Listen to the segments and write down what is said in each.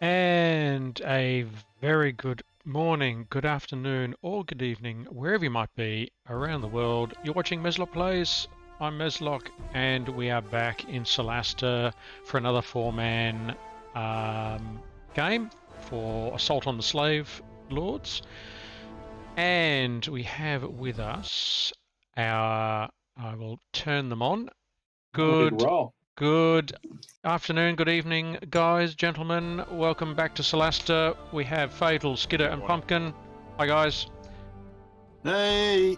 And a very good morning, good afternoon, or good evening, wherever you might be around the world. You're watching Meslock Plays. I'm Meslock, and we are back in Solasta for another four-man game for Assault on the Slave Lords. And we have with us our... I will turn them on. Good afternoon, good evening, guys, gentlemen. Welcome back to Solasta. We have Fatal, Skidder, and Pumpkin. Hi, guys. Hey!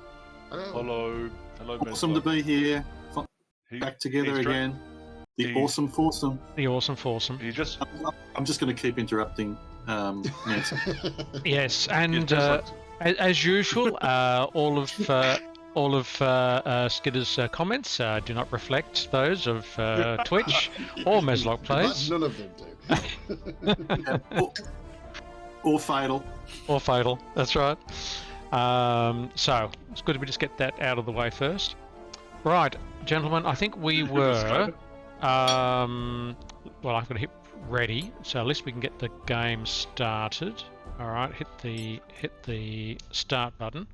Hello. Hello, Awesome to be here. Back together again. The awesome foursome. The awesome foursome. I'm just going to keep interrupting Nancy. Yes, and as usual, all of Skidder's comments do not reflect those of Twitch or Meslock Plays. None of them do. Or Fatal. Or Fatal, that's right. So, it's good to just get that out of the way first. Right, gentlemen, I think we were... well, I've got to hit ready, so at least we can get the game started. Alright, hit the start button.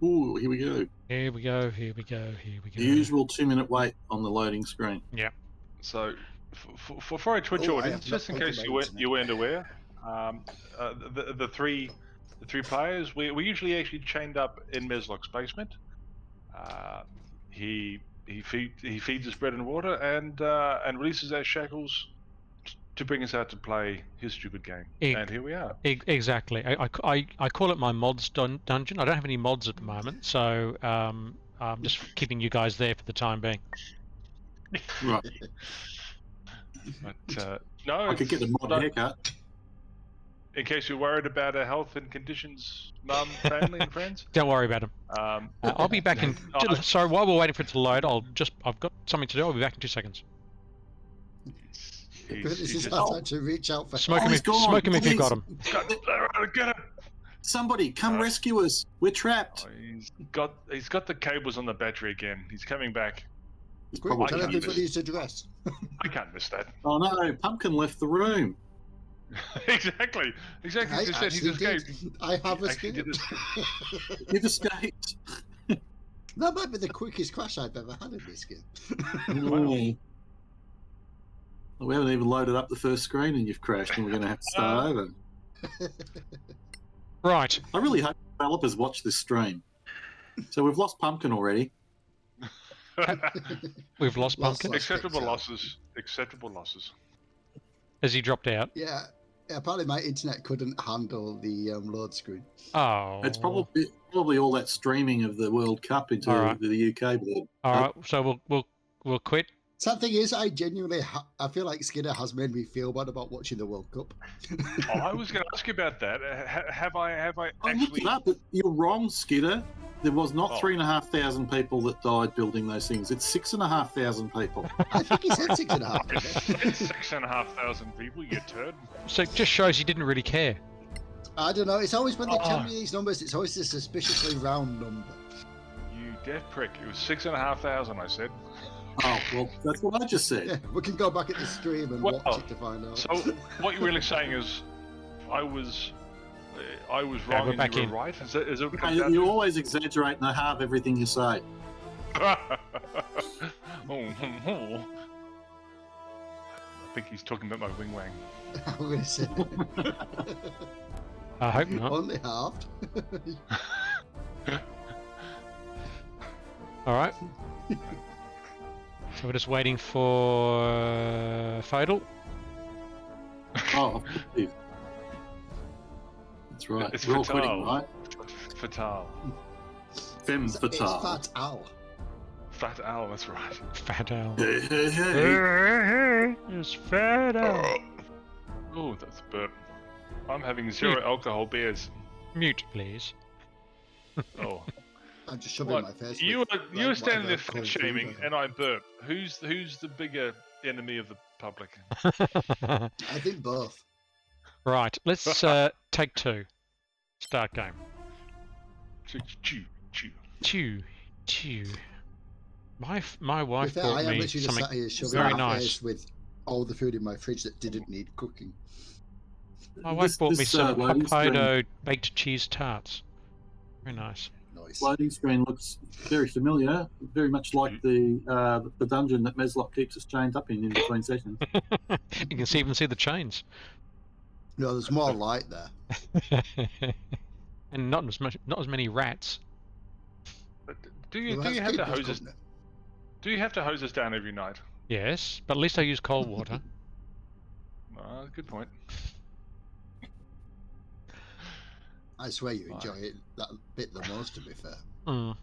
Ooh, here we go. Here we go. The usual 2-minute wait on the loading screen. Yeah. So, for our Twitch audience, just in case you weren't aware, the three players, we usually actually chained up in Meslock's basement. He feeds us bread and water and releases our shackles to bring us out to play his stupid game. And here we are. Exactly. I call it my mods dungeon. I don't have any mods at the moment, so I'm just keeping you guys there for the time being. Right. But no, I could get a mod haircut. In case you're worried about our health and conditions, mum, family, and friends. Don't worry about them. I'll be back in. Sorry, while we're waiting for it to load, I've got something to do. I'll be back in 2 seconds. This is our time to reach out for smoke him if you've got him. Get him! Somebody come rescue us. We're trapped. Oh, he's got the cables on the battery again. He's coming back. Quick, tell everybody his address. I can't miss that. Oh no, Pumpkin left the room. Exactly. He said he's escaped. I have escaped. You've escaped. That might be the quickest crash I've ever had in this game. We haven't even loaded up the first screen and you've crashed and we're going to have to start over. Right. I really hope developers watch this stream. So we've lost Pumpkin already. We've lost Pumpkin. Acceptable losses. Acceptable losses. Has he dropped out? Yeah. Apparently my internet couldn't handle the load screen. Oh. It's probably all that streaming of the World Cup into the UK. All right. So we'll quit. Sad thing is, I genuinely, I feel like Skinner has made me feel bad about watching the World Cup. Oh, I was going to ask you about that. Have I actually? Looked it up, but you're wrong, Skidder. There was not 3,500 people that died building those things. It's 6,500 people. I think he said 6,500. It's 6,500 people, you turd. So it just shows you didn't really care. I don't know. It's always when they tell me these numbers, it's always a suspiciously round number. You deaf prick. It was 6,500, I said. Oh, well, that's what I just said. Yeah, we can go back at the stream and watch it to find out. So, what you're really saying is, I was wrong and you were right? Is it you always exaggerate and halve everything you say. I think he's talking about my wing wang. I'm going to say. I hope not. Only halved. All right. So we're just waiting for Fatal. Oh, that's right. It's We're all Fatal. quitting, right? Fatal. Femme Fatal. It's Fatal. Fatal, that's right. Fatal. Hey. It's Fatal. Oh, that's a burp. I'm having 0 alcohol beers. Mute, please. Oh. I'm just shoving my face. You were standing there fat shaming, and I burp. Who's the bigger enemy of the public? I think both. Right, let's take 2. Start game. Chew. My wife bought me something sat here very my nice. face with all the food in my fridge that didn't need cooking. My wife bought me some loading Hokkaido baked cheese tarts. Very nice. Nice. Loading screen looks very familiar, very much like the dungeon that Meslock keeps us chained up in between sessions. You can even see the chains. No, there's more light there. And not as many rats. But do you Well, that's have to people's hose us? company. Do you have to hose us down every night? Yes, but at least I use cold water. Good point. I swear you enjoy it that bit the most, to be fair. Mm.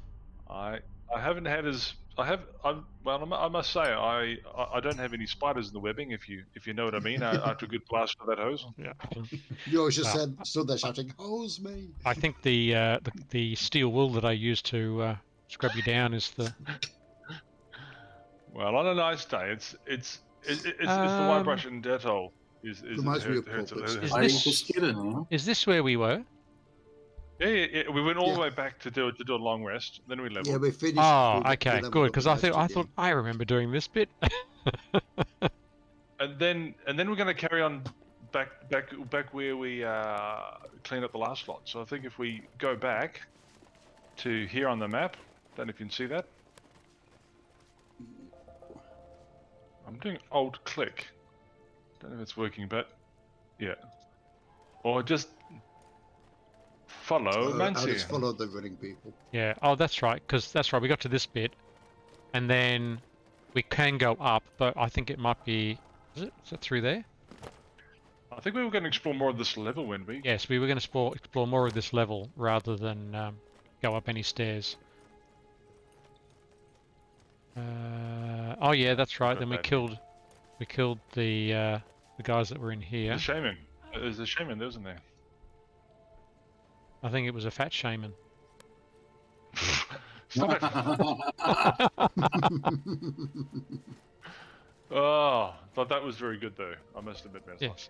I haven't had as I must say I don't have any spiders in the webbing, if you know what I mean. After a good blast of that hose. Yeah. You always just stood there shouting, "Hose me!" I think the steel wool that I use to scrub you down is the. Well, on a nice day, it's the white brush and Dettol is Reminds me of hurts a puppets. little. Waiting for Skidder now. Is this where we were? Yeah. We went all Yeah. the way back to do a long rest, then we leveled. Yeah, we finished. Oh, we okay, leveled good. up Because and I thought rested, I remember doing this bit. And then we're going to carry on back where we cleaned up the last lot. So I think if we go back to here on the map, don't know if you can see that. I'm doing Alt click. Don't know if it's working, but yeah. Or just follow I'll Mancy. just follow the running people. Yeah. Oh, that's right. Because that's right. We got to this bit, and then we can go up, but I think it might be. Is it through there? I think we were going to explore more of this level, weren't we? Yes, we were going to explore more of this level rather than go up any stairs. Oh yeah, that's right. Then we killed the guys that were in here. The shaman. There's a shaman there, isn't there? I think it was a fat shaman. Stop it! Oh, thought that was very good though. I must admit, Meslock. Yes,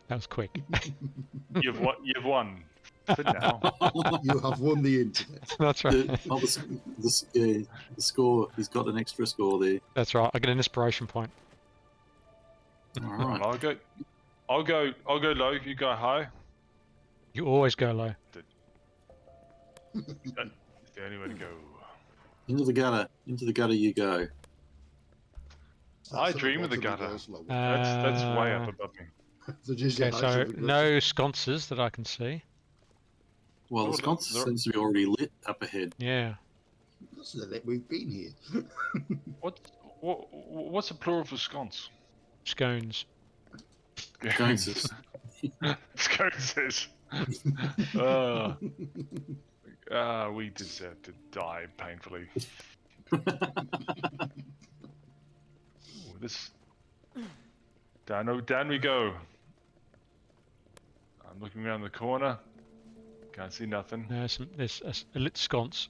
that was quick. You've won. For now. You have won the internet. That's right. The score. He's got an extra score there. That's right. I get an inspiration point. All Right, right. I'll go low. You go high. You always go low. That's the only way to go. Into the gutter. Into the gutter you go. I So dream of the bottom gutter. goes lower. That's way up above me. So just your Okay, house so should be no sconces that I can see. Well, Oh, the sconce there- seems to be already lit up ahead. Yeah. That's the we've been here. What's the plural for sconce? Scones. Sconces. Sconces. We deserve to die painfully. This down we go. I'm looking around the corner. Can't see nothing. There's a lit sconce.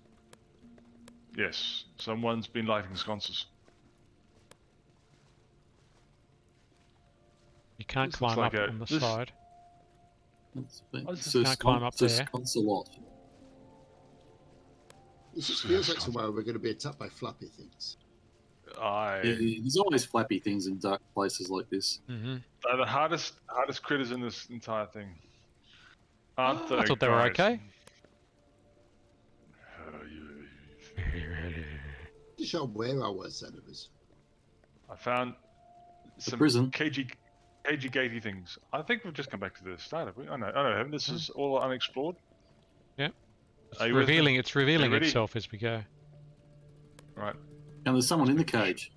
Yes, someone's been lighting sconces. You can't This looks climb like up a- on the this- side. Can't climb up there. Sconce a lot. It just feels like somewhere we're going to be attacked by flappy things. There's always flappy things in dark places like this. Mm-hmm. They're the hardest critters in this entire thing. Aren't they? I thought they were guys? okay. To show where our worst enemies. I found some prison. cagey gatey things. I think we've just come back to the start, have we? I know, haven't this is all unexplored. It's Are you with me? revealing ready? itself as we go. Right. And there's someone in the cage.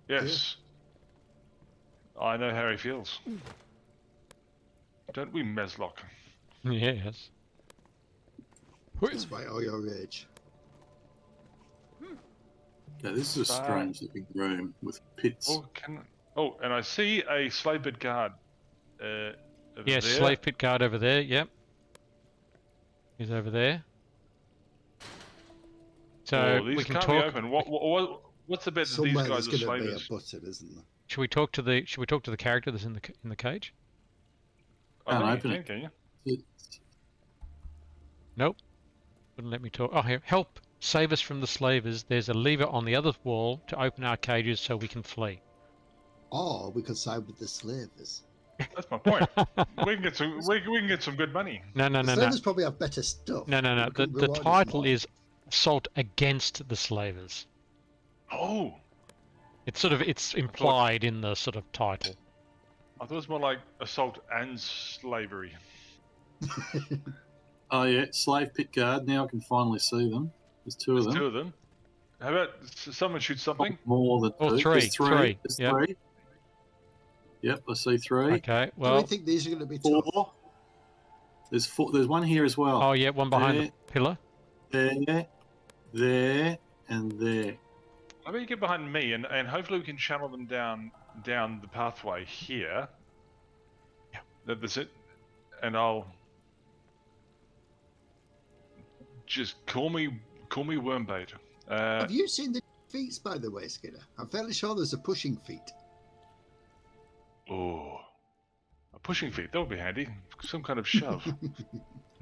Yes. I know how he feels. Don't we, Meslock? Yes. Despite all your rage. Yeah, this is a strange looking room with pits. And I see a slave bit guard. Over Yes, there. slave pit guard over there. Yep. He's over there. So These we can can't talk. be open. What's the bet that these Somewhere guys there's are going to be a slavers? button, isn't there? Should we talk to the character that's in the cage? I Can't think open you it. can you? It's- Nope. Wouldn't let me talk. Oh, here. Help! Save us from the slavers. There's a lever on the other wall to open our cages so we can flee. Or we could side with the slavers. That's my point. We can get some. We can get some good money. No, no, The no, no. slavers probably have better stuff. No, no, no. We The could reward us title more. is Assault Against the Slavers. Oh, It's implied in the sort of title. I thought it was more like assault and slavery. Oh yeah, slave pit guard. Now I can finally see them. There's two of them. Two of them. How about someone shoot something? More than Or two. three. There's three. There's Yep. three. Yep, I see three. Okay, Do well. we think these are going to be Four. tough? There's four. There's one here as well. Oh, yeah, one behind There. the pillar. There, there, and there. How about you get behind me, and hopefully we can channel them down the pathway here. Yeah. That's it. And I'll just call me Wormbait. Have you seen the feats, by the way, Skinner? I'm fairly sure there's a pushing feat. Oh, a pushing feet. That would be handy. Some kind of shove.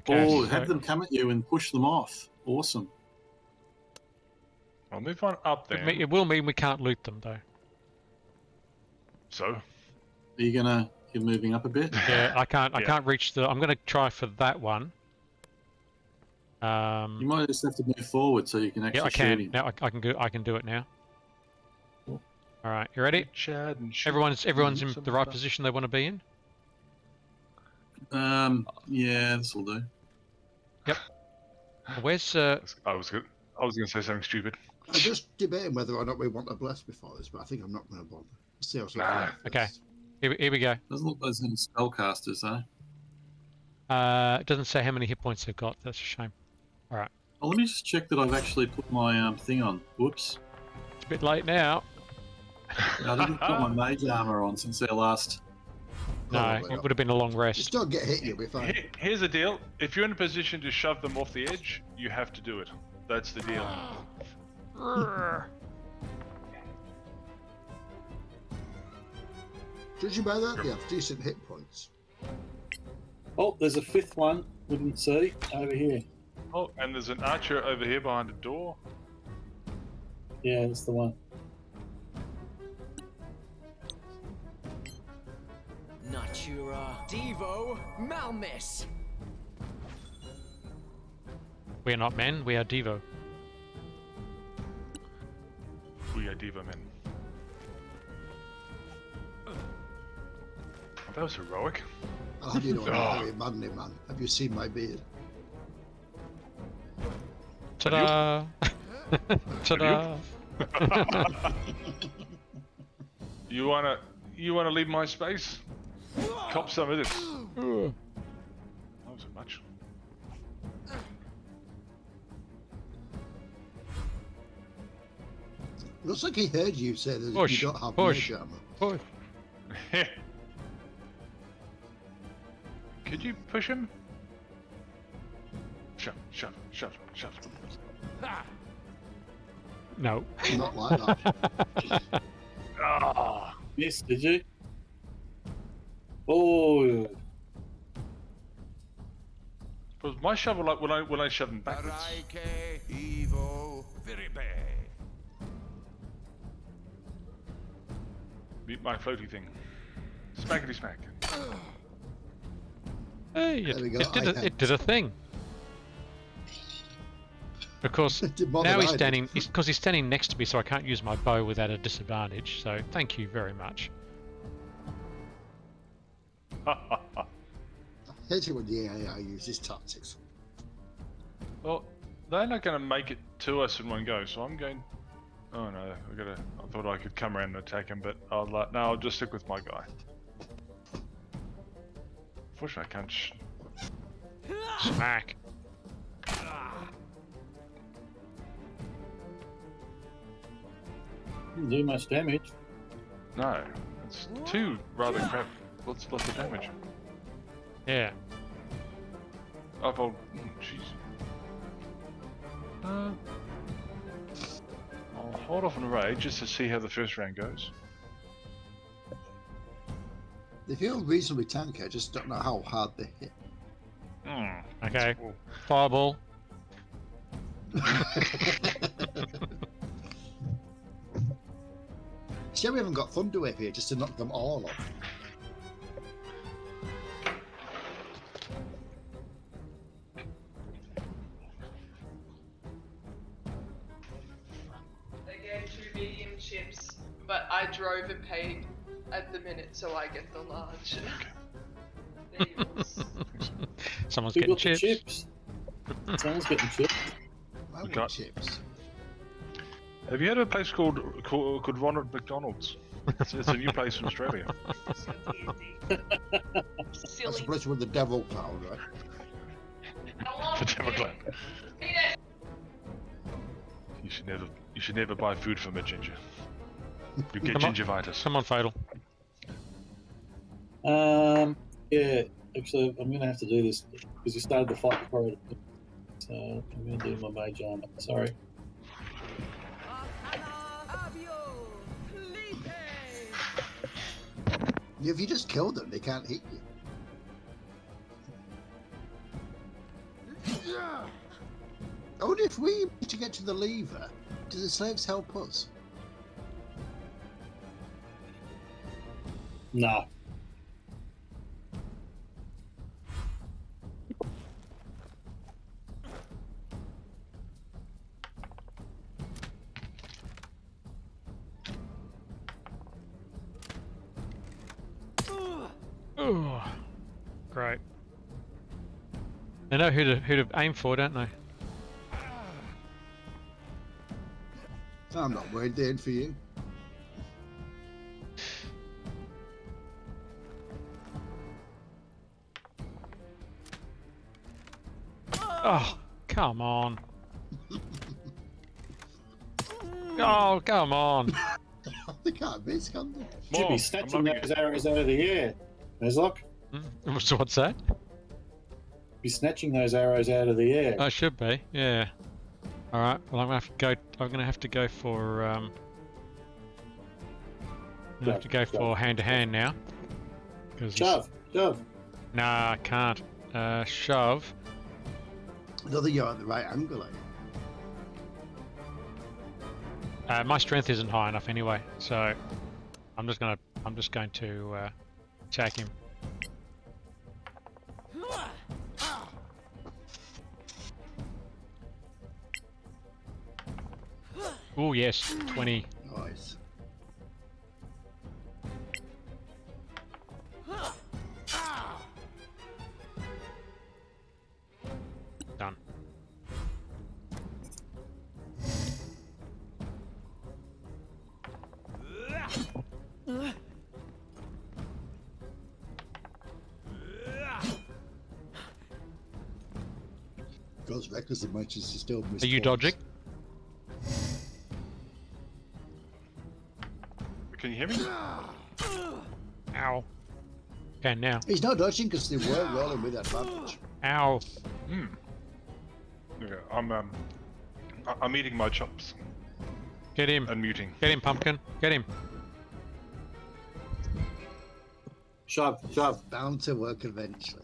Okay, Oh, so- have them come at you and push them off. Awesome. I'll move on up there. It will mean we can't loot them, though. So, Are you gonna? You're moving up a bit. Yeah, I can't. I Yeah. can't reach the. I'm gonna try for that one. You might just have to move forward so you can actually Yeah, I shoot can. him. Now I can go. I can do it now. Cool. All right, you ready? Chad and shoot. Everyone's in Some the right stuff. position they want to be in. Yeah, this will do. Where's I was going to say something stupid. I'm just debating whether or not we want to bless before this, but I think I'm not going to bother. Let's see how Nah. Okay. Here we go. Doesn't look like there's any spellcasters though. It doesn't say how many hit points they've got. That's a shame. Oh, let me just check that I've actually put my thing on. Whoops. It's a bit late now. I didn't put my mage armor on since our last. No, Probably it not. would have been a long Just rest. don't get hit, you'll be fine. Here's the deal. If you're in a position to shove them off the edge, you have to do it. That's the deal. Judging by that, they have decent hit points. Oh, there's a fifth one. We didn't see over here. Oh, and there's an archer over here behind a door. Yeah, that's the one. Natura Devo Malmis. We are not men. We are Devo. We are diva men. That was heroic. I'll have you know I'm Oh. a very manly man. Have you seen my beard? Ta-da! Ta-da! You wanna leave my space? Cop some of this. That wasn't much. Looks like he heard you say that Push, you don't have push. mage armor. Push. Could you push him? Shove, shove, shove, shove. No. Not like that. Ah, Yes, did you? Oh, was my shovel like when I shove him backwards? Araike Evo Viribe. Beat my floaty thing. Smackety smack. Hey, There we go, it did a thing. Of course, Did more now than he's I did. standing. Because he's standing next to me, so I can't use my bow without a disadvantage. So thank you very much. I hate it when the AI uses tactics. Well, they're not going to make it to us in one go, so I'm going. Oh no, I thought I could come around and attack him, but no, I'll just stick with my guy. Unfortunately, I can't. Smack. didn't do much damage. No, it's two rather crap. Lots of damage. Yeah. Oh, well, jeez. I'll hold off on the raid just to see how the first round goes. They feel reasonably tanky, I just don't know how hard they hit. Okay. Cool. Fireball. See, we haven't got Thunderwave here just to knock them all off. Again, 2 medium chips, but I drove and paid at the minute, so I get the large. There yours. Someone's Who getting got the chips. chips? Someone's getting chips. I got- want chips. Have you heard of a place called Ronald McDonald's? It's a new place in Australia. So easy. That's Silly. the place with the devil cloud, right? The Devil Clan. Eat it. You should never buy food from a ginger. You get Come on. gingivitis. Come on, Fatal. Yeah, actually, I'm going to have to do this because you started the fight before I. So I'm going to do my mage armor. Sorry. If you just kill them, they can't hit you. I wonder if we need to get to the lever, do the slaves help us? Nah. Oh, great. They know who to aim for, don't they? I'm not worried, they're in for you. Oh, come on. Oh, come on. They can't miss, can they? Should More. be snatching I'm loving those it. arrows out of the air. Meslock, So what's that? be snatching those arrows out of the air. I should be, yeah. All right. Well, I'm gonna have to go for hand to hand now. 'Cause Shove, shove. Nah, I can't. Shove. I don't think you're at the right angle, are you? My strength isn't high enough anyway, so I'm just going to attack him. Oh yes, 20. Nice. Done. Goes reckless in Manchester still missed. Are you twice. dodging? Can you hear me? Ow. Can now. He's not dodging because they were rolling with advantage. Ow. Okay, I'm eating my chops Get him. and muting. Get him, Pumpkin. Get him. Shove, shove. Bound to work eventually.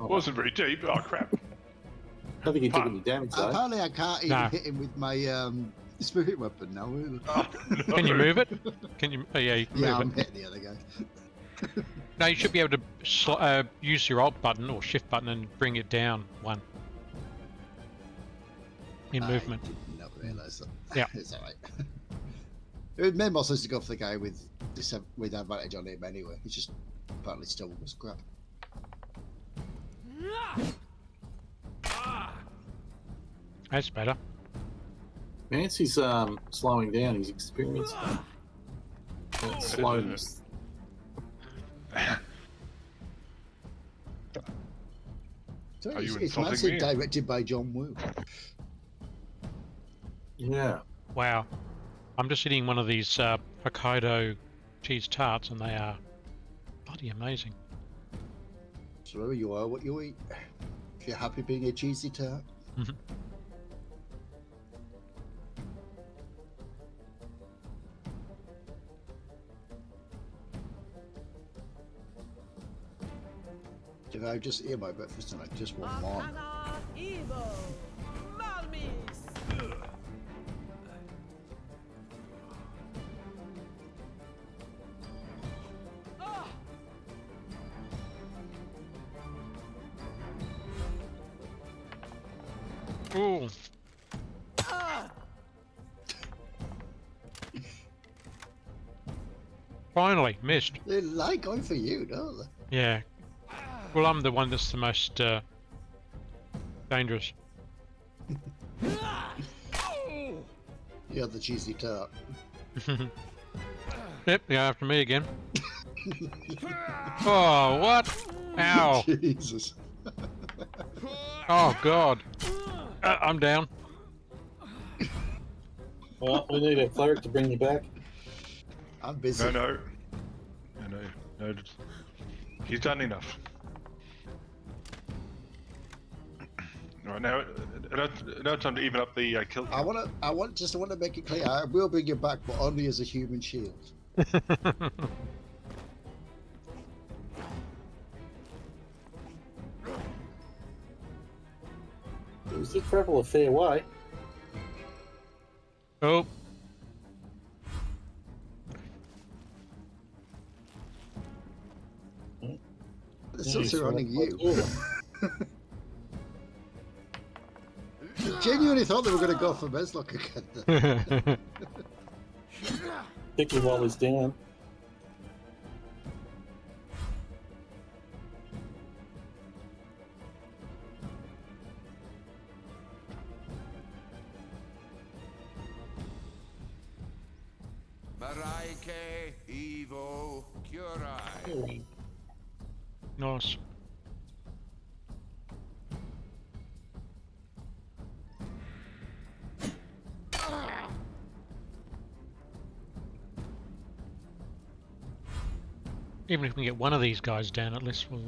Wasn't very deep. Oh crap! I don't think he took any damage though. Apparently, I can't even No. hit him with my spirit weapon now. Oh, no. Can you move it? Can you? Oh yeah, you can Yeah, move I'm it. hitting the other guy. No, you should be able to use your Alt button or Shift button and bring it down one. In movement. I did not realise that. Yeah. It's alright. It made more sense to go for the guy with advantage on him anyway. He's just apparently still was crap. That's better. Nancy's slowing down. He's experiencing that slowness. So Are you it's insulting massive me? directed by John Woo. Yeah. Wow. I'm just eating one of these Hokkaido cheese tarts and they are bloody amazing. So wherever you are, what you eat. If you're happy being a cheesy tart. If I just eat my breakfast tonight, just one more. Ooh. Finally, missed. They like going for you, don't they? Yeah. Well, I'm the one that's the most dangerous. You're the cheesy tart. Yep, they're after me again. Oh, what? Ow. Jesus. Oh, God. I'm down. Well, we need a cleric to bring you back. I'm busy. No. He's done enough. Right now, now time to even up the kill I count. want to make it clear. I will bring you back, but only as a human shield. It was to travel a fair way. Oh. They're still surrounding you. Genuinely thought they were going to go for Meslock again. Particularly while he's down. Maraike Evo Curai. Nice. Even if we can get one of these guys down, at least we'll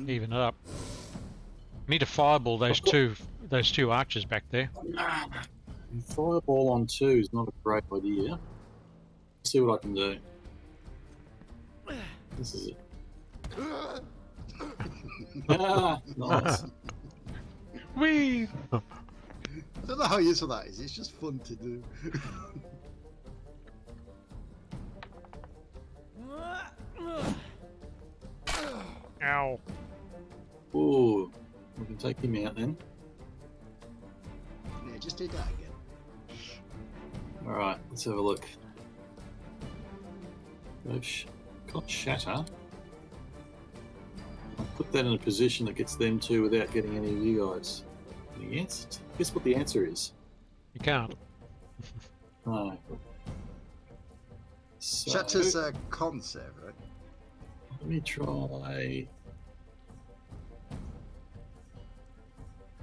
even it up. We need to fireball those two archers back there. Fireball on 2 is not a great idea. Let's see what I can do. This is it. Ah, nice. Whee! I don't know how useful that is. It's just fun to do. Ow. Ooh, we can take him out then. Yeah, just do that again. Alright, let's have a look. Got shatter. I'll put that in a position that gets them two without getting any of you guys. The answer? Guess what the answer is? You can't. No. So, Shatter's a con save, right? let me try.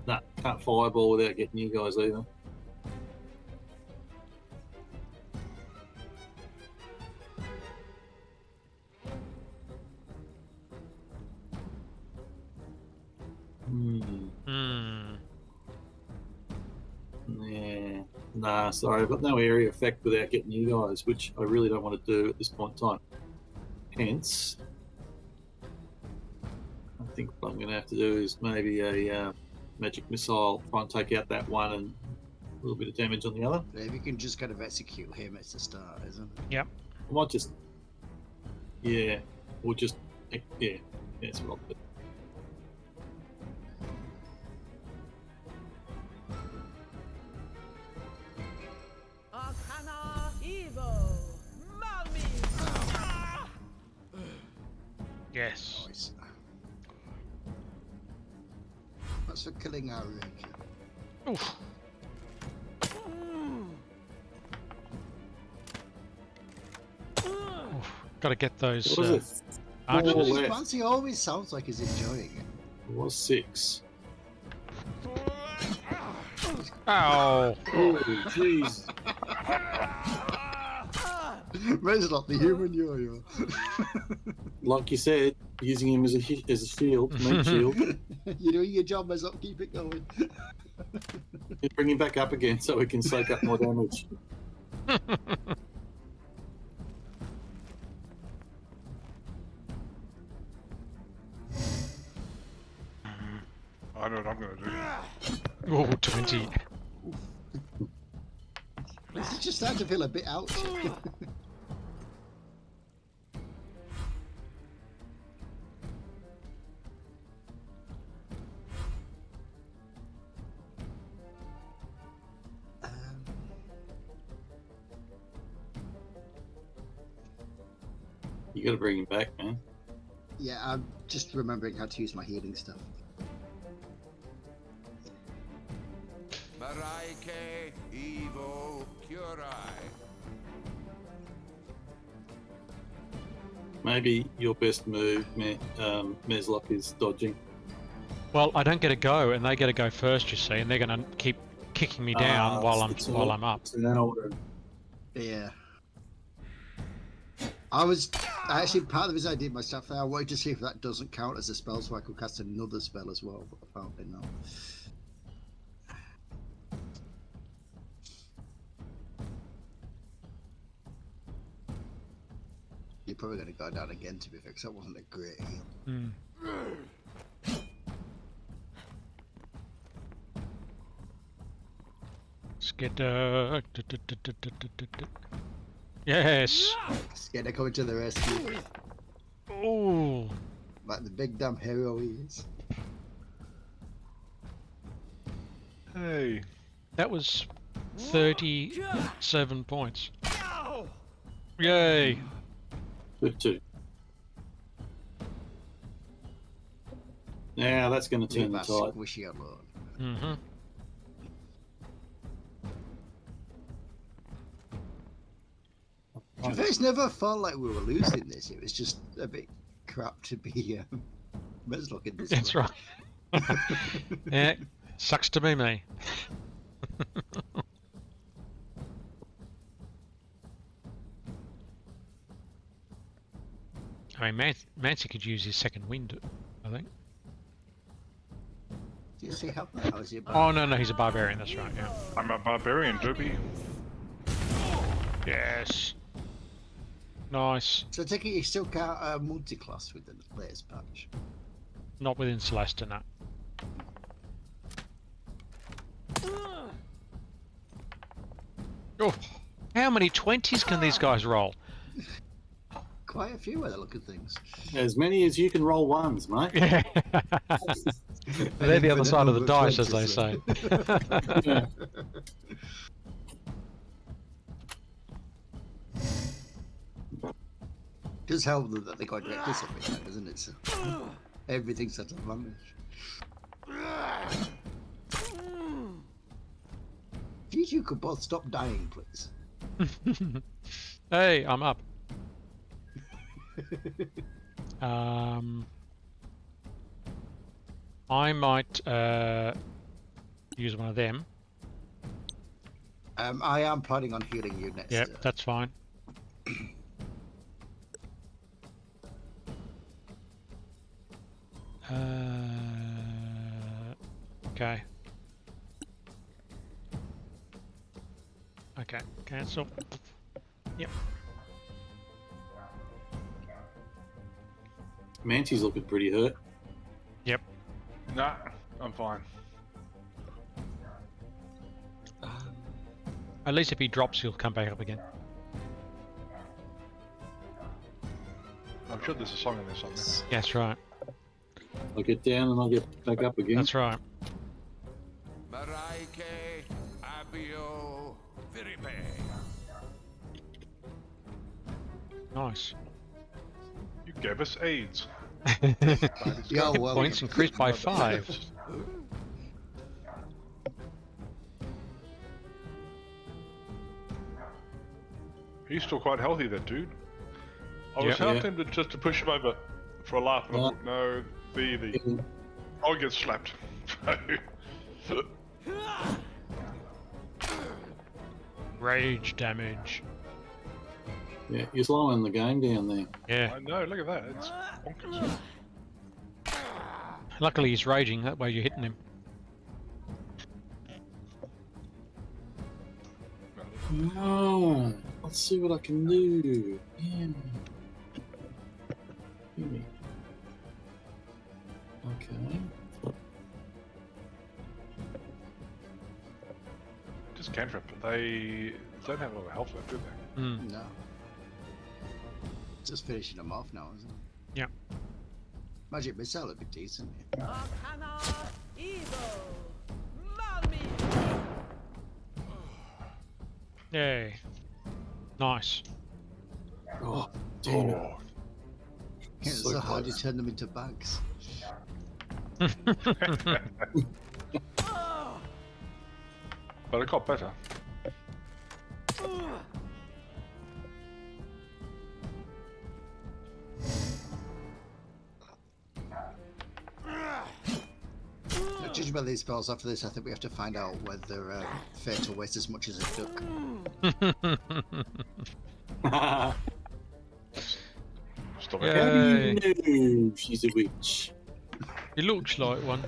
Nah, can't fireball without getting you guys either. Yeah. Nah, sorry, I've got no area effect without getting you guys, which I really don't want to do at this point in time. Hence, I think what I'm going to have to do is maybe a magic missile, try and take out that one and a little bit of damage on the other. Maybe you can just kind of execute him at the start, isn't it? Yep. I might just, yeah, or just, yeah, that's what I'll do. Yes. Nice. That's for killing our ranger. Oof. Oof. Gotta get those What was it? archers. Four His left. fancy always sounds like he's enjoying it. It was 6. Ow! Oh, jeez. Meslock, the human yo-yo. Like you said, using him as a shield, meat shield. You're doing your job, Meslock. Keep it going. Bring him back up again so we can soak up more damage. I know what I'm going to do. Oh, 20. It's just starting to feel a bit ouch. You got to bring him back, man. Yeah, I'm just remembering how to use my healing stuff. Maraike Evo Curai. Maybe your best move, Meslop, is dodging. Well, I don't get a go, and they get a go first, you see, and they're going to keep kicking me down while I'm up. It's in that order. Yeah. Actually, part of the reason I did my stuff there, I wanted to see if that doesn't count as a spell so I could cast another spell as well, but apparently not. You're probably going to go down again, to be fair, because that wasn't a great heal. Mm. Skidder. Yes. Skidder coming to the rescue. Oh. Like the big damn hero he is. Hey. That was 37 points. Yay. Good too. Now that's going to turn the tide. Squishy alone. Mm-hmm. It's never felt like we were losing this. It was just a bit crap to be Meslok in this. That's way. right. Yeah, sucks to be me. I mean, Mancy could use his second wind, I think. Do you see how that was your Oh, no, he's a barbarian, that's right, yeah. I'm a barbarian, Doobie. Yes. Nice. So I take it you still can't multi-class with the latest patch? Not within Solasta, no. Oh, how many 20s can these guys roll? Quite a few by the look of things. As many as you can roll ones, mate. Yeah. They're the other side of the dice, as they 20s, say. Yeah. Does help that they got direct this every time, doesn't it? So everything's at advantage. If you could both stop dying, please. Hey, I'm up. I might use one of them. I am planning on healing you next. Yep, that's fine. Okay. Okay, cancel. Yep. Mancy's looking pretty hurt. Yep. Nah, I'm fine. At least if he drops, he'll come back up again. I'm sure there's a song in there somewhere. That's right. I'll get down and I'll get back up again. That's right. Maraike Abio Viripe. Nice. You gave us AIDS. Yo, well, Points increased by 5. He's still quite healthy, that dude. I was Yeah. half tempted just to push him over for a laugh, and I thought, no, I'll get slapped. Rage damage. Yeah, you're slowing the game down there. Yeah. I know, look at that. It's bonkers. Luckily he's raging, that way you're hitting him. Oh, let's see what I can do. Yeah. Gimme. Okay. cantrip. They don't have a lot of health left, do they? Mm. No. Just finishing them off now, isn't it? Yeah. Magic missile would be decent. Arcana evil. Mummy. Yay. Nice. Oh, damn it. Oh, Yeah, it's So so hard you close. turn them into bags. but it got better. Judging by these spells after this, I think we have to find out whether Fatal weighs as much as a duck. Stop Yeah. it. How do you know she's a witch? He looks like one.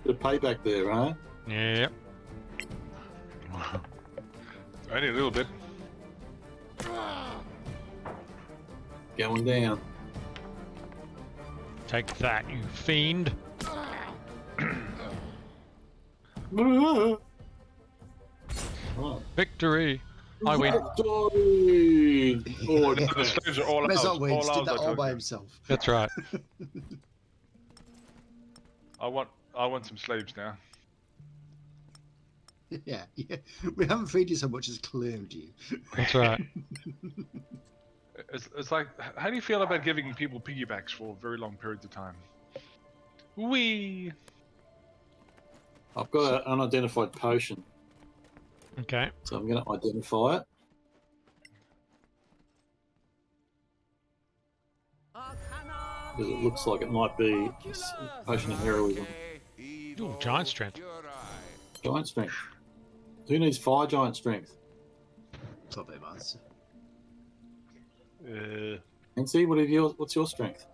Bit of payback there, huh? Yeah. Only a little bit. Going down. Take that, you fiend. Oh, Victory. I win. Victory! Oh, The no. slaves are all Mezot ours. wins, All did ours, that I all told by you. himself. That's right. I want some slaves now. Yeah, yeah. We haven't freed you so much as claimed you. That's right. It's like, how do you feel about giving people piggybacks for very long periods of time? Wee. I've got an unidentified potion, Okay. so I'm going to identify it. Arcana Because it looks like it might be a potion of heroism. Ooh, giant strength. Giant strength. Who needs fire giant strength? Probably monster. Nancy, what's your strength?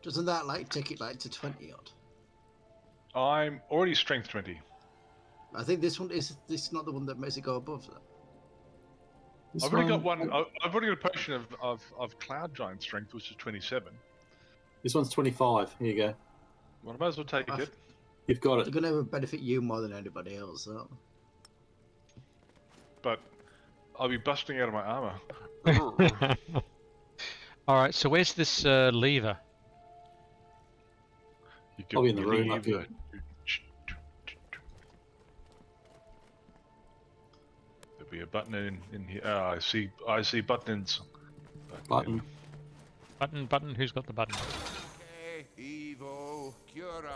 Doesn't that like take it like to 20 odd? I'm already strength 20. I think this one is this not the one that makes it go above that. This I've already got one. I've already got a potion of cloud giant strength, which is 27. This one's 25. Here you go. Well, I might as well take it. You've got They're it. going to benefit you more than anybody else, aren't they? But I'll be busting out of my armor. All right. So where's this lever? You Probably in the you room up leave here. There'll be a button in here. Oh, I see buttons. Button. Button. Who's got the button? Evo Curai.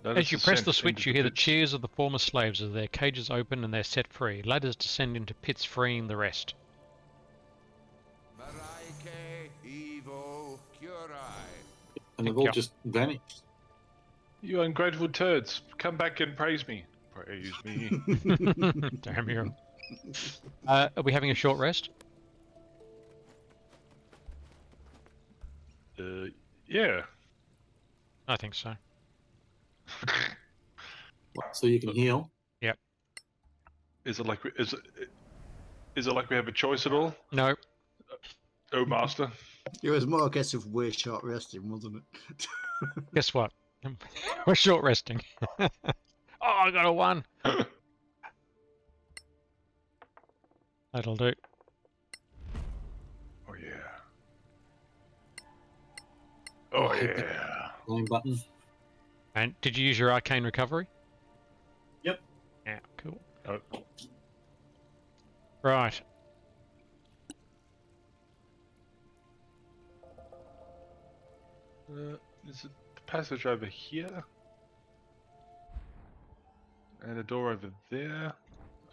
That As is you press the descent switch, into you hear the pits. cheers of the former slaves as their cages open and they're set free. Ladders descend into pits, freeing the rest. Maraike Evo Curai. And they've Thank all you. just vanished. You ungrateful turds! Come back and praise me. Praise me. Damn you. Are we having a short rest? Yeah. I think so. So you can heal. Is it like we have a choice at all? No. Oh, master. It was more a case of we're short resting, wasn't it? Guess what? We're short resting. Oh, I got a 1. That'll do. Oh yeah. Oh hit the yeah. Blame button. And did you use your arcane recovery? Yep. Yeah, cool. Oh, Right. there's a passage over here. And a door over there,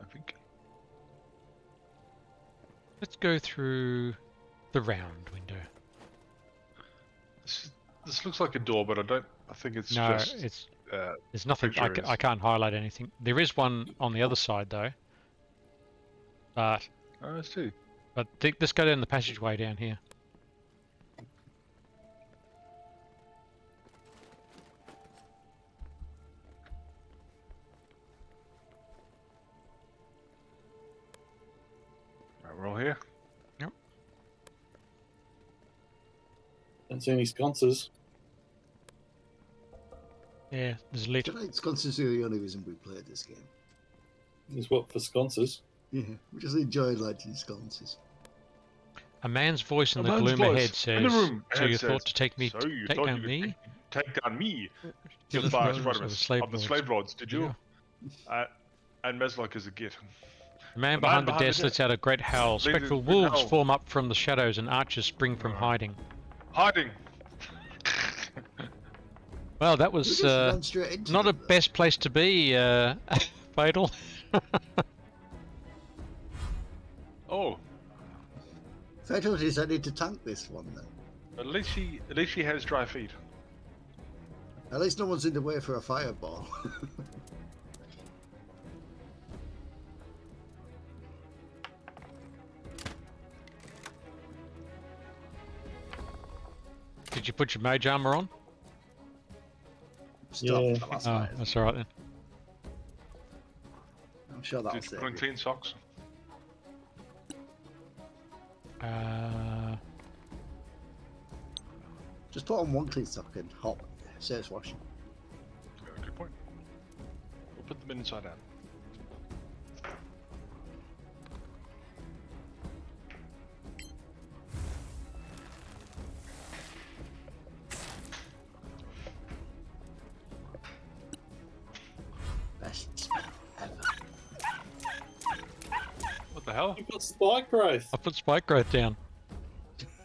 I think. Let's go through the round window. This looks like a door, but I think it's No, just. it's Uh, there's nothing. picture is. I can't highlight anything. There is one on the other side though. But I see. let's go down the passageway down here. Right, we're all here. Don't see any sconces. Yeah, there's lit. Tonight's constantly the only reason we played this game. Is what for sconces? Yeah, we just enjoyed lighting sconces. A man's voice in A the man's gloom voice ahead in says, the room "So ahead you says, thought to take me, "So you take thought down you could me? take down me, To the Gilbert thrones of the Rodimus slave of the lords." slave lords, did you? And Meslock is a git. The man The behind the man behind desk the lets out a great howl. Leads a Spectral great wolves howl. form up from the shadows and archers spring from hiding. Hiding. Well, that We was just ran straight into not a them, though. best place to be, Fatal. Oh, Fatal decided to tank this one then. at least she has dry feet. At least no one's in the way for a fireball. Did you put your mage armor on? Stop. Yeah. That's Oh, fine. that's alright then. I'm sure that'll Did you save put on you. clean socks? Just put on one clean sock and hop. Saves washing. Yeah, good point. We'll put them inside out. Best spell ever. What the hell? You've got spike growth. I put spike growth down.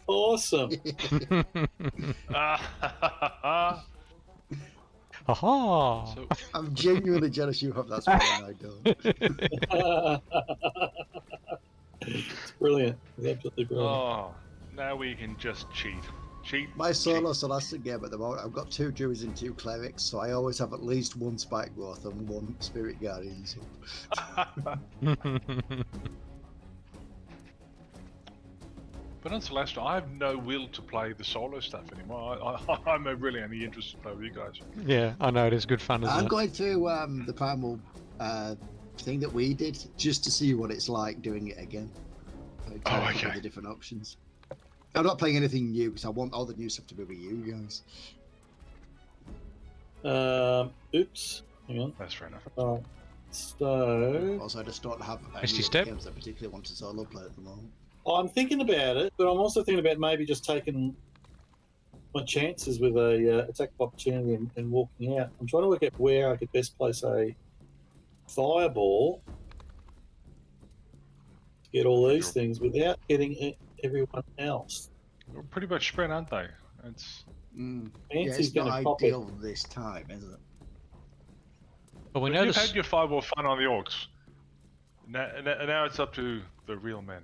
Awesome. Ah, Haha! so, I'm genuinely jealous you have that spell and I don't. It's brilliant. It's absolutely brilliant. oh, now we can just cheat. Cheat. My solo Solasta game at the moment, I've got 2 druids and 2 clerics, so I always have at least 1 spike growth and 1 spirit guardians. But on Solasta, I have no will to play the solo stuff anymore. I'm really only interested to play with you guys. Yeah, I know, it is good fun, isn't I'm it? going through the primal thing that we did just to see what it's like doing it again. Trying to look at the different options. I'm not playing anything new because I want all the new stuff to be with you guys. Oops. Hang on. That's fair enough. So Also, I just don't have Misty any Step? games that I particularly want to solo play at the moment. I'm thinking about it, but I'm also thinking about maybe just taking my chances with a attack of opportunity and walking out. I'm trying to work out where I could best place a fireball to get all these things without getting everyone else. They're pretty much spread, aren't they? It's Yeah, Fancy's it's not going to pop it. ideal this time, is it? But we But know you've this. had your fireball fun on the orcs. Now it's up to the real men.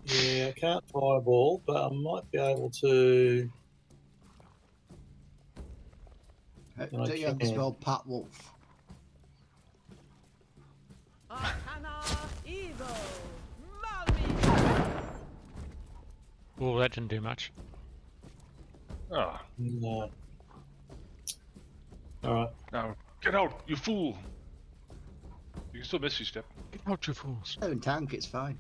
Yeah, I can't fireball, but I might be able to. Don't you have the spell Pat Wolf? Arcana evil. Malmi. Oh, that didn't do much. Ah, No. Alright. now get out, you fool! You can still miss your step. Get out, you fools! Oh, in tank, it's fine.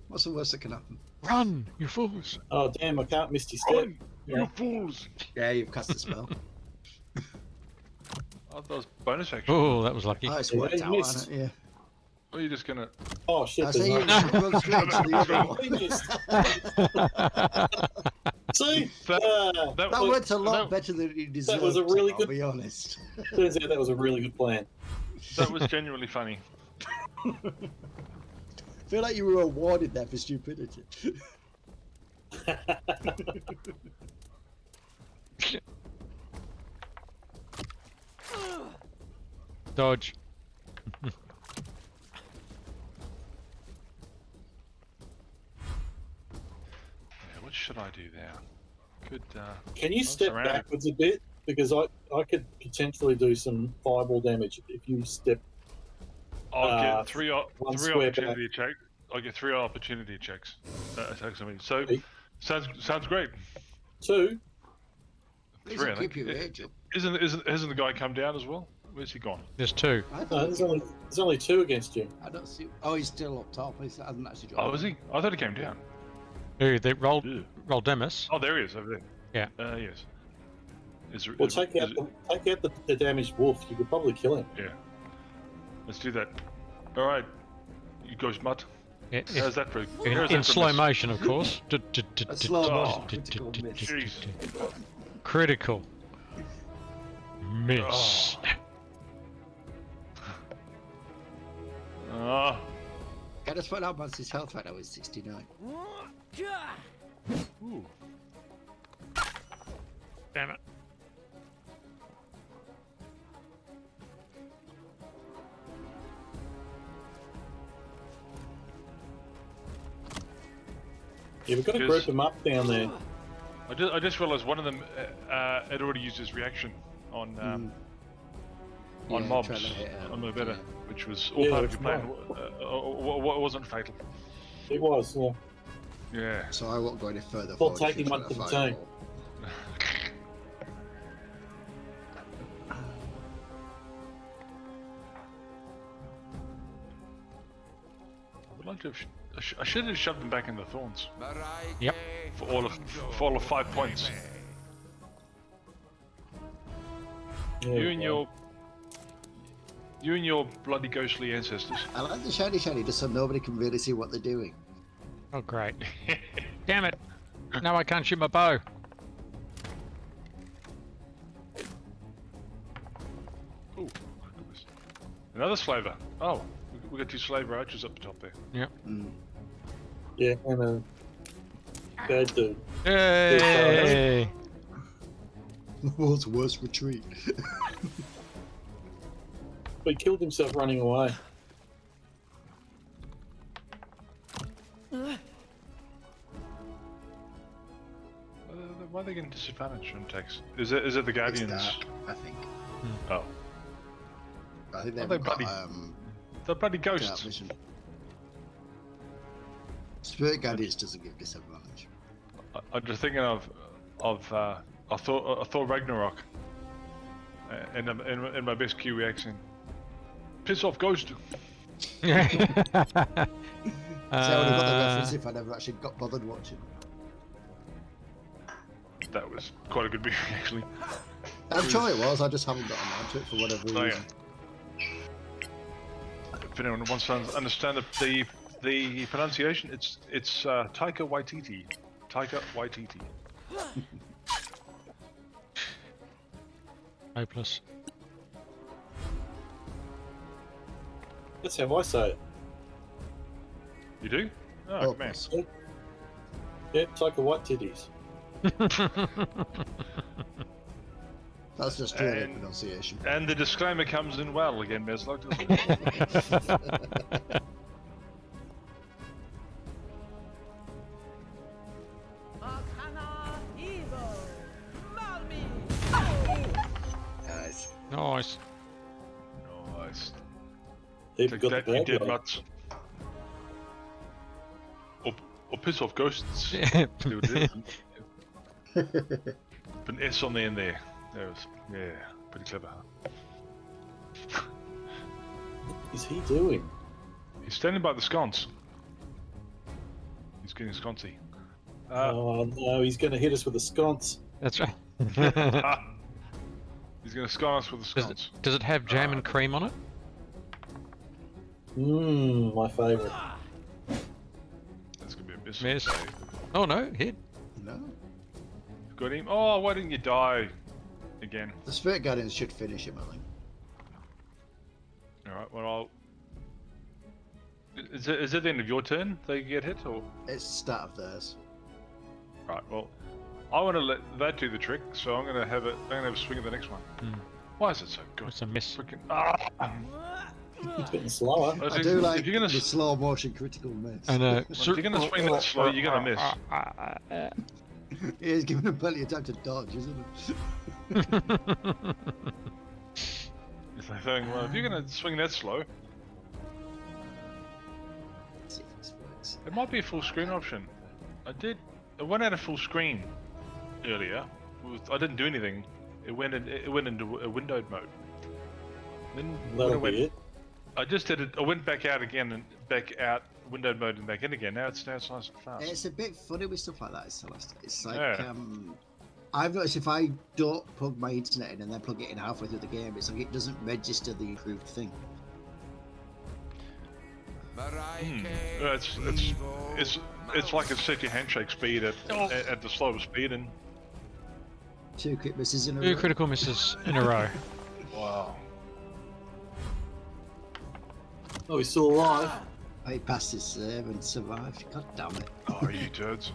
What's the worst that can happen? Run, you fools! Oh, damn, I can't Misty Step. Run, Yeah. you fools! Yeah, you've cast a spell. Oh, that was bonus action. Oh, that was lucky. Oh, it's Yeah, worked you out, missed. hasn't it? Yeah. Or are you just gonna... Oh, shit. I there's say you no- run straight to the other one. I missed. See? That That was- worked a lot that- better than you deserved. was a really I'll good- be honest. Turns out that was a really good plan. That was genuinely funny. I feel like you were awarded there for stupidity. Dodge. Yeah, what should I do there? Could, Can you step surrounded. backwards a bit? Because I could potentially do some fireball damage if you step. I'll get three one three square opportunity checks. I'll get 3 opportunity checks. Attacks on me. So, Hey. sounds great. 2. Please 3, I don't keep think. your age up. Hasn't the guy come down as well? Where's he gone? There's 2. I No, thought there's only 2 against you. I don't see. Oh, he's still up top. He hasn't actually Oh, dropped. was he? I thought he came down. Who? They rolled Ew. Demis. Oh, there he is over there. Yeah. Yes. Well, take out the damaged wolf. You could probably kill him. Yeah. Let's do that. All right. You ghost mutt. Yeah, How's that for? in slow motion, of course. A slow motion Oh, critical miss. Jeez. Critical miss. Oh. Can I just find out once his health right now is 69? Ooh. Damn it. Yeah, we've got to Cheers. group them up down there. I just realised one of them had already used his reaction on Yeah, mobs trying to hit, on the better, which was all Yeah, part of it's your plan. Wasn't fatal. It was, yeah. Yeah. So I won't go any further Well, forward. taking if you're one for the trying to team. I would like to have. I should have shoved them back in the thorns Yep. for all of 5 points. Yeah, You and your bloody ghostly ancestors. I like the shiny just so nobody can really see what they're doing. Oh, great. Damn it. Now I can't shoot my bow. Ooh, goodness. Another slaver. Oh, we got 2 slaver archers up the top there. Yep. Yeah, and a bad dude. Yay! The world's worst retreat. But he killed himself running away. Why are they getting disadvantage on attacks? Is it the It's guardians? dark, I think. Oh, I think Are they've they got bloody- the bloody dark ghosts. vision. Spirit Guardians doesn't give disadvantage. I'm just thinking of Thor Ragnarok, in my best Kiwi accent. Piss off, ghost. See, I would have got the reference if I never actually got bothered watching. That was quite a good movie, actually. I'm sure it was, I just haven't got around to it for whatever Oh, reason. If anyone wants to understand the pronunciation, it's Taika Waititi. Taika Waititi. Hopeless. That's how I say it. You do? Oh, Oh, good man. yes. Yeah, Taika white titties. That's just purely And- pronunciation. And the disclaimer comes in well again, Meslog, doesn't it? Arcana evil. Malmi. Nice. Nice. Nice. They've Take got that, the you bad dead guy. nuts. Or piss off ghosts. Yeah. See what it is? Put an S on the end there. There was, yeah, pretty clever. Huh? What is he doing? He's standing by the sconce. He's getting sconcy. Oh no, he's going to hit us with a sconce. That's right. He's going to scone us with a sconce. Does it have jam and cream on it? Mmm, my favourite. That's going to be a miss. Miss. Oh no, hit. No. Got him. Oh, why didn't you die again? The Spirit Guardians should finish him, I think. Alright, well, I'll. Is it the end of your turn they get hit, or? It's the start of theirs. Right, well, I want to let that do the trick, so I'm going to have a swing at the next one. Why is it so good? It's a miss. Freaking. He's getting slower. I I think do if like you're gonna, the slow motion critical miss. I know. if you're gonna swing that slow, you're gonna miss. He's giving him plenty of time to dodge, isn't it? It's like saying, well, if you're gonna swing that slow, Let's see if this works. it might be a full screen option. I went out of full screen earlier. I didn't do anything. It went into a windowed mode. Then when That'll I went, be it. I just did it. I went back out again and back out windowed mode and back in again. Now it's nice and fast. It's a bit funny with stuff like that, Solasta. It's like, Yeah. I've noticed if I don't plug my internet in and then plug it in halfway through the game, it's like it doesn't register the improved thing. It's like it's set your handshake speed at the slowest speed, and 2 crit misses in a Two row. critical misses in a row. wow. Oh, he's still alive. He passed his save and survived. God damn it. Oh, you turds.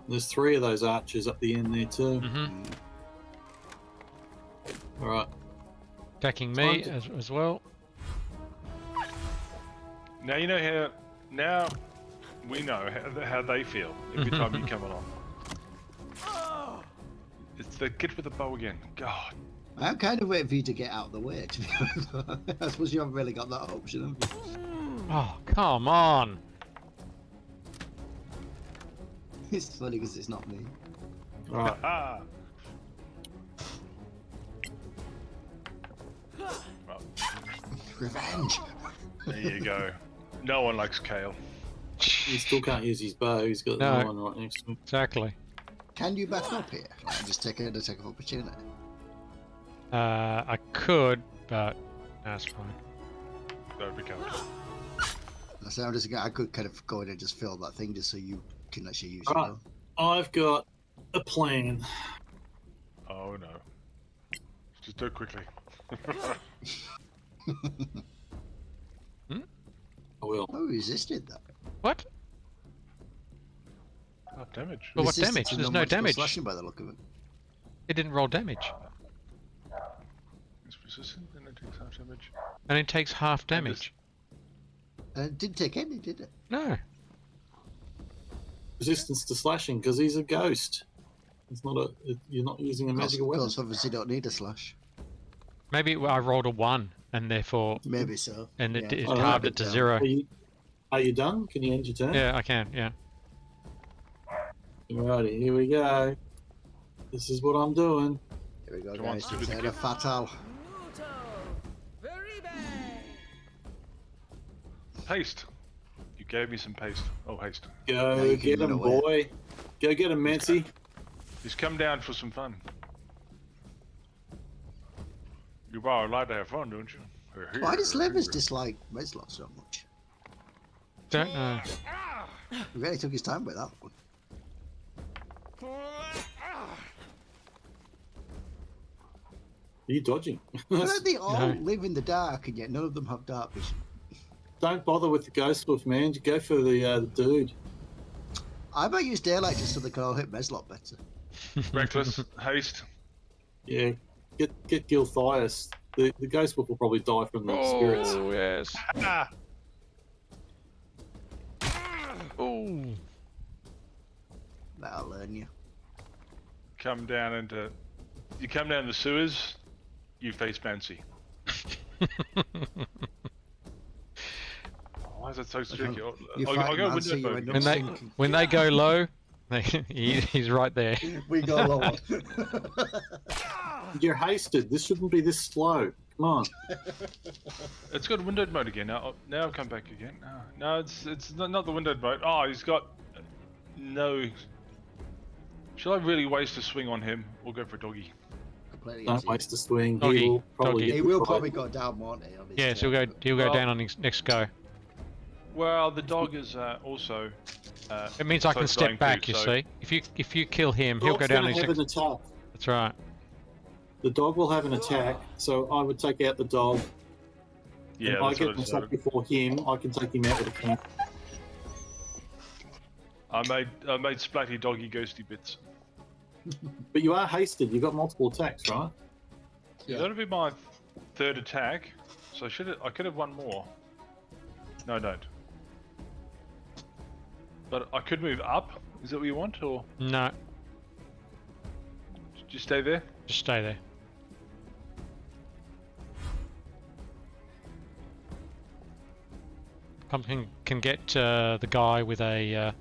There's 3 of those archers up the end there too. Mm-hmm. All right. Attacking me as well. Now you know how. Now we know how they feel every time you come along. It's the kid with the bow again. God. I'm kind of waiting for you to get out of the way, to be honest. I suppose you haven't really got that option, have you? Oh, come on. It's funny because it's not me. All right. Ah. Revenge! There you go. No one likes Kale. He still can't use his bow. He's got No. the one right next to him. Exactly. Can you back up here? Like, and just take an attack of opportunity? I could, but that's fine. Don't be careful. So I could kind of go in and just fill that thing just so you can actually use Alright. your bow. I've got a plan. Oh no. Just do it quickly. I will. Oh, he resisted that. What? Oh, damage. But what Resisted damage? to There's no non-magical damage. slashing by the look of it. It didn't roll damage. It's resistant and it takes half damage. And it takes half damage. And it didn't take any, did it? No. Resistance to slashing because he's a ghost. It's not a. You're not using a magical weapon. Because obviously don't need a slash. Maybe I rolled a 1 and therefore. Maybe so. And it, Yeah. it Oh, halved right. it to 0. Are you done? Can you end your turn? Yeah, I can, yeah. Alrighty, here we go. This is what I'm doing. Here we go, Come on, guys. stupid It's kid. a fatal. Muto. Veribe. Haste. You gave me some paste. Oh, haste. Go Yeah, you can get run him, away. boy. Go get him, Mancy. He's come down for some fun. You are allowed to have fun, don't you? Why does Levers dislike Reslot so much? Don't know. He really took his time with that one. Are you dodging? Why don't they all No. live in the dark and yet none of them have dark vision? Don't bother with the ghost wolf, man. You go for the dude. I might use daylight just so they can all hit Meslot better. Reckless. Haste. Yeah, get Gilthias. The ghost wolf will probably die from the spirits. Oh, yes. Ah. Oh. That'll learn you. Come down into. You come down the sewers. You face Mancy. Why is it so tricky? You I'll fight go Mancy, window you mode. end up sinking. When they go low, he's right there. We go lower. You're hasted. This shouldn't be this slow. Come on. It's got windowed mode again. Now I've come back again. No, it's not the windowed mode. Oh, he's got no. Shall I really waste a swing on him or go for a doggy? Completely Don't easy. waste a swing. Doggy, He will probably. doggy. get He will tried. probably go down, won't he? on his Yes, turn? he'll go Well- down on his next go. Well, the dog is also. It means I so can it's step going back. through, You so- see, if you kill him, he'll Dog's go down on gonna his have next. an attack. That's right. The dog will have an attack, so I would take out the dog. Yeah, if I that's get what an I attack decided. before him, I can take him out with a can. I made splatty doggy ghosty bits. But you are hasted. You've got multiple attacks, right? Yeah. That'll be my third attack. So I could have one more. No, I don't. But I could move up. Is that what you want, or No, just stay there? just stay there. Pumpkin can get the guy with a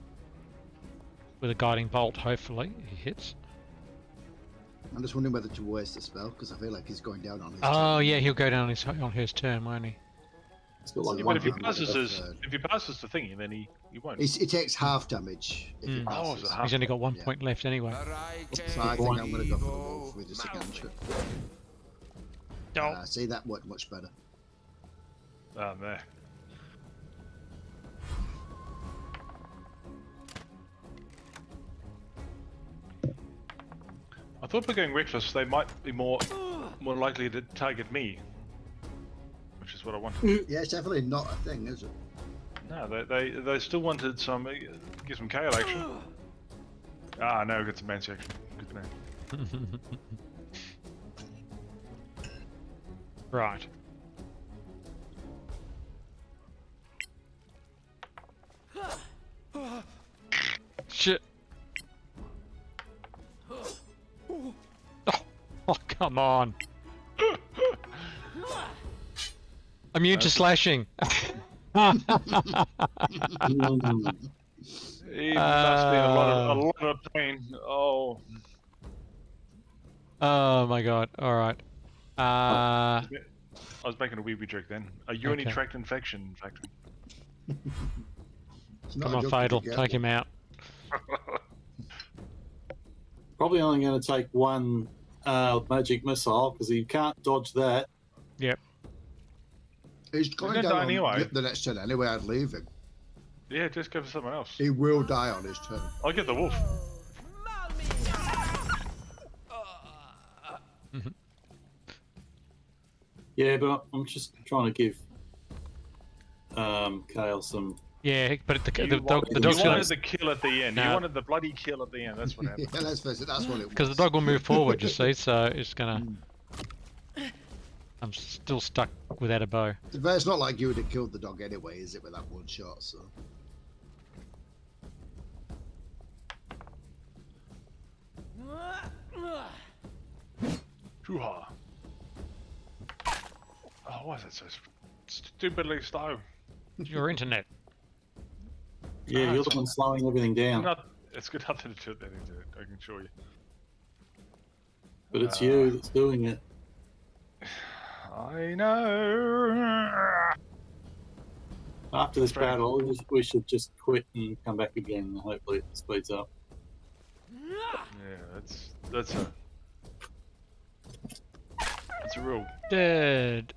guiding bolt. Hopefully, he hits. I'm just wondering whether to waste the spell because I feel like he's going down on his. Oh turn. yeah, he'll go down on his turn, won't he? It's got like Yeah, one but if he hit passes left. his, if he passes the thingy, then he won't. It takes half damage if he Mm. Oh, passes. is it half? He's only got 1 Yeah. point left anyway. So I think I'm going to go for the wolf with just a cantrip. Oh. See, that worked much better. There. I thought by going reckless, they might be more likely to target me, which is what I wanted. Yeah, it's definitely not a thing, is it? No, they still wanted some get some KO action. Ah, no, get some mancy action. Good to know. Right. Shit. Oh, come on. Immune to slashing. Mm. He must be in a lot of pain. Oh. Oh my god. Alright. I was making a wee joke then. A urinary Okay. tract infection, in fact. It's not Come a on, joke if Fatal. you get Take him one. out. Probably only going to take one magic missile because he can't dodge that. Yep. He's going gonna down die on anyway. the next turn anyway. I'd leave him. Yeah, just go for someone else. He will die on his turn. I'll get the wolf. Yeah, but I'm just trying to give Kale some. Yeah, but the You dog, the you dog's gonna, wanted the kill at the end. No. You wanted the bloody kill at the end. That's what happened. Yeah, let's face it. That's what it was. because the dog will move forward, you see, so it's gonna. Mm. I'm still stuck without a bow. But it's not like you would have killed the dog anyway, is it, with that one shot? So. Hoo-ha. Oh, why is it so stupidly slow? Your internet. Yeah, you're the one slowing everything down. It's got nothing to do with anything, I can assure you. But it's you that's doing it. I know. After this Very battle, we should just quit and come back again. And hopefully it speeds up. Yeah, that's a real. Dead.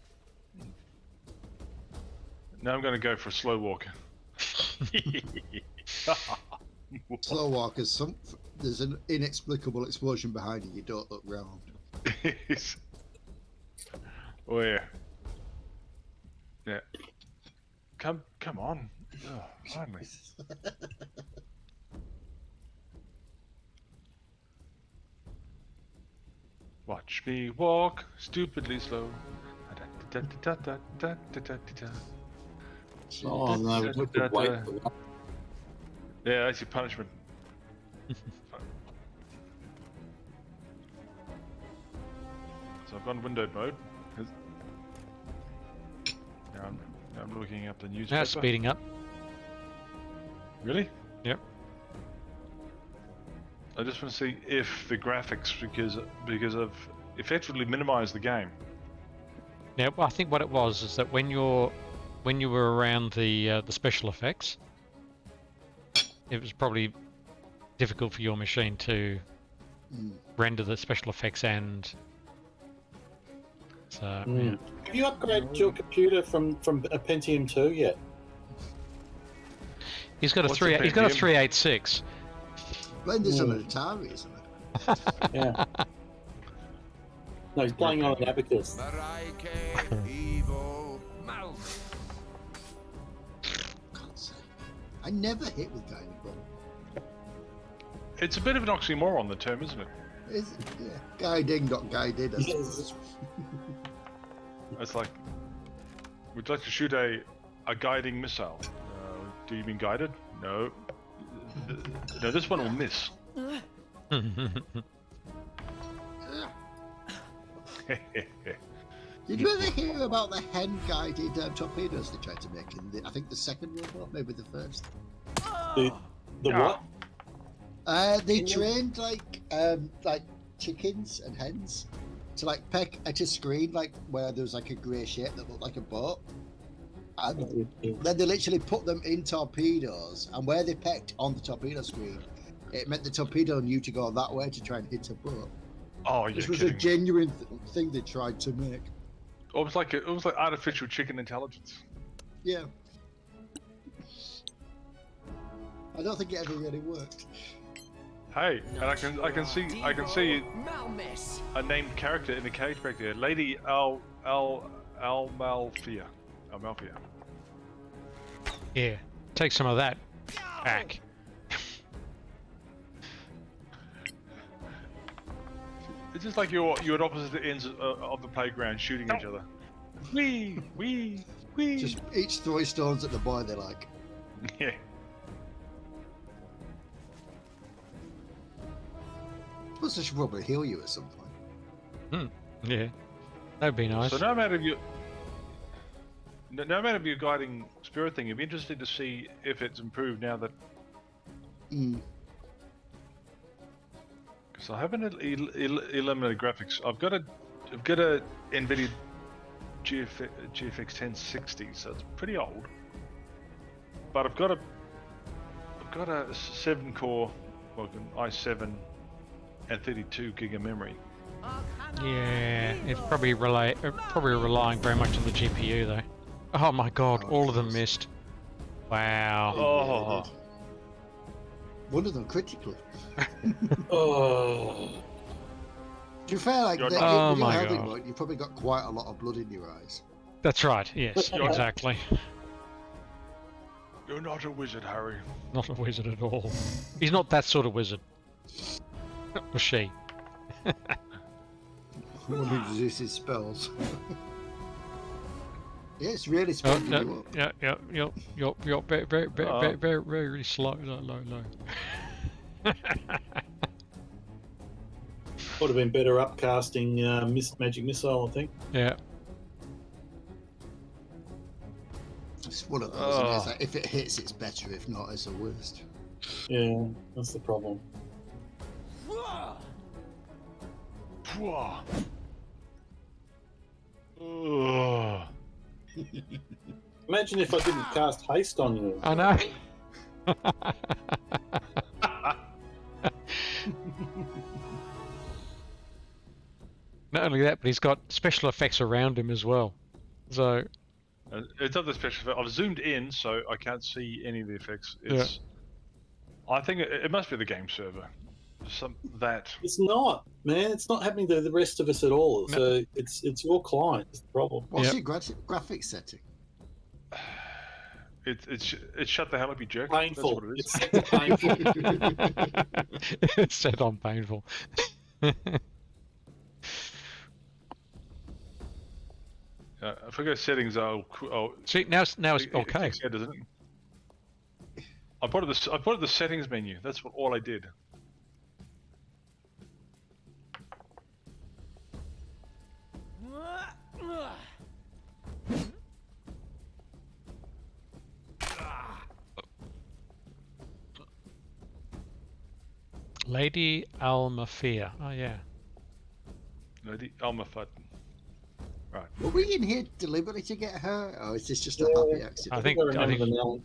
Now I'm going to go for a slow walk. Slow walkers. There's an inexplicable explosion behind you. You don't look round. Where? Yeah. Come on. Oh, finally. Watch me walk stupidly slow. Oh no, we could wait for that. Yeah, that's your punishment. So I've gone windowed mode. Now I'm looking up the newspaper. Now it's speeding up. Really? Yep. I just want to see if the graphics, because I've effectively minimized the game. Yeah, well, I think what it was is that when you were around the special effects, it was probably difficult for your machine to render the special effects and. So yeah. Have you upgraded your computer from a Pentium 2 yet? He's got a What's three. a He's got a Pentium? 386. Blender's on an Atari, isn't it? Yeah. No, he's playing on an abacus. God's sake. I never hit with guided ball. It's a bit of an oxymoron, the term, isn't it? Is it? Yeah. Guiding, not guided. I Yes. suppose. It's like, would you like to shoot a guiding missile? Do you mean guided? No. No, this one will miss. Did you ever hear about the hen-guided torpedoes they tried to make in I think the second World War, maybe the first? The what? They trained like chickens and hens to like peck at a screen like where there was like a grey shape that looked like a boat. And then they literally put them in torpedoes, and where they pecked on the torpedo screen, it meant the torpedo knew to go that way to try and hit a boat. Oh, you're This was kidding a me. genuine thing they tried to make. It was like artificial chicken intelligence. Yeah. I don't think it ever really worked. Hey, and I can see Malmis. a named character in the cage back there, Lady Almalfia. Almalfia. Yeah, take some of that back. It's just like you're at opposite ends of the playground shooting each other. Wee. Just each throwing stones at the boy they like. Yeah. I suppose I should probably heal you at some point. Yeah, that'd be nice. So no matter if your guiding spirit thing, it'd be interesting to see if it's improved now that. Because I haven't eliminated graphics. I've got a NVIDIA GFX 1060, so it's pretty old. But I've got a 7-core, well, an i7 and 32 gig of memory. Yeah, it's probably relying very much on the GPU though. Oh my god, all of them missed. Wow. Oh. One of them critically. Oh. To be fair, like, Oh my healthy God. mode, you've probably got quite a lot of blood in your eyes. That's right, yes, exactly. You're not a wizard, Harry. Not a wizard at all. He's not that sort of wizard. Or she. One who uses spells. Yeah, it's really Oh, speeding no, you up. yeah, very slow, low. Would have been better upcasting Magic Missile, I think. Yeah. It's one of those, isn't it? It's like, if it hits, it's better. If not, it's the worst. Yeah, that's the problem. Ugh. Imagine if I didn't cast haste on you. I know. Not only that, but he's got special effects around him as well. So, It's not the special effect. I've zoomed in, so I can't see any of the effects. It's. I think it must be the game server. That. It's not, man. It's not happening to the rest of us at all. No. So it's your client. Is the problem. What's your graphics setting? It's shut the hell up, you jerk. Painful. That's what it is. It's set to painful. it's set on painful. If I go settings, I'll See, now it's it okay. kicks out, doesn't it? I put it the settings menu. That's all I did. Lady Almafia. Oh yeah. No, the Alma Fut. Right. Were we in here deliberately to get her, or is this just a happy accident? I think. I remember the name.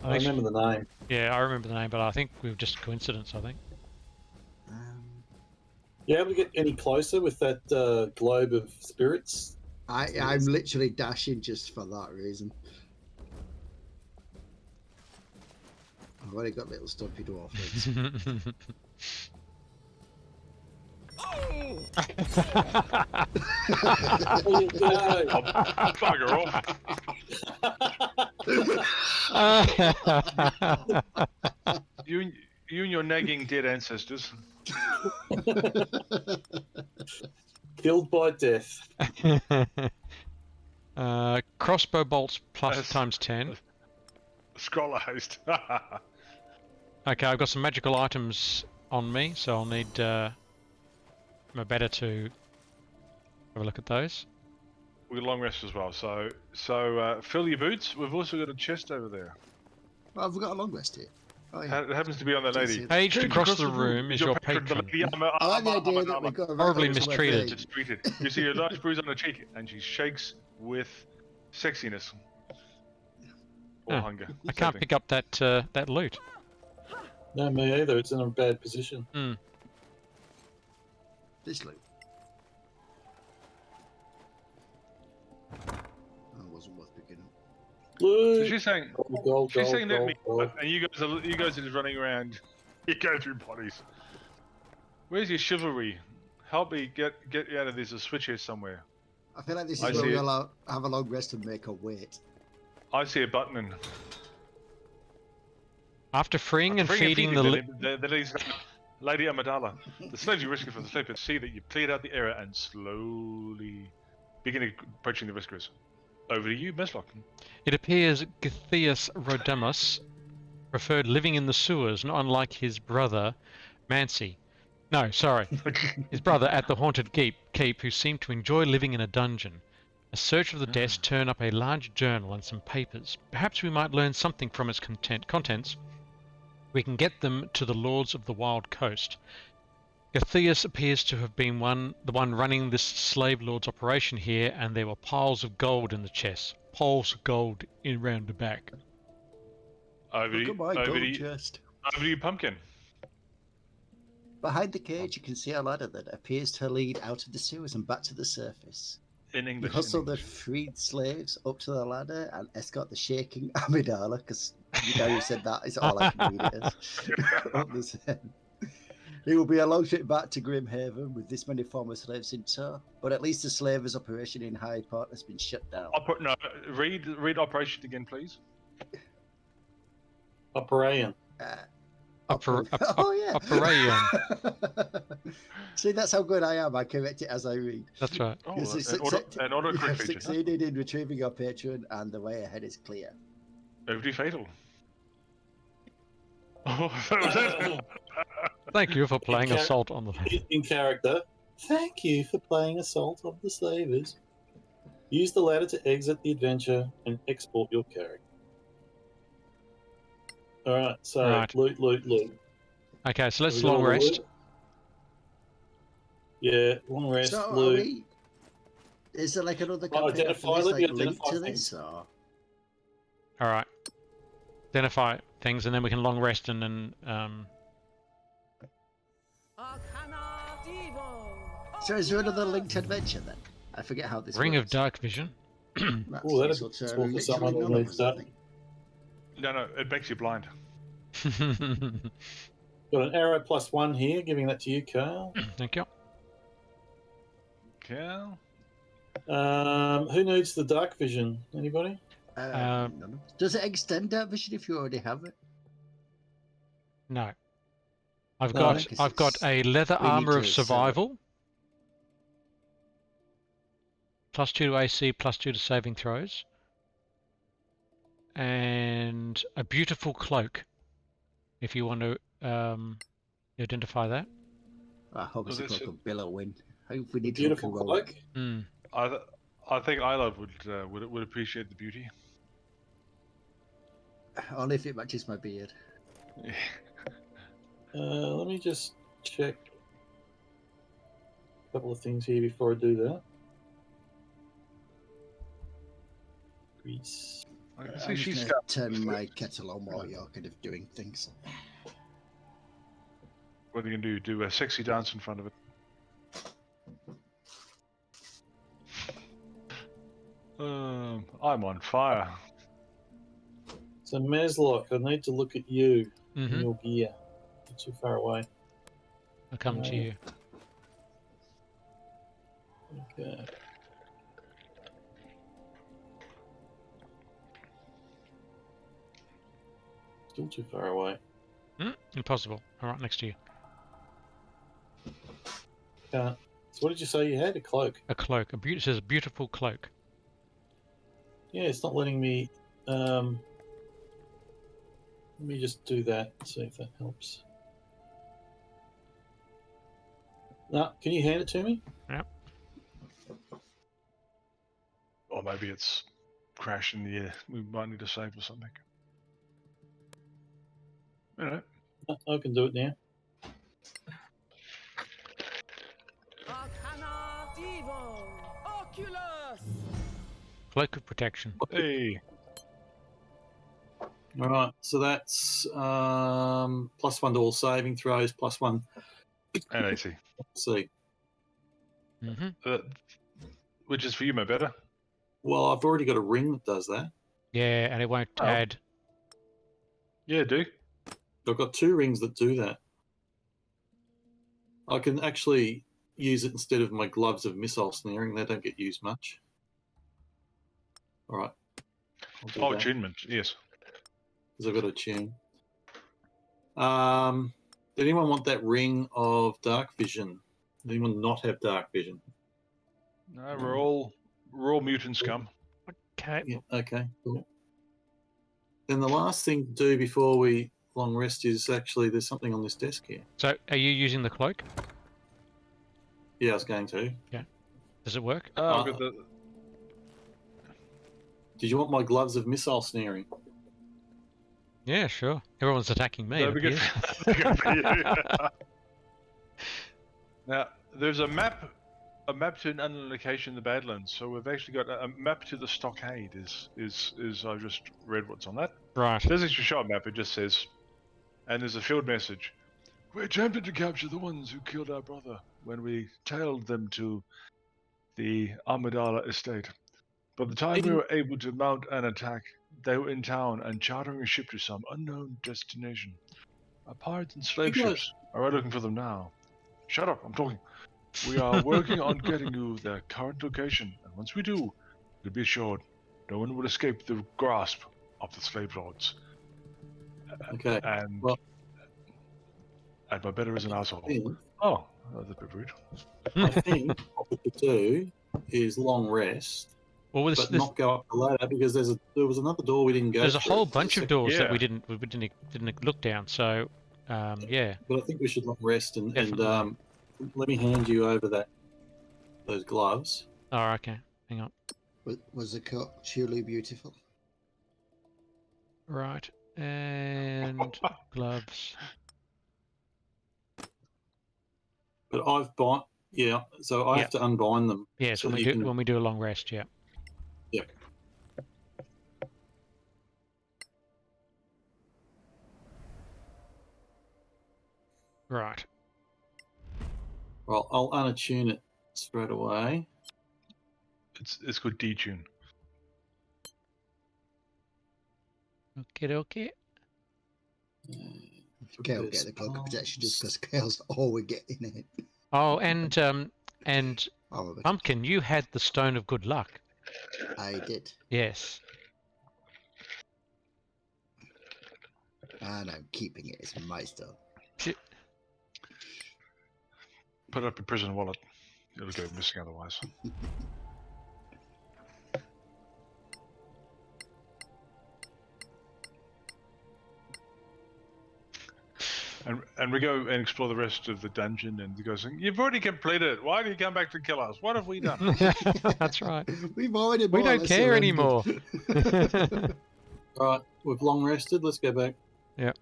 I I think. remember the name. Yeah, I remember the name, but I think we were just coincidence. I think. You able to get any closer with that globe of spirits? I'm literally dashing just for that reason. I've already got little stumpy dwarf heads. There you go. Bugger off. You and your nagging dead ancestors. Killed by death. Crossbow bolts plus That's- times 10. Scholar haste. Okay, I've got some magical items on me, so I'll need my better to have a look at those. We got a long rest as well. So fill your boots. We've also got a chest over there. Well, have we got a long rest here? Oh, yeah. It happens to be on that Didn't lady. see it. Paged across the room is your patron. I like the idea that we got Horribly right up to her mistreated. thing. Mistreated. You see a large bruise on her cheek, and she shakes with sexiness or Huh. hunger. I can't Same pick up that loot. No, me either. It's in a bad position. Hmm. This loot. That wasn't worth picking up. thing. Loot. So she's saying, Gold, she's gold, saying let gold, me, gold. and you guys are just running around. You go through bodies. Where's your chivalry? Help me get you out of this. A switch here somewhere. I feel like this I is where see we it. have a long rest and make her wait. I see a button and After freeing and feeding the Lady Amidala, the slaves you rescued from the slave pit see that you've cleared out the area and slowly begin approaching the rescuers. Over to you, Meslock. It appears Gythias Rodemus preferred living in the sewers, not unlike his brother, Mancy. No, sorry. His brother at the haunted keep, who seemed to enjoy living in a dungeon. A search of the desk turned up a large journal and some papers. Perhaps we might learn something from its contents. We can get them to the Lords of the Wild Coast. Gythias appears to have been the one running this slave lord's operation here, and there were piles of gold in the chests. Piles of gold in round the back. Over Look at my to gold you, chest. Pumpkin. Behind the cage, you can see a ladder that appears to lead out of the sewers and back to the surface. In You English. hustle the freed slaves up to the ladder and escort the shaking Amidala, because you know you said that is all I can read it as. Up the stairs. It will be a long trip back to Grimhaven with this many former slaves in tow, but at least the slavers' operation in Hyde Park has been shut down. Read operation again, please. Operayan. Oh yeah. Operayon. See, that's how good I am. I correct it as I read. That's right. Oh, You an autocorrect have feature. succeeded in retrieving your patron, and the way ahead is clear. Over to you, Fatal. Oh, that was it. Thank you for playing char- Assault on the... In character, thank you for playing Assault of the Slavers. Use the ladder to exit the adventure and export your character. Alright, so Right. loot. Okay, so let's Have we got long all the rest. loot? Yeah, long rest, So, loot. is there like another Oh, campaign after identify, this, let me like linked identify to things. this, or? Alright. Identify things and then we can long rest and then... So is there another linked adventure then? I forget how this Ring works. of Dark Vision. That's Oh, that'd useful be to useful for literally someone who none of needs us, I that. think. No, it makes you blind. Got an arrow +1 here, giving that to you, Carl. Thank you. Cal? Who needs the dark vision? Anybody? None of us. Does it extend that vision if you already have it? No. I've No, got because I've got it's a leather bringing armor to of a survival. +2 to AC, +2 to saving throws. And a beautiful cloak. If you want to identify that. I hope it's a Well, that's cloak of billowing. Hope we A need to beautiful rock and cloak. Hmm. I think Isla would appreciate the beauty. roll. Only if it matches my beard. Let me just check a couple of things here before I do that. Grease. I can I'm see just she's gonna turn my kettle on while you're kind of doing things. What are you gonna do a sexy dance in front of it. I'm on fire. So Meslock, I need to look at you and Mm-hmm. your gear. Not too far away. I'll come to you. Okay. Still too far away. Impossible. All right, next to you. Can't. So what did you say you had? A cloak? A cloak. It says beautiful cloak. Yeah, it's not letting me. Let me just do that. See if that helps. No, can you hand it to me? Or maybe it's crashed in the air. We might need to save or something. Alright. I can do it now. Arcana Divo. Oculus. Cloak of protection. Hey. All right, so that's +1 to all saving throws, +1. And AC. See, Mm-hmm. Which is for you, my better. well, I've already got a ring that does that. Yeah, and it won't Oh. add. Yeah, do. I've got 2 rings that do that. I can actually use it instead of my gloves of missile snaring. They don't get used much. All right. I'll do Oh, that, attunement. Yes. because I've got a tune. Did anyone want that ring of dark vision? Does anyone not have dark vision? No, we're all mutant scum. Okay. Yeah. Okay. Cool. Then the last thing to do before we long rest is actually there's something on this desk here. So, are you using the cloak? Yeah, I was going to. Does it work? Oh, I've got the. Did you want my gloves of missile snaring? Yeah, sure. Everyone's attacking me. That'd It be good. appears. That'd be good for you. Now, there's a map to an unknown location in the Badlands. So we've actually got a map to the stockade. Is I just read what's on that. Right. It doesn't actually show a map. It just says, and there's a field message. We attempted to capture the ones who killed our brother when we tailed them to the Amidala estate. By the time we were able to mount an attack, they were in town and chartering a ship to some unknown destination. Our pirates and slave ships are right looking for them now. Shut up, I'm talking. We are working on getting you their current location, and once we do, you'll be assured no one will escape the grasp of the slave lords. Okay. And Well- my better is an asshole. I think, Oh, that's a bit rude. I think what we could do is long rest, Well, but not go up the ladder because there was another door we didn't go. there's a through. whole bunch of doors that Yeah. we didn't look down. So, yeah. But I think we should long rest and Definitely. let me hand you over those gloves. Oh, okay. Hang on. Was the cut truly beautiful? Right. And gloves. But I've bought, yeah, so I have to unbind them. Yes, so when that you we do a long rest. Yeah. Yeah. Right. Well, I'll unattune it straight away. It's called detune. Okay. Kale get the cloak of protection just because Kale's always getting it. Oh, and Oh, but Pumpkin, you had the stone of good luck. I did, Yes. and I'm keeping it. It's my stone. Put it up in prison wallet. It'll go missing otherwise. And we go and explore the rest of the dungeon, and he goes, "You've already completed it. Why do you come back to kill us? What have we done?" That's right. We've already. We more or don't less care surrendered. anymore. All right, we've long rested. Let's go back. Yep.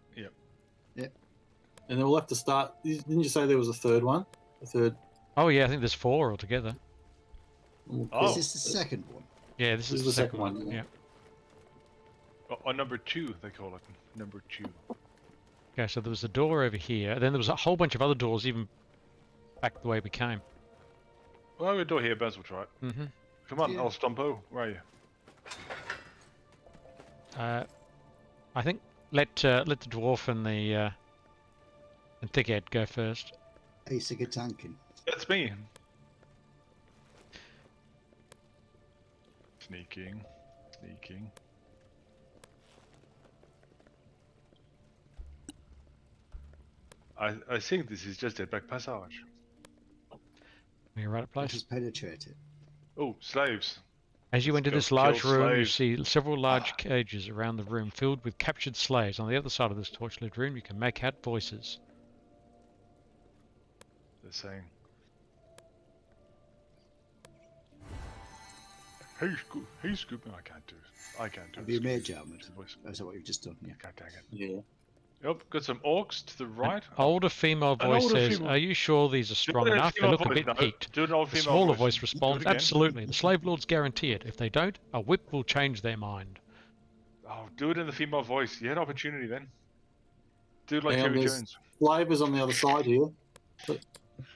And then we'll have to start. Didn't you say there was a third one? A third. Oh yeah, I think there's 4 altogether. Oh. Is this the second one? Yeah, this is the second one. yeah. Yeah. Or number 2, they call it. Number 2. Okay, so there was a door over here. Then there was a whole bunch of other doors, even back the way we came. Well, we're door here, Baz will try it. Mm-hmm. Come on, Yeah. I'll stumpo. Where are you? I think let the dwarf and the and thickhead go first. Are you sick of tanking? That's me. Sneaking. I think this is just a back passage. We're right at Let place. us penetrate it. Oh, slaves. As you Let's enter go this large kill room, you slaves. see several large cages around the room filled with captured slaves. On the other side of this torchlit room, you can make out voices. They're saying, Hey, Scoop. No, I can't do it. Have you it, made Scoop. Jarman? It's the voice. Is that what you've just done? Yeah. God dang it. Yeah. Yep, got some orcs to the right. Older female An voice older says, female- "Are you sure these are strong Do it in a enough? They female look a voice, bit no. peaked." Do it in an old The female smaller voice. voice responds, Do it again. "Absolutely. The slave lords guarantee it. If they don't, a whip will change their mind." Oh, do it in the female voice. You had opportunity then. Do it like And Terry there's Jones. Flavors on the other side here. But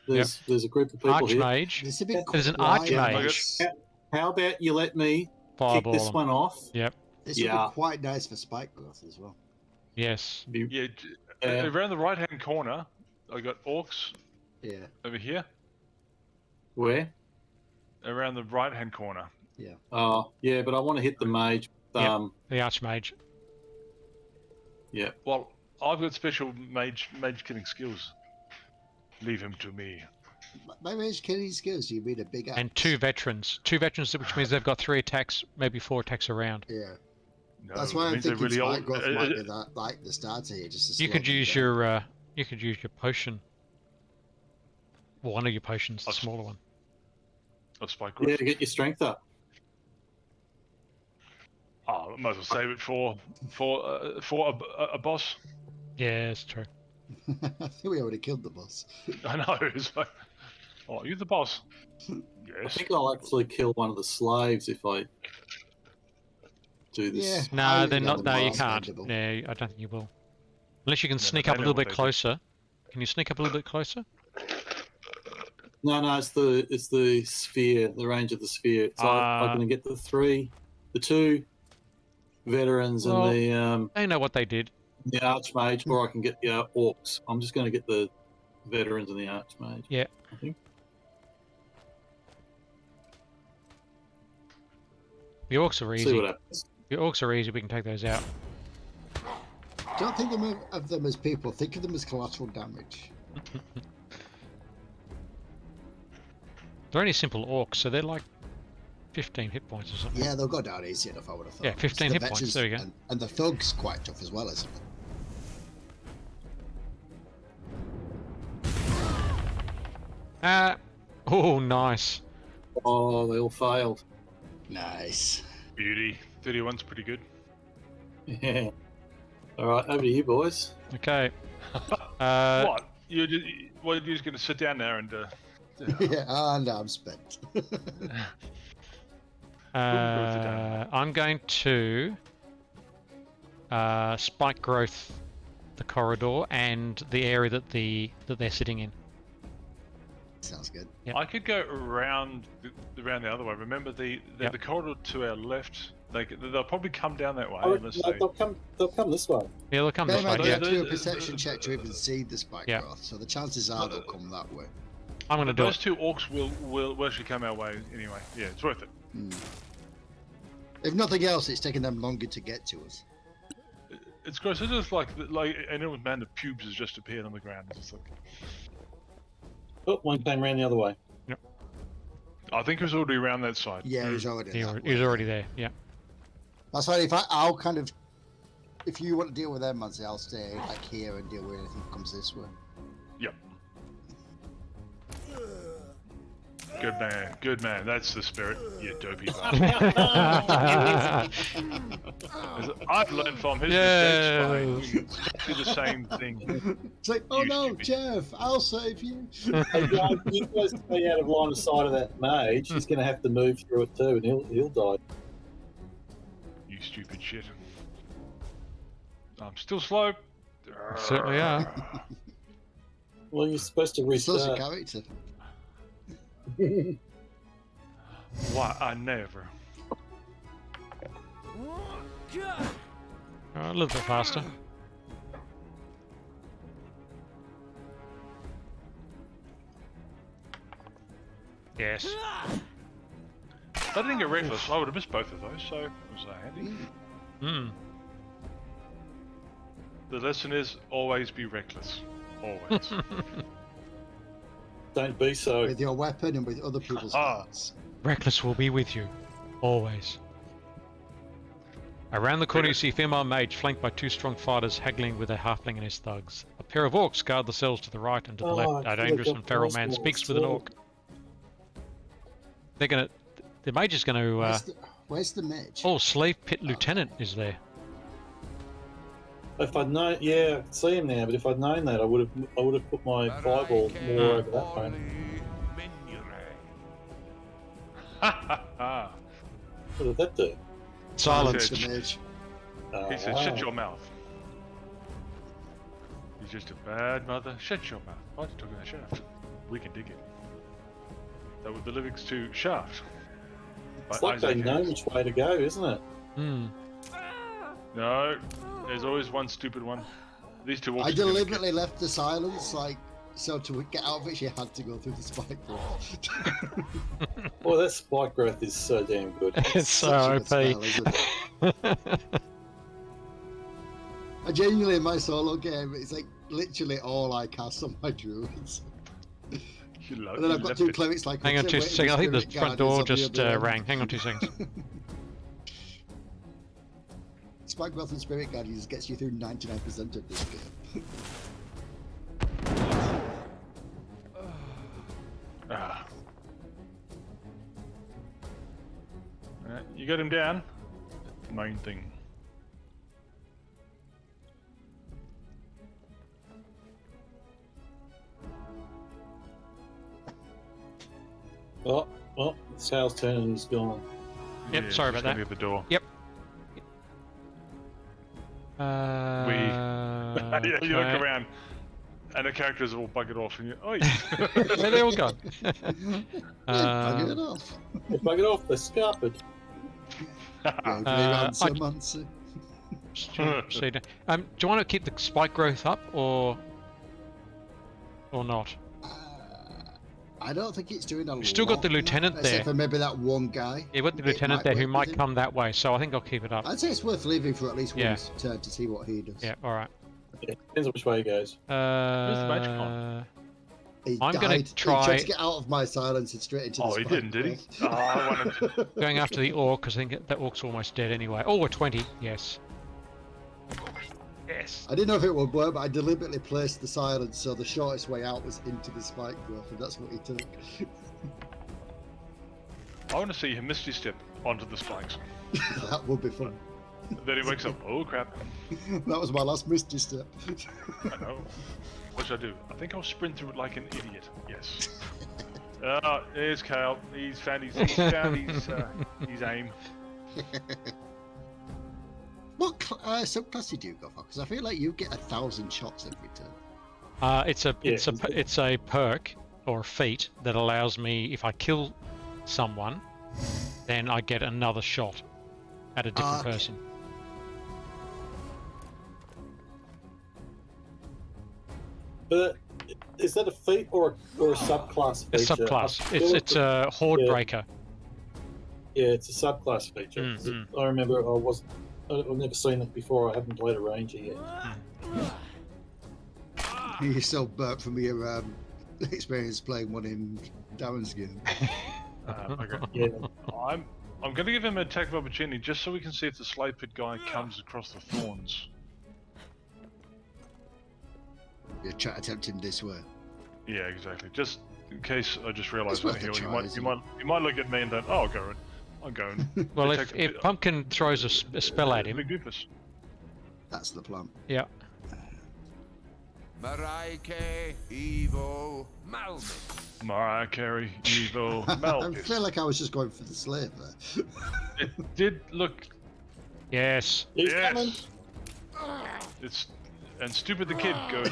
there's a group of people here. Archmage. There's a bit There's an quiet. archmage. How about you let me kick Fireball this 'em. one off? Yep. This would Yeah. be quite nice for spike growth as well. Yes. Yeah, around the right-hand corner, I got orcs Yeah. over here. Where? Around the right-hand corner. Oh, yeah, but I want to hit the mage. The archmage. Yeah. Well, I've got special mage killing skills. Leave him to me. My mage killing skills, you mean a big axe? And 2 veterans. 2 veterans, which means they've got 3 attacks, maybe 4 attacks around. Yeah. No, That's why it I'm means they're thinking really spike old. growth might be that, like the starter here, just to You slow could them use down. your potion. Well, one of your potions, the smaller one. Of spike Yeah, growth. to get your strength up. Oh, I might as well save it for a boss. Yeah, it's true. I think we already killed the boss. I know. It's like, oh, you're the boss. I Yes. think I'll actually kill one of the slaves if I do this. Yeah. No, I they're think not. No, they're you more can't. expendable. No, I don't think you will. Unless you can Yeah, sneak but up a they little know bit what they do. closer. Can you sneak up a little bit closer? No, it's the sphere, the range of the sphere. So I'm going to get the 2 veterans Well, and They know what they did. the archmage, or I can get the orcs. I'm just going to get the veterans and the archmage. Yeah. I think. The orcs are See easy. what happens. The orcs are easy. We can take those out. Don't think of them as people. Think of them as collateral damage. They're only simple orcs, so they're like 15 hit points or something. Yeah, they'll go down easy enough, I would have thought. Yeah, 15 The hit points, veterans there you go. And the thug's quite tough as well, isn't it? Oh, nice. Oh, they all failed. Nice. Beauty. 31's pretty good. Yeah. All right, over to you, boys. Okay. What? You're just going to sit down there and... Yeah, no, I'm spent. I'm going to spike growth the corridor and the area that they're sitting in. Sounds good. Yep. I could go around the other way. Remember the corridor to our left. They'll probably come down that way. Oh, unless no, they... they'll come this way. Yeah, they'll come They this way. might Yeah. have to do a those- perception check to even see the spike Yeah. growth, so the chances are they'll come that way. I'm going to do Those it. 2 orcs will actually come our way anyway. Yeah, it's worth it. If nothing else, it's taking them longer to get to us. It's gross. It's just like an old man of pubes has just appeared on the ground. It's just like, Oh, one came around the other way. I think it was already around that side. Yeah, he's already. He that was way. already there. Yeah. That's why I'll kind of, if you want to deal with them, I'd say I'll stay like here and deal with anything that comes this way. Yep. Good man. That's the spirit. You dopey bastard. I've learned from his mistakes. Mate. Exactly the same thing. It's like, oh You no, stupid. Jeff, I'll save you. Hey, guys, you guys stay out of line of sight of that mage. He's going to have to move through it too, and he'll die. You stupid shit. I'm still slow. Certainly are. Well, you're supposed to Such a restart. character. Why? I never. A little bit faster. Yes. If I didn't get reckless, I would have missed both of those, so it was handy. Hmm. The lesson is always be reckless. Always. Don't be so. With your weapon and with other people's Ah. hearts. Reckless will be with you, always. Around the corner you see female mage flanked by 2 strong fighters haggling with a halfling and his thugs. A pair of orcs guard the cells to the right and to the left. A dangerous and feral man speaks with an orc. They're gonna... The mage is gonna... Where's the mage? Oh, slave pit lieutenant is there. If I'd known, yeah, I can see him now. But if I'd known that, I would have put my fireball more over that way. What did that do? Silence. He Damage. He said, "Shut your mouth." He's just a bad mother. Shut your mouth. Why are you talking about Shaft? We can dig it. That was the lyrics to Shaft. It's by like they Isaac know Hayes. which way to go, isn't it? Hmm. No, there's always one stupid one. These two. I deliberately left the silence, like, so to get out of it, she had to go through the spike growth. Well, that spike growth is so damn good. It's so Such a good OP. spell, isn't it? I genuinely, in my solo game, it's like literally all I cast on my druids. And then I've got two clerics like. Hang on waiting 2 for seconds. I think the spirit front guardians door on the just other end. rang. Hang on 2 seconds. Spike growth and spirit guardians gets you through 99% of this game. You got him down. Main thing. Oh, well, Sal's turn and he's gone. Yep, Yeah, sorry he's about gonna that. Be at the door. Yep. Yeah, you look okay. around, and the characters all buggered off, and you, oh, Yeah, they're all gone. Bugger it off. They bug it off, they're scarpered. Mancy. Do you want to keep the spike growth up or not? I don't think it's doing a lot. We've still got the lieutenant there. Except for maybe that one guy. You've got the It lieutenant there who work might with him. come that way, so I think I'll keep it up. I'd say it's worth leaving for at least Yeah. one turn to see what he does. Yeah, alright. Yeah, depends on which way he goes. the magic on? He I'm gonna died. try- He tried to get out of my silence and straight into the Oh, he spike didn't, did he? growth. Oh, I wanted. Going after the orc, because I think that orc's almost dead anyway. Oh, we're 20, yes. Yes. I didn't know if it would work, but I deliberately placed the silence so the shortest way out was into the spike growth, and that's what he took. I want to see him misty step onto the spikes. That would be fun. Then he wakes up. Oh crap! That was my last misty step. I know. What should I do? I think I'll sprint through it like an idiot. Yes. There's Kale. He's found his aim. What subclass do you go for? Because I feel like you get 1,000 shots every turn. It's a perk or a feat that allows me, if I kill someone, then I get another shot at a different Okay. person. But is that a feat or a subclass feature? It's subclass. I feel It's a horde yeah. breaker. Yeah, it's a subclass feature. Mm, I remember I've never seen it before. I haven't played a ranger yet. You're still burnt from your experience playing one in Darren's game. Okay. Yeah. I'm going to give him an attack of opportunity just so we can see if the slave pit guy comes across the thorns. You try to tempt him this way. Yeah, exactly. Just in case I just realised It's worth that a heal, try, isn't you might look at me and then, oh, I'll go in. I'm going. Well, Attack if the- Pumpkin throws a spell at him, Big doofus. That's the plan. yeah. Maraike, Evo, Malmit. Mariah Carey, Evo, I Malthus. feel like I was just going for the slave there. It did look. Yes. He's coming. It's and stupid the kid goes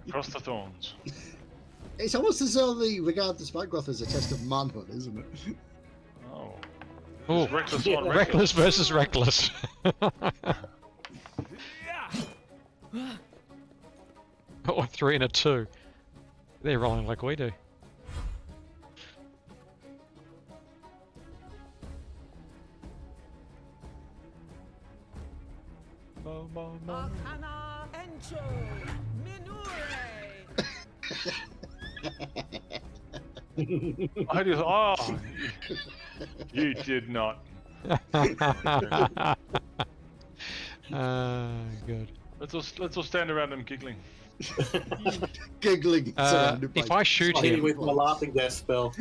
across the thorns. It's almost as though they regard the spike growth as a test of manhood, isn't it? Oh. Oh, It's reckless Yeah. on reckless versus reckless. Oh, 3 and a 2. They're rolling like we do. Arcana Encho. Minure. I just, oh, you did not. Good. Let's all stand around and giggling. Giggling. surrounded by If I shoot I hit him him, with my laughing gas spell.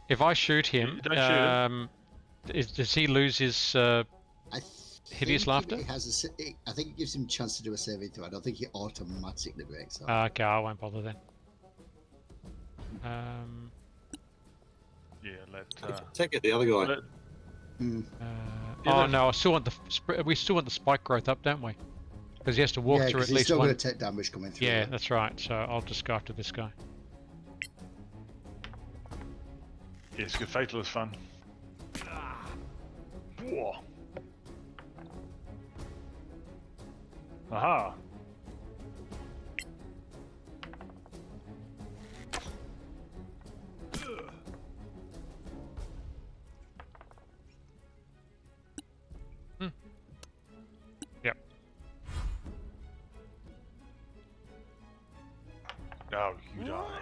if I shoot him, Don't shoot him. does he lose his? I Hideous Laughter? It has I think it gives him a chance to do a saving throw. I don't think it automatically breaks off. Okay, I won't bother then. Yeah, Take it, the other guy. let Mm. Oh no, I still want we still want the spike growth up, don't we? Because he has to walk Yeah, through because at he's least still one. going to take damage coming through. Yeah, it. that's right. So I'll just go after this guy. yes, good fatal is fun. Whoa. Aha. Yep. Oh, you die.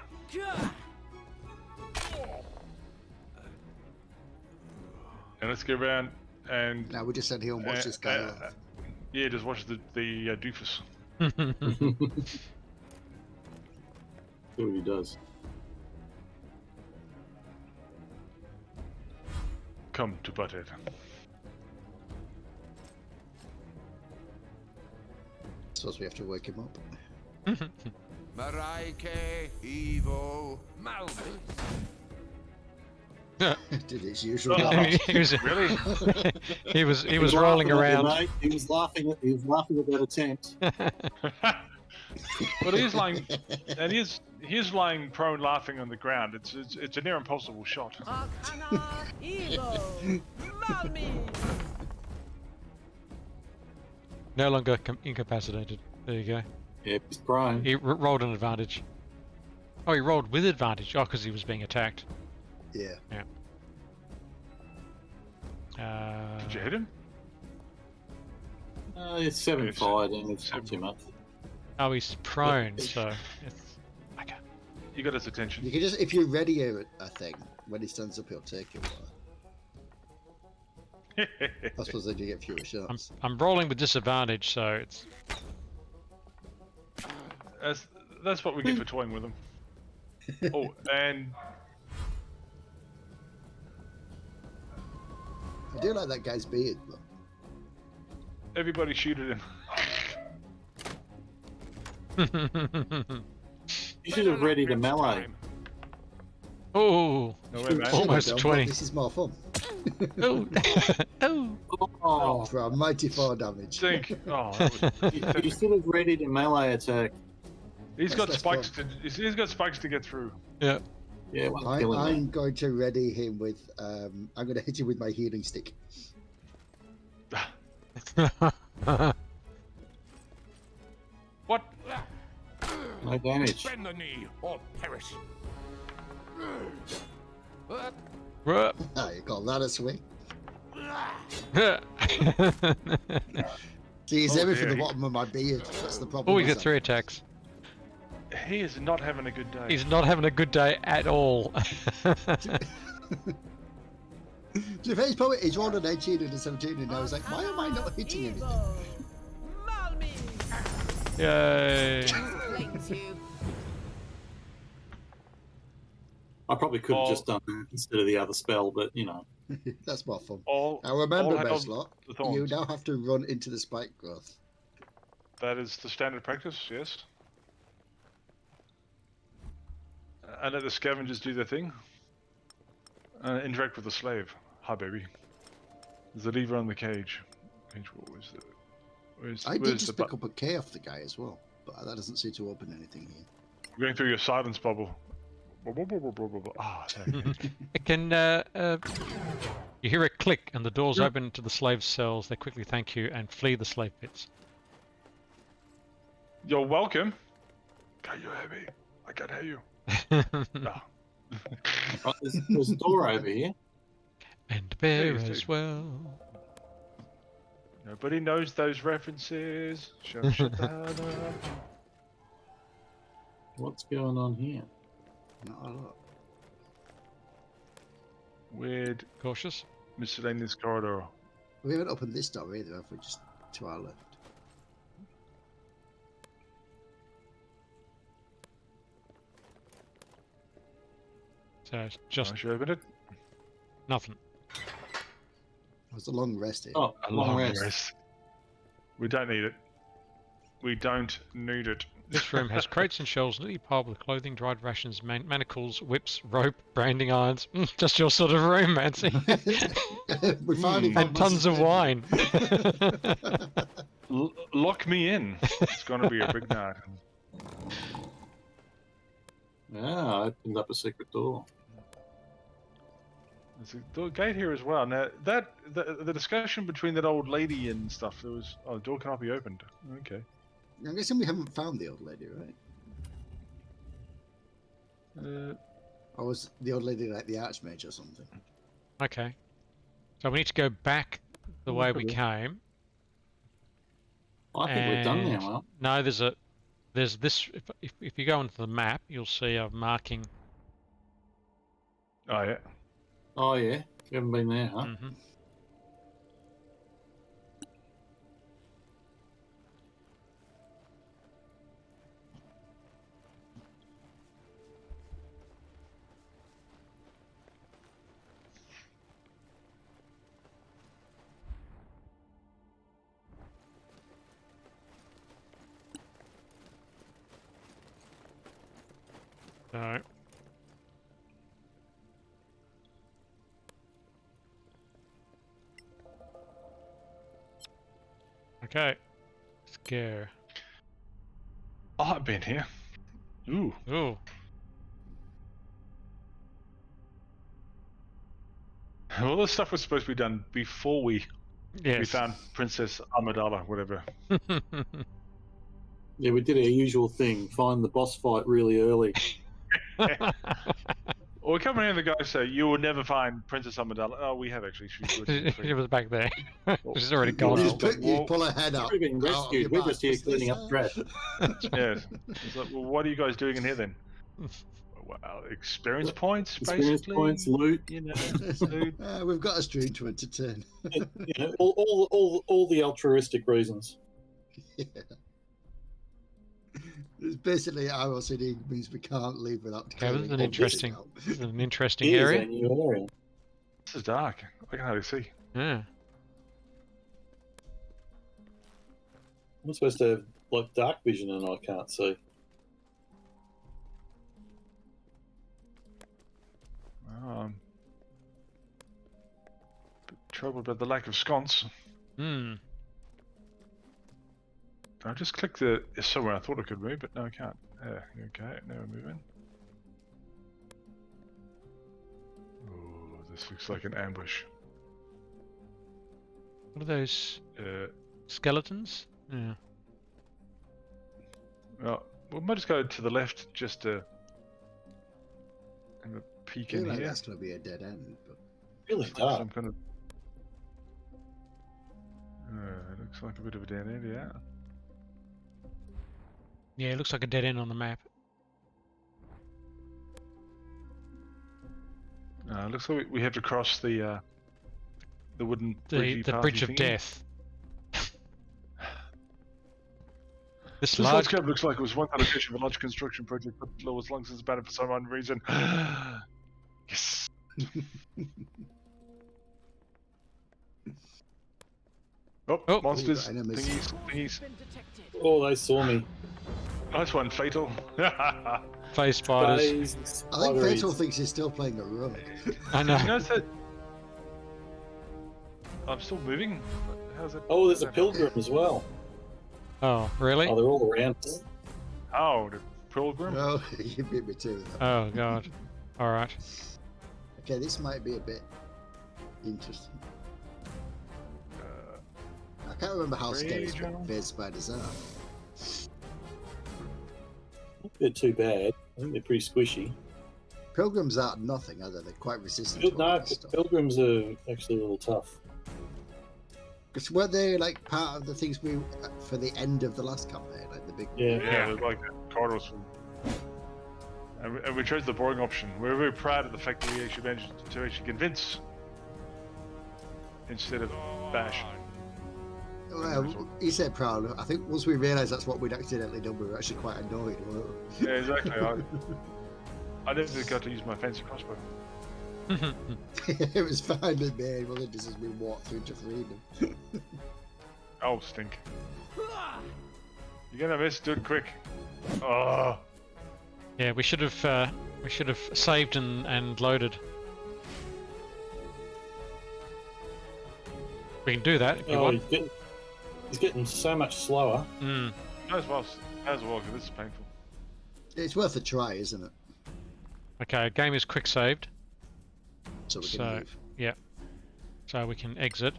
And let's go around and Now we just sat here and watch this guy off. yeah, just watch the doofus. See what he does. Come to Butthead. Suppose we have to wake him up. Maraike Evo Malvis. Did its usual. Really? he was rolling laughing at you, around. mate. He was laughing at that attempt. But he is lying, and he is lying prone, laughing on the ground. It's a near impossible shot. Arcana Evo Malmis. No longer incapacitated. There you go. Yeah, he's prone. He rolled an advantage. Oh, he rolled with advantage. Oh, because he was being attacked. Yeah. Did you hit him? It's 7 fire damage, not too much. Oh, he's prone, so it's okay. You got his attention. You can just, if you ready a thing, when he stands up, he'll take it. I suppose then you get fewer shots. I'm rolling with disadvantage, so it's That's what we get for toying with him. Oh, and I do like that guy's beard, though. everybody shoot at him. You should have readied a melee. oh, No way, man. Almost Don't, 20. This is more fun. oh, oh. Oh, For a mighty 4 damage. Stink. Oh, that was you should have readied a melee attack. he's got That's spikes he's got spikes to get through. Yeah. Yeah, well, killing me. I'm going to ready him with. I'm going to hit him with my healing stick. What? No damage. Bend the knee or perish. Ruh. Ah, you call that a swing? See, he's Oh, aiming for dear. the bottom of my beard. That's the problem. Oh, he with got that. 3 attacks. He is not having a good day. He's not having a good day at all. To be fair, he's rolled an 18 and a 17, and I was like, why am I not hitting him? Evo Malmis. Yay. Plates you. I probably could have Oh. just done that instead of the other spell, but you know. That's more fun. all, Now remember, all hell Meslot, the thorns. you now have to run into the spike growth. That is the standard practice, yes. And let the scavengers do their thing. Interact with the slave. Hi, baby. There's a lever on the cage. Where's I did where's just the pick up a K off the guy as well, but that doesn't seem to open anything here. Going through your silence bubble. Ah, It can, you hear a click and the doors open to the slave cells. They quickly thank you and flee the slave pits. you're welcome. Can you hear me? I can hear you. Ah. Oh, there's a door over here. And bear Please do. as well. Nobody knows those references. Shut that up. What's going on here? Not a lot. Weird Cautious. miscellaneous corridor. We haven't opened this door either, have we? Just to our left. So it's just I should open it. nothing. It's a long rest here. Oh, A long rest. We don't need it. We don't need it. This room has crates and shelves, neatly piled with clothing, dried rations, manacles, whips, rope, branding irons. Just your sort of room, Mancy. We finally Hmm. found And tons of wine. Lock me in. It's going to be a big night. Yeah, I opened up a secret door. There's a gate here as well. Now that the discussion between that old lady and stuff, there was the door cannot be opened. Okay. I'm guessing we haven't found the old lady, right? Or was the old lady like the Archmage or something? Okay. So we need to go back the way we came. I think we're done now, And- Mark. No, there's this. If you go onto the map, you'll see a marking. Oh yeah. Oh, yeah. You haven't been there, huh? Mhm. No. Okay. Scare. Oh, I've been here. Ooh. Ooh. All this stuff was supposed to be done before we Yes. found Princess Amidala, whatever. Yeah, we did our usual thing. Find the boss fight really early. Or we come in and the guy say, "You will never find Princess Amidala." Oh, we have actually. She's good. She was back there. She's already You gone. just pull her head up. We've been out of rescued. your We're bag. just here What's cleaning this, up trash. Yes. It's like, well, what are you guys doing in here then? Well, experience points, Experience basically. points, loot. You know, loot. We've got a stream to entertain. You know, all the altruistic reasons. Yeah. It's basically our OCD means we can't leave without Okay, this is clearing an all this interesting, out. this is an interesting Here's area. a new area. This is dark. I can hardly see. Yeah. I'm supposed to have like dark vision and I can't see. Bit troubled about the lack of sconce. Hmm. I just clicked the somewhere I thought I could move, but no, I can't. Okay, now we're moving. Oh, this looks like an ambush. What are those Uh, skeletons? Yeah. well, we might just go to the left just to have a I peek feel in like here. that's going to be a dead end. But Really Looks like dark. some kind of. It looks like a bit of a dead end, yeah. Yeah, it looks like a dead end on the map. It looks like we have to cross the wooden The bridgey bridge pathy of thingy. death. This This large. landscape looks like it was once allocation of a large construction project, but was long since abandoned for some unknown reason. Yes. Oh. Monsters, Ooh, enemies. thingies. Been detected. Oh, they saw me. Nice one, Fatal. Phase spiders. Days, I think spideries. Fatal thinks he's still playing a role. I You know. notice that? I'm still moving. How's it? Oh, there's a how's that pilgrim as well. Oh, really? Oh, they're all around us. happen? Oh, the pilgrim. No, you beat me to that. Oh, God. All right. Okay, this might be a bit interesting. I can't remember how scary Regional. phase spiders are. They're too bad. I think they're pretty squishy. Pilgrims aren't nothing, are they? They're quite resistant to all No, that stuff. pilgrims are actually a little tough. Because were they like part of the things we for the end of the last campaign, like the big? Yeah. Yeah, they're like corridors. And we chose the boring option. We're very proud of the fact that we actually managed to actually convince instead of bash. Well, he said proud. I think once we realised that's what we'd accidentally done, we were actually quite annoyed. Weren't we? Yeah, exactly. I never got to use my fancy crossbow. It was fine with me. It wasn't just as we walked through to freedom. Oh, stink. You're gonna miss. Do it quick. Oh. Yeah, we should have saved and loaded. We can do that if you Oh, want. he's getting so much slower. Mm. As well, because this is painful. It's worth a try, isn't it? Okay, game is quick saved, So we can So- leave. yeah. So we can exit.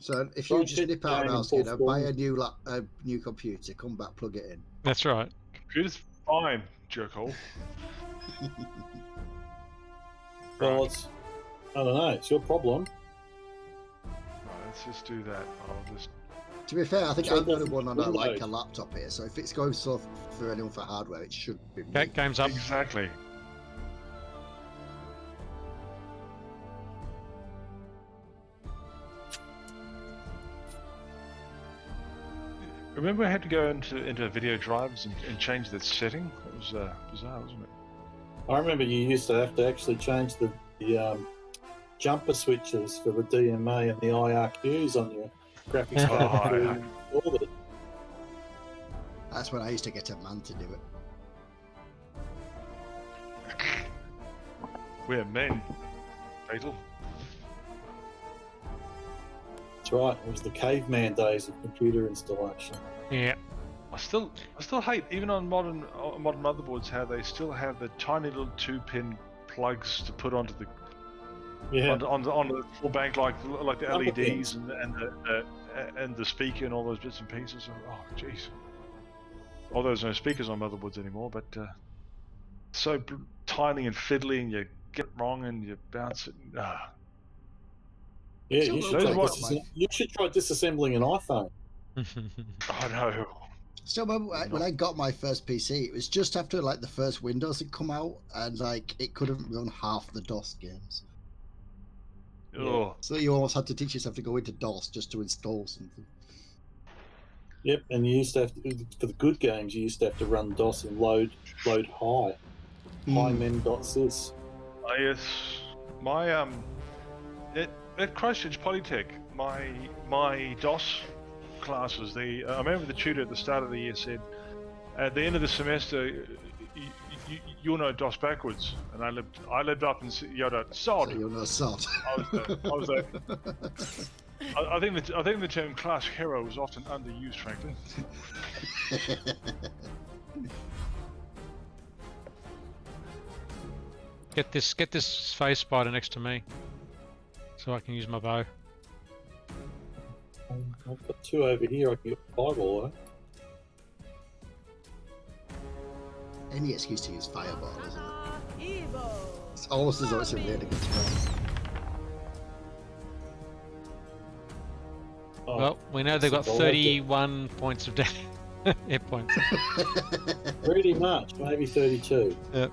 So if Try you and just fit nip out down and in ask, full buy form. a new computer, come back, plug it in. That's right. Computer's fine, jerkhole. Well, it's I don't know. It's your problem. Right, let's just do that. I'll just. To be fair, I think Try I'm the only different one on like a windows. laptop here, so if it's going so for anyone for hardware, it should be me. Okay, game's up. Exactly. Remember, I had to go into video drives and change the setting. That was bizarre, wasn't it? I remember you used to have to actually change the jumper switches for the DMA and the IRQs on your graphics Oh, card. before yeah. you installed it. That's when I used to get a man to do it. We're men. Fatal. That's right. It was the caveman days of computer installation. Yeah. I still hate, even on modern motherboards, how they still have the tiny little 2-pin plugs to put onto the Yeah. on the full bank, like the Number LEDs pins. and the speaker and all those bits and pieces. Oh, jeez. Although there's no speakers on motherboards anymore, but so tiny and fiddly, and you get it wrong and you bounce it. Yeah, So you those should, try are disassembling, you should try disassembling an iPhone. Oh no. Still remember when I got my first PC, it was just after like the first Windows had come out, and like it couldn't run half the DOS games. Oh, So you almost had to teach yourself to go into DOS just to install something. Yep, and you used to have to, for the good games, you used to have to run DOS and load high mem.sys. yes. My at Christchurch Polytech, my DOS classes. I remember the tutor at the start of the year said, at the end of the semester, you'll know DOS backwards, and I lived up and yelled out sod. So you're no sod. I was there. I think the term class hero was often underused, frankly. Get this space spider next to me, so I can use my bow. I've got two over here. I can get fireball. Right? Any excuse to use fireball, isn't it? Evil. It's almost as though it's a really good spell. Oh, Well, we know they've got that's a ball. 31 points of hit points. Pretty much, maybe 32. Yep.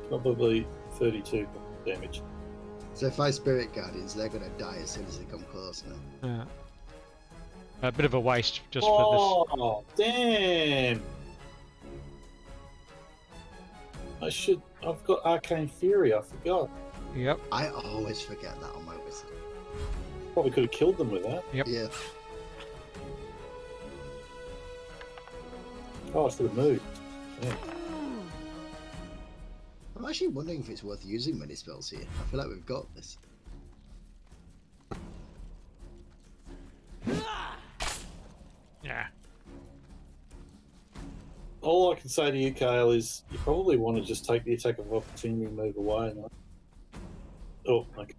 Probably 32 damage. So if I Spirit Guardians, they're going to die as soon as they come close now. Yeah. A bit of a waste just for Oh, damn! I've got Arcane Fury, I forgot. this. Yep. I always forget that on my wizard. Probably could have killed them with that. Yep. Yeah. Oh, I should have moved. Yeah. I'm actually wondering if it's worth using many spells here. I feel like we've got this. Yeah. All I can say to you, Kale, is you probably want to just take the attack of opportunity and move away. No? Oh, okay.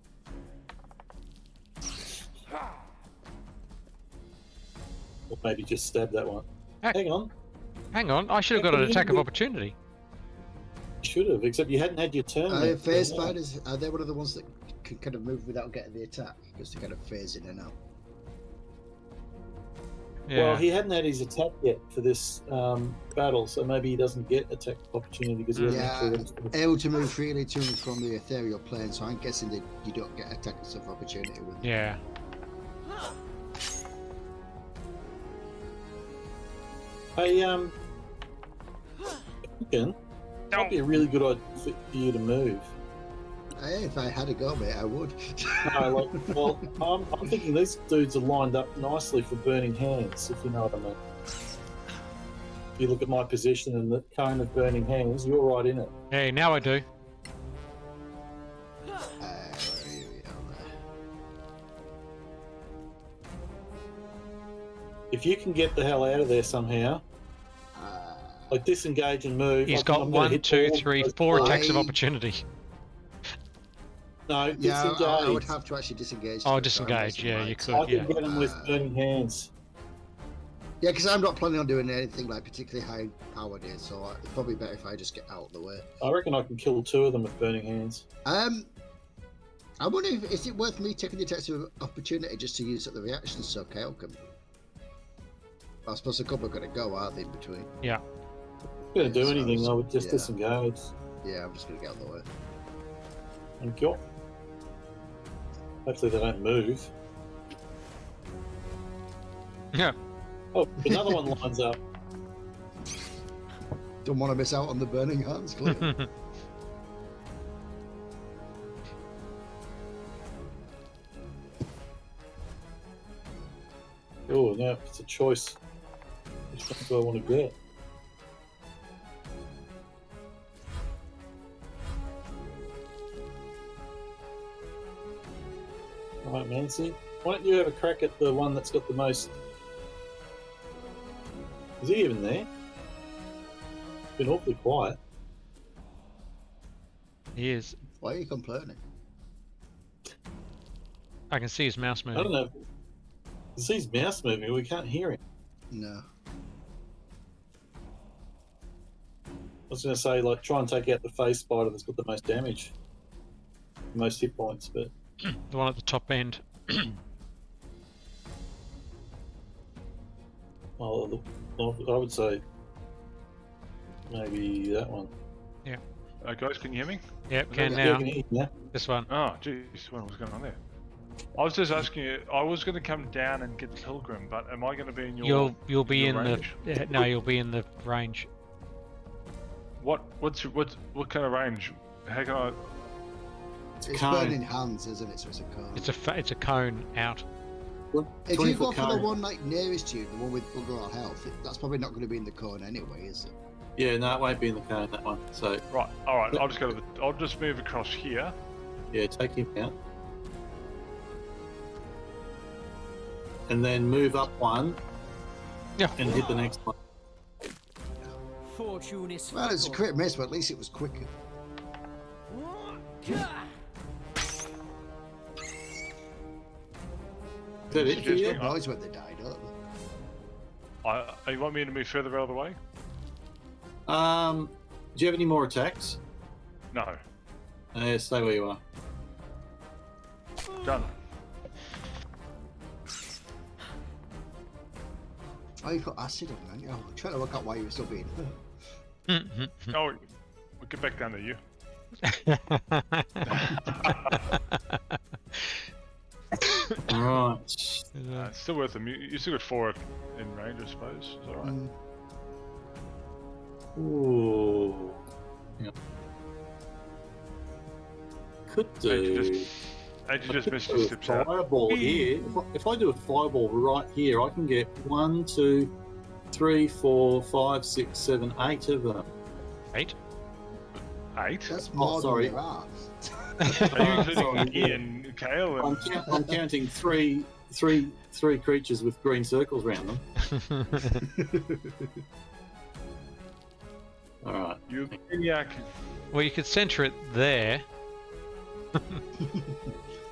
Or maybe just stab that one. Heck. Hang on. Hang on, I should have How got an come you attack of didn't- opportunity. You should have, except you hadn't had your turn. yet. Phase Yeah. Spiders, are they one of the ones that can kind of move without getting the attack? Just to kind of phase in and out. Yeah. Well, he hadn't had his attack yet for this battle, so maybe he doesn't get attack of opportunity because he hasn't Yeah. actually registered. Able to move freely to and from the ethereal plane, so I'm guessing that you don't get attacks of opportunity with them. Yeah. Hey, Duncan, Might be a really good idea for you to move. Hey, if I had a go, mate, I would. No, well, I'm thinking these dudes are lined up nicely for burning hands, if you know what I mean. If you look at my position and the cone of burning hands, you're right in it. Hey, now I do. Here we are. If you can get the hell out of there somehow, like disengage and move. He's I'm got gonna 1, hit 2, all 3, those 4 blades. attacks of opportunity. No, Yeah, disengage. I would have to actually disengage. Oh, to it, so I'm disengage, wasting yeah, my you time. could. I can Yeah. get them with burning hands. Yeah, because I'm not planning on doing anything like particularly high powered here, so it's probably better if I just get out of the way. I reckon I can kill 2 of them with burning hands. I wonder if is it worth me taking the attacks of opportunity just to use up the reactions so Kale can. I suppose a couple are going to go, aren't they, in between? Yeah. Going to do So anything, I would just yeah. disengage. Yeah, I'm just going to get out of the way. And kill. Hopefully they don't move. Yeah. Oh, another one lines up. Don't want to miss out on the burning hands, clearly. Oh, now it's a choice. Which one do I want to get? Alright, Nancy. Why don't you have a crack at the one that's got the most... Is he even there? Been awfully quiet. He is. Why are you complaining? I can see his mouse I moving. don't know. Is his mouse moving? We can't hear him. No. I was going to say, like, try and take out the face spider that's got the most damage. The most hit points, but... The one at the top end. Well, I would say maybe that one. Guys, can you hear me? Yep, Yeah, can I now. can hear you now. This one. Oh, jeez, what was going on there? I was just asking you. I was going to come down and get the pilgrim, but am I going to be in your? You'll be your in range? the no, you'll be in the range. What kind of range? How can I? It's cone. burning hands, isn't it? So it's a cone. It's a cone out. If you go 20-foot for the cone. one like nearest to you, the one with bugger all health, that's probably not going to be in the cone anyway, is it? Yeah, no, it won't be in the cone, that one. So, Right. All right. I'll just go to the. I'll just move across here. yeah, take him out. And then move up one Yeah. and hit the next one. Fortune is Well, it's a fickle. crit miss, but at least it was quicker. Is that it for you? Noise when they died, don't they? You want me to move further out of the way? Do you have any more attacks? No. Stay where you are. Done. Oh, you've got acid on, haven't you? Oh, I'm trying to work out why you were still being hurt. Oh, we'll get back down to you. Right. It's still worth them. You still got 4 in range, I suppose. Is that right? Ooh. Yeah. Could do. How'd you just miss do your a steps out? fireball here. If I do a fireball right here, I can get 1, 2, 3, 4, 5, 6, 7, 8 of them. 8. 8? That's more sorry. than there are. Are you including Sorry. Ian, Kale, and I'm counting three creatures with green circles around them. All right. you maniac? Well, you could center it there.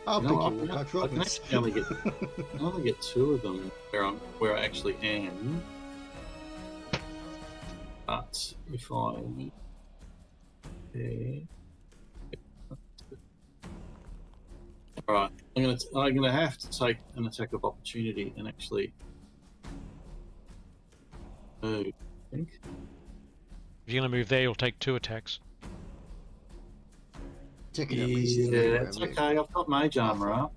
I'll You pick know, you up, I I can promise. actually only get 2 of them where I actually am. But if I all right, I'm gonna have to take an attack of opportunity and actually move. I think. If you're gonna move there, you'll take 2 attacks. Taking at least Yeah, 3 it's wherever it is. okay. I've got mage armor up.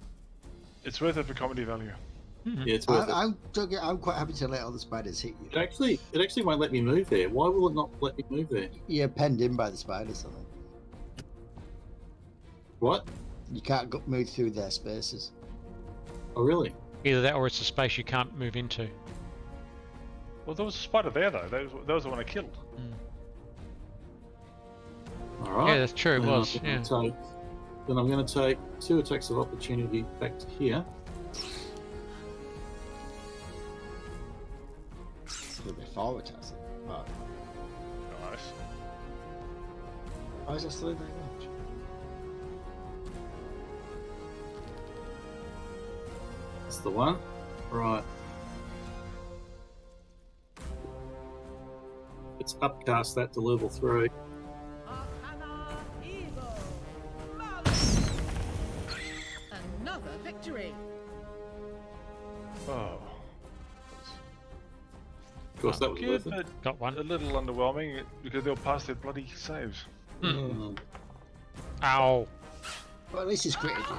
It's worth it for comedy value. Yeah, it's worth it. I'm quite happy to let all the spiders hit you. It actually won't let me move there. Why will it not let me move there? You're penned in by the spiders, I think. What? You can't move through their spaces. Oh, really? Either that or it's a space you can't move into. Well, there was a spider there though. That was the one I killed. All right. Yeah, that's true. It Then was. I'm gonna Yeah. then I'm going to take 2 attacks of opportunity back to here. It'll be forward attacks. Right. Nice. Why is that still in that range? That's the one. Right. Let's upcast that to level 3. Arcana Evo. Malus. Another victory. Oh. Of course, that was Good, worth it. but Got one. a little underwhelming because they'll pass their bloody saves. Mm. Ow. Well, at least it's critted you.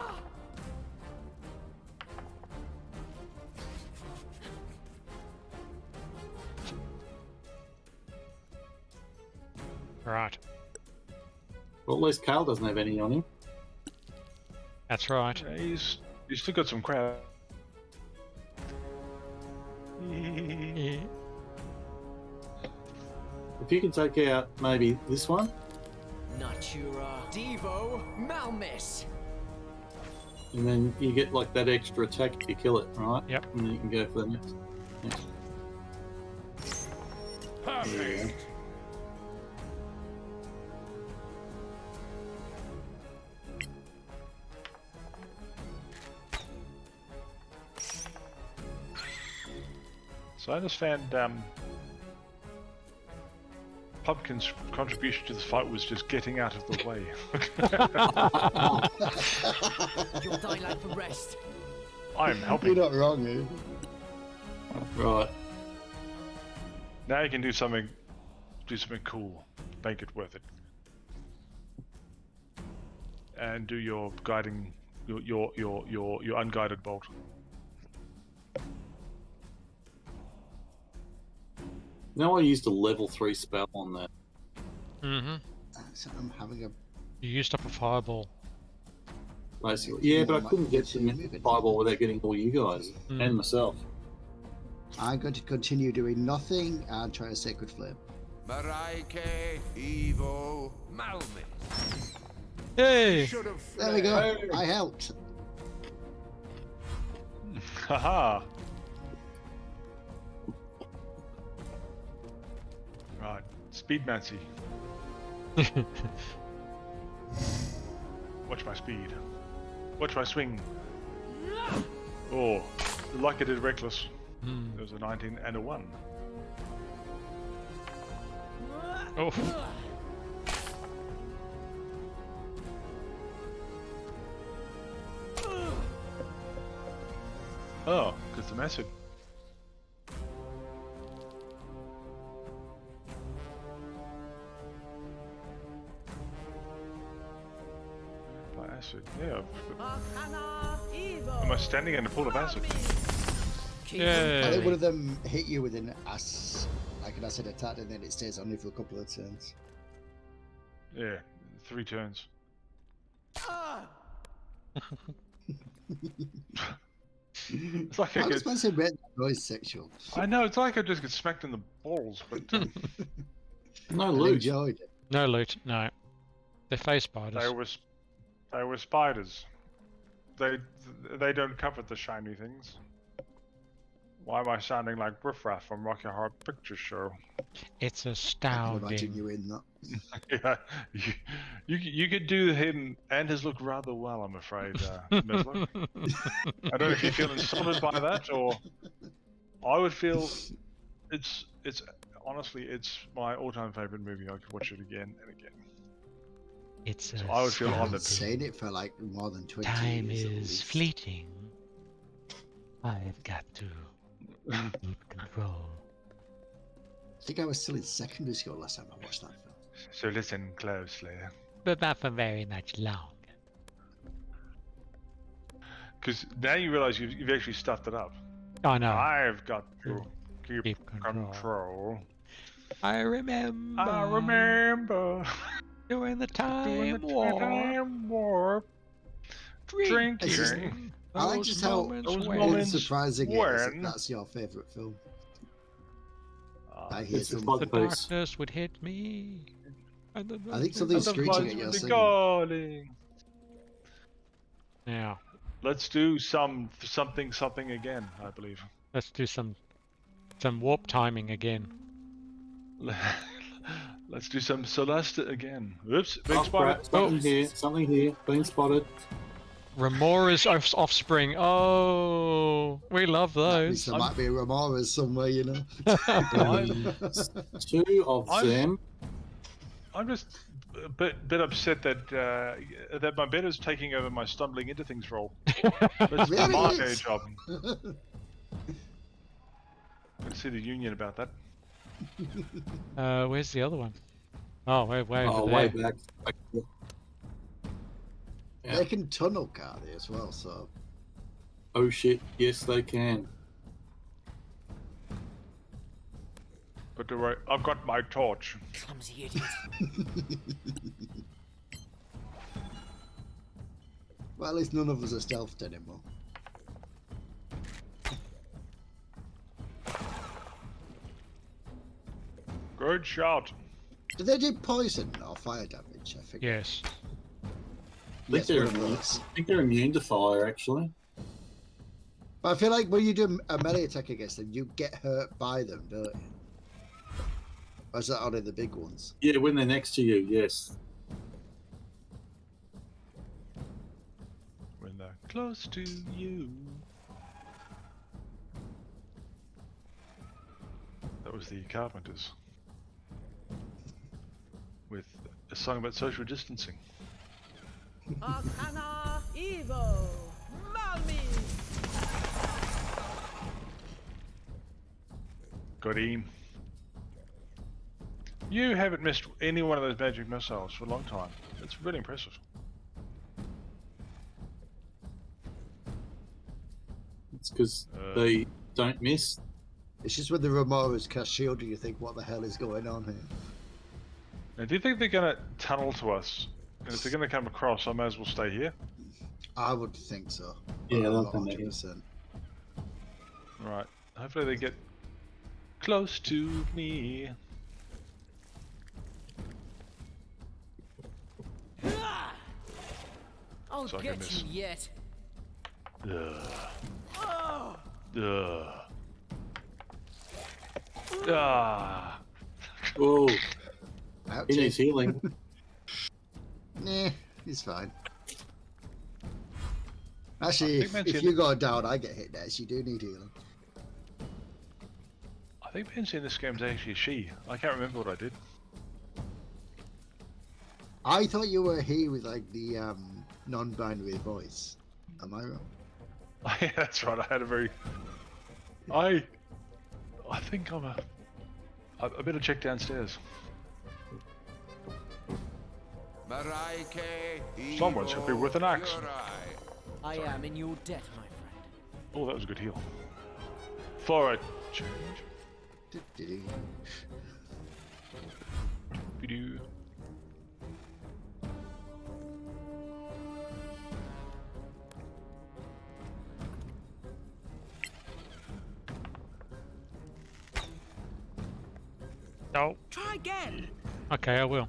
Right. Well, at least Carl doesn't have any on him. That's right. Yeah, he's still got some crap. Yeah. If you can take out maybe this one, Natura. Devo. Malmis. and then you get like that extra attack if you kill it, right? Yep. And then you can go for the next. Perfect. So I understand Pumpkin's contribution to this fight was just getting out of the way. You'll die like the rest. I'm helping. You're not wrong, eh? Right. Now you can do something cool, make it worth it, and do your guiding, your unguided bolt. Now I used a level 3 spell on that. Mm-hmm. So I'm having a. You used up a fireball. Basically, yeah, but I couldn't get to the fireball without getting all you guys and myself. I'm going to continue doing nothing and try a sacred flame. Maraike. Evo. Malmis. Hey! Should have There we go. Hey. I helped. Haha. Right, Speedmancy. Watch my speed. Watch my swing. Oh, like I did Reckless. There was a 19 and a 1. Oh. Oh, because the acid. By acid, yeah. Arcana Evo. Am I standing in a pool of acid? I think Yay! one of them hit you with an like an acid attack, and then it stays on you for a couple of turns. Yeah, 3 turns. It's like I I was get. supposed to make that noise sexual. I know, it's like I just get smacked in the balls, but No I loot. enjoyed it. No loot, no. They're face spiders. they were spiders. They don't covet the shiny things. Why am I sounding like Riffraff from Rocky Horror Picture Show? It's I can imagine astounding. you in that. Yeah, you could do him and his look rather well, I'm afraid, Meslo. I don't know if you feel insulted by that, or I would feel it's honestly it's my all-time favorite movie. I could watch it again and again. It's So I would feel I've been honored. saying it for like more than 20 Time years. at is least. fleeting. I've got to keep control. I think I was still in secondary school last time I watched that film. So listen closely, But not for very much longer. because now you realise you've actually stuffed it up. I know. I've got to keep Keep control. control. I remember. I remember Doing the doing the time war. time warp. Drinking. I like Those just how moments those when- moments surprising it is that when- that's your favourite film. I I hear It's a some. plug the piece. darkness would hit me. And the I think something's the screeching buds at your will be singing. calling. Now, Let's do something again, I believe. let's do some warp timing again. Let's do some Solasta again. Oops, big Oh, spotted. crap, something here. Something here. Been spotted. Remora's offspring. Oh, we love That means those. there might be Remoras somewhere, you know. Two of them. I'm just a bit upset that my bed is taking over my stumbling into things role. That's Really my is. job. Let's see the union about that. Where's the other one? Oh, way Oh, over way there. back. Yeah. They can tunnel, can't they, as well? So Oh shit! Yes, they can. But I've got my torch. Clumsy idiot. well, at least none of us are stealthed anymore. Good shot. Do they do poison or fire damage? I think. Yes. I think, Yes, one of those. I think they're immune to fire, actually. But I feel like when you do a melee attack against them, you get hurt by them, don't you? Or is that only the big ones? Yeah, when they're next to you, yes. When they're close to you. That was the Carpenters. With a song about social distancing. Arcana Evo. Malmis. Got him. You haven't missed any one of those magic missiles for a long time. It's really impressive. It's because they don't miss. It's just when the Remoras cast shield, you think, what the hell is going on here? Now, do you think they're going to tunnel to us? And if they're going to come across, I may as well stay here. I would think so. Yeah, but I'm they'll not come back. 100%. Right. Hopefully they get close to me. I'll So I can get miss. you yet. Ugh. Ugh. Ah. Oh, Ouch. he needs healing. Nah, he's fine. Actually, I think if you go down, I get hit next. You do need healing. I think Pansy in this game's actually a she. I can't remember what I did. I thought you were he with like the non-binary voice. Am I wrong? Yeah, that's right. I had a very. I think I'm a. I better check downstairs. Someone's hit me with an axe. I am in your debt, my friend. Oh, that was a good heal. For a change. Do-do-do. Be-doo. No. Try again. Okay, I will.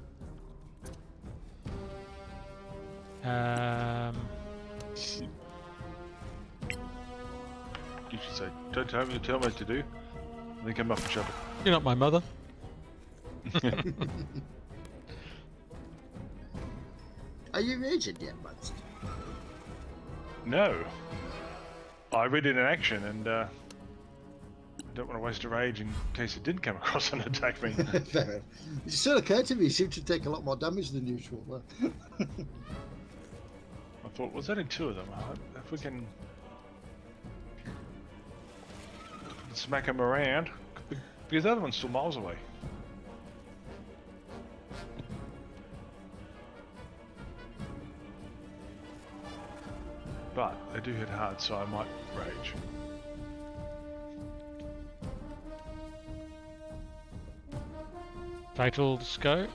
You should say, don't tell me what to do. And then come up and shove You're not my mother. it. Are you raging yet, Monster? No. I read it in action and I don't want to waste a rage in case it did come across and attack me. Fair enough. It just sort of occurred to me you seem to take a lot more damage than usual. Well, I thought, was only two of them. If we can smack them around, because the other one's still miles away. But they do hit hard, so I might rage. Fatals go.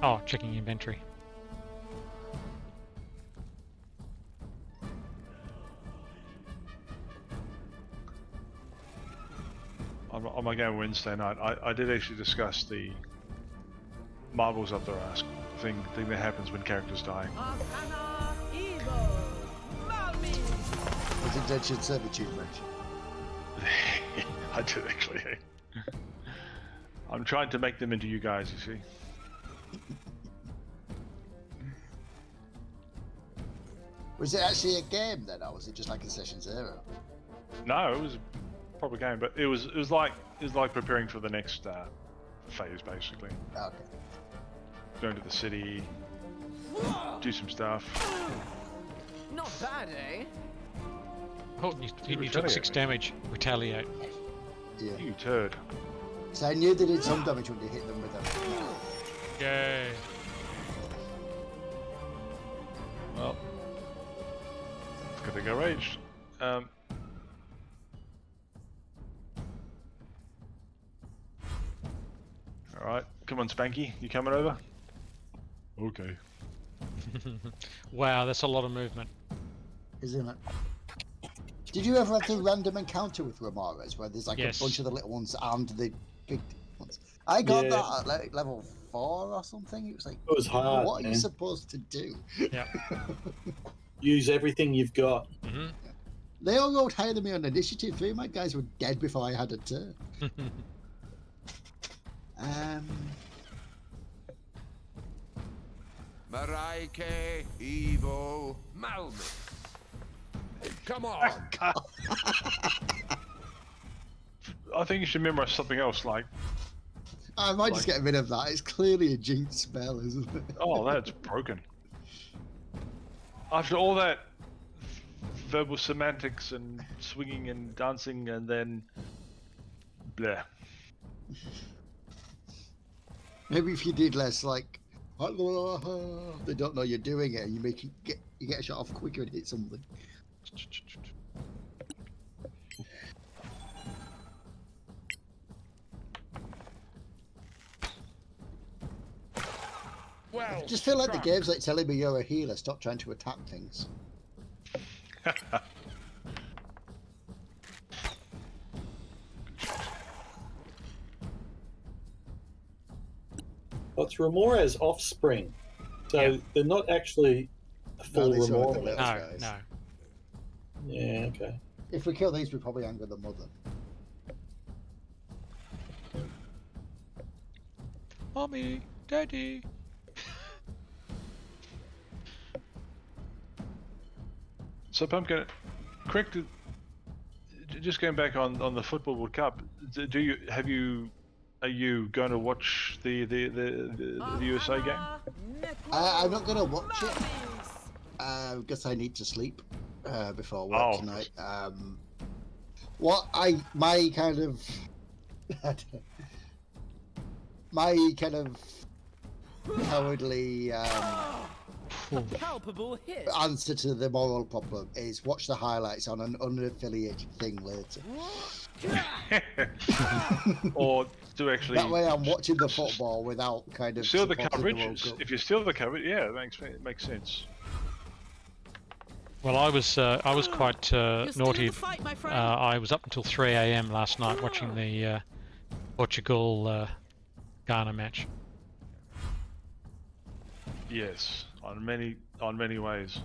Oh, checking inventory. On my game Wednesday night, I did actually discuss the marbles up their ass thing that happens when characters die. Arcana Evo Malmi. Was indentured servitude mentioned? I did actually. I'm trying to make them into you guys, you see. Was it actually a game then, or was it just like a session 0? No, it was a proper game, but it was like preparing for the next phase, basically. Okay. Going to the city, do some stuff. Not bad, eh? Oh, you took 6 damage. Retaliate. Yeah. You turd. So I knew they did some damage when you hit them with them. Yay. Well, it's gonna go raged. Alright, come on Spanky, you coming over? Okay. Wow, that's a lot of movement. Isn't it? Did you ever have the random encounter with Ramirez where there's like Yes. a bunch of the little ones and the big ones? I got Yeah. that at like level 4 or something. It was like, It was hard. what are you man. supposed to do? Yeah. Use everything you've got. Hmm. They all rolled higher than me on initiative. 3 of my guys were dead before I had a turn. Maraike Evo Malmi. Come on. I think you should memorize something else, like, I might just get rid of that. It's clearly a jinx spell, isn't it? oh, that's broken. After all that verbal semantics and swinging and dancing and then bleh. Maybe if you did less, like, they don't know you're doing it, and you get a shot off quicker and hit something. Well, I just feel like the game's like telling me you're a healer. Stop trying to attack things. Well, it's Ramora's offspring, so Yeah. they're not actually a full these are the Remora. little No, guys. no. Yeah, okay. If we kill these, we probably anger the mother. Mommy, Daddy. So Pumpkin, correct. Just going back on the Football World Cup, are you going to watch the USA game? I'm not going to watch it because I need to sleep before work tonight. My kind of cowardly Palpable hit. answer to the moral problem is watch the highlights on an unaffiliated thing later. Or do actually That way I'm watching the football without kind of steal the supporting coverage? World Cup. If you steal the coverage, yeah, it makes sense. Well, I was quite You're still in naughty. the fight, my friend. I was up until 3 a.m. last night watching the Portugal Ghana match. Yes, on many ways.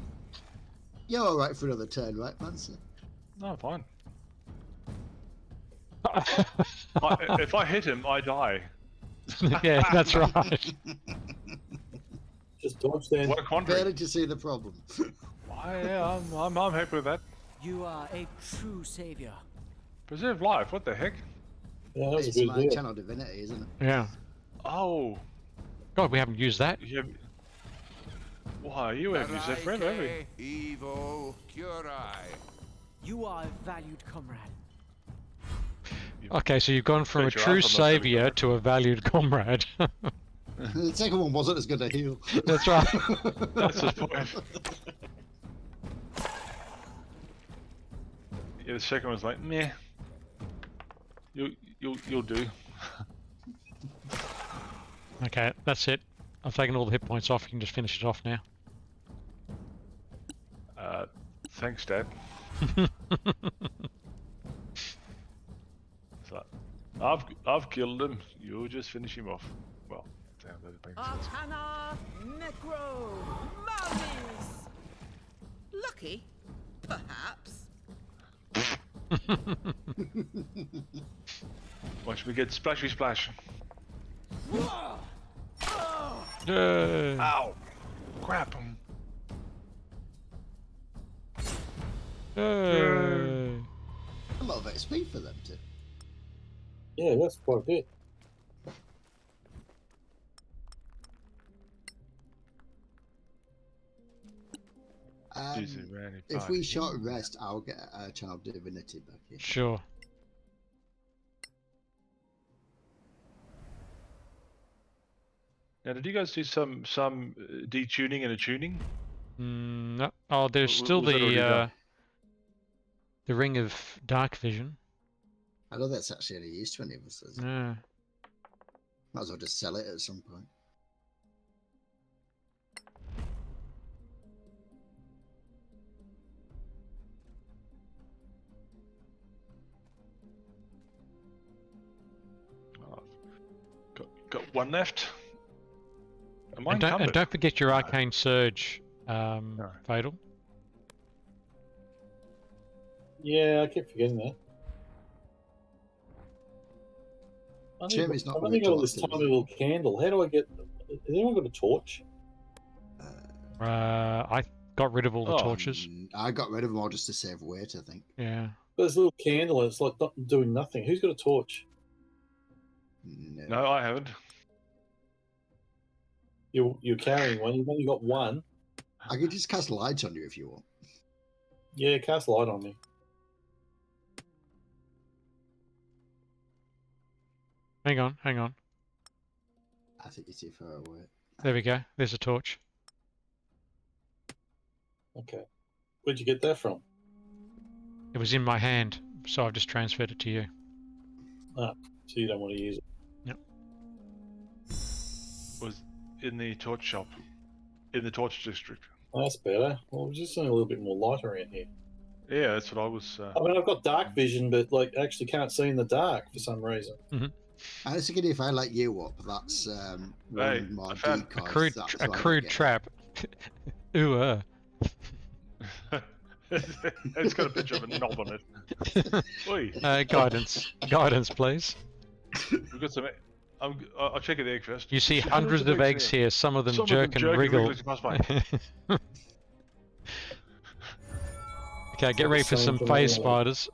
You're alright for another turn, right, Manson? No, fine. If I hit him, I die. Yeah, that's right. Just dodge then. What a quandary. Failing to see the problem. Yeah, I'm happy with that. You are a true savior. Preserve life. What the heck? Yeah, that was a It's good my deal. channel divinity, isn't it? Yeah. Oh, God, we haven't used that. you have... Why you have used that forever, haven't we? Maraike Evo Curai. You are a valued comrade. Okay, so you've gone from a Bet your true ass I'm not gonna savior go. to a valued comrade. The second one wasn't as good a heal. That's right. That's the point. Yeah, the second one's like, meh. You'll do. Okay, that's it. I've taken all the hit points off. You can just finish it off now. Thanks, Dad. So, I've killed him. You just finish him off. Well, damn, that makes sense. Arcana Necro Malmis. Lucky, perhaps. Watch me get splashy splash. Yay. Ow! Crap! Yay. A lot of XP for them too. Yeah, that's quite a bit. Easy, Randy, If party. we short rest, I'll get a Child Divinity back in. Sure. Now, did you guys do some detuning and attuning? No. Oh, there's still Was that already done? the Ring of Dark Vision. I know that's actually any use to any of us. Is it? Yeah. Might as well just sell it at some point. Oh, got one left. Am I And encumbered? don't forget your Arcane Surge, Fatal. Yeah, I keep forgetting that. Jeremy's not I've only worked a got lot, this has tiny he? little candle. How do I get? Has anyone got a torch? I got rid of all the Oh. torches. I got rid of them all just to save weight, I think. Yeah. There's a little candle and it's like not doing nothing. Who's got a torch? No, I haven't. You're carrying one. You've only got one. I could just cast lights on you if you want. Yeah, cast light on me. Hang on, hang on. I think you're too far away. There we go. There's a torch. Okay. Where'd you get that from? It was in my hand, so I've just transferred it to you. So you don't want to use it. Was in the torch shop, in the torch district. Oh, that's better. Well, we're just doing a little bit more light around here. Yeah, that's what I was. I mean, I've got dark vision, but like actually can't see in the dark for some reason. I was thinking if I let you up, that's Hey, one more I found decoy. A crude trap. Ooh, It's got a picture of a knob on it. Oi, guidance, please. we've got some. I'll check the egg first. You see hundreds of eggs here. Some of them jerk and wriggle. as you pass by. Okay, get ready for some phase spiders.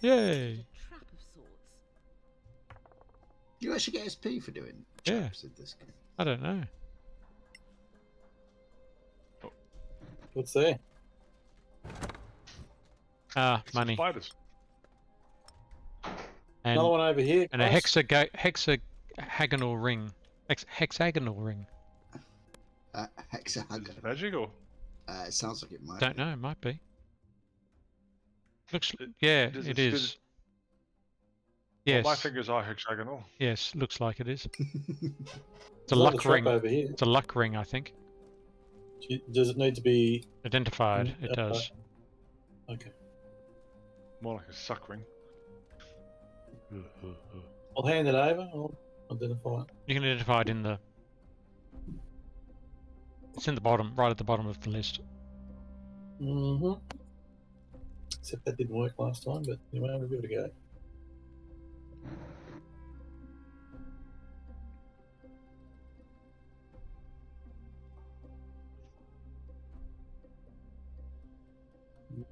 Yay! Trap of sorts. You actually get SP for doing Yeah. traps in this game. I don't know. What's there? Ah, Some money. Spiders. And Another one over here. a Chris? hexagonal ring. Hexagonal ring. Hexagon. Magic or? It sounds like it might. Don't be. know. It might be. Looks. Yeah, does it it- is. Well, Yes. my fingers are hexagonal. Yes. Looks like it is. It's a There's another luck trap ring. over here. It's a luck ring, I think. Does it need to be? Identified. It does. Okay. More like a suck ring. I'll hand it over. I'll identify it. You can identify it in the. It's in the bottom, right at the bottom of the list. Mm-hmm. Except that didn't work last time, but anyway, we'll give it a go.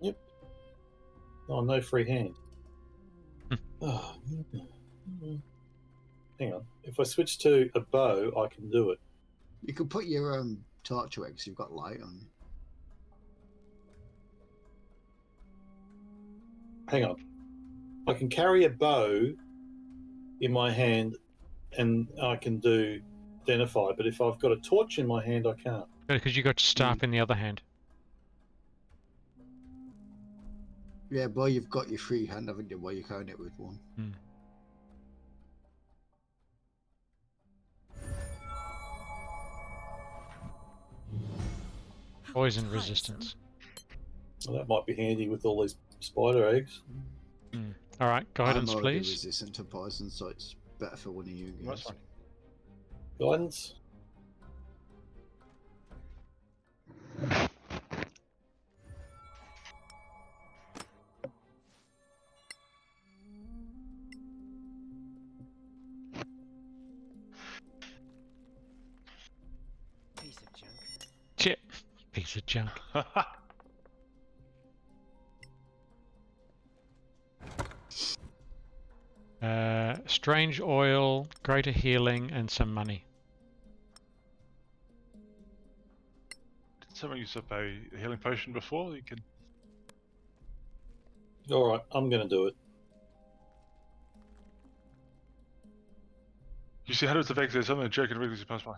Yep. Oh, no free hand. Oh, hang on. If I switch to a bow, I can do it. You can put your torch away because you've got light on you. Hang on. I can carry a bow in my hand and I can do identify, but if I've got a torch in my hand, I can't. Because you got staff in the other hand. Yeah, boy, you've got your free hand, haven't you? While you're carrying it with one. Hmm. How Poison tiresome. resistance. Well, that might be handy with all these spider eggs. Hmm. All right, I'm guidance, already please. resistant to poison, so it's better for one of you That's guys. fine. Guidance. Piece of junk. Chip. Piece of junk. Strange oil, greater healing, and some money. Did someone use up a healing potion before? You can. All right, I'm going to do it. You see hundreds of eggs there. Something joking regularly as you pass by.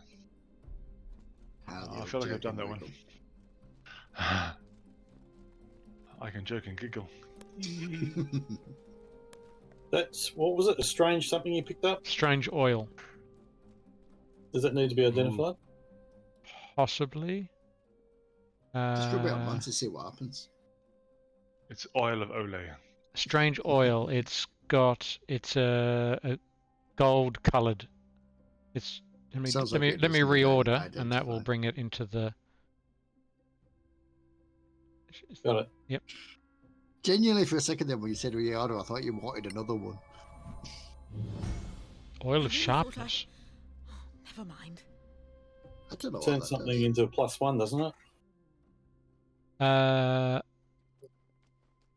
How the I old feel like I've jerk done that and one. wriggle. I can joke and giggle. That's, what was it? A strange something you picked up? Strange oil. Does that need to be identified? Possibly. Just rub it on mine to see what happens. It's oil of Olay. Strange oil. It's a gold coloured. It's Sounds let like me it let me does need reorder, and that will identify. bring it into the. Got it. Yep. Genuinely, for a second there, when you said reorder, I thought you wanted another one. Oil I of really thought sharpness. Never mind. I don't know what Turn that something does. into a +1, doesn't it?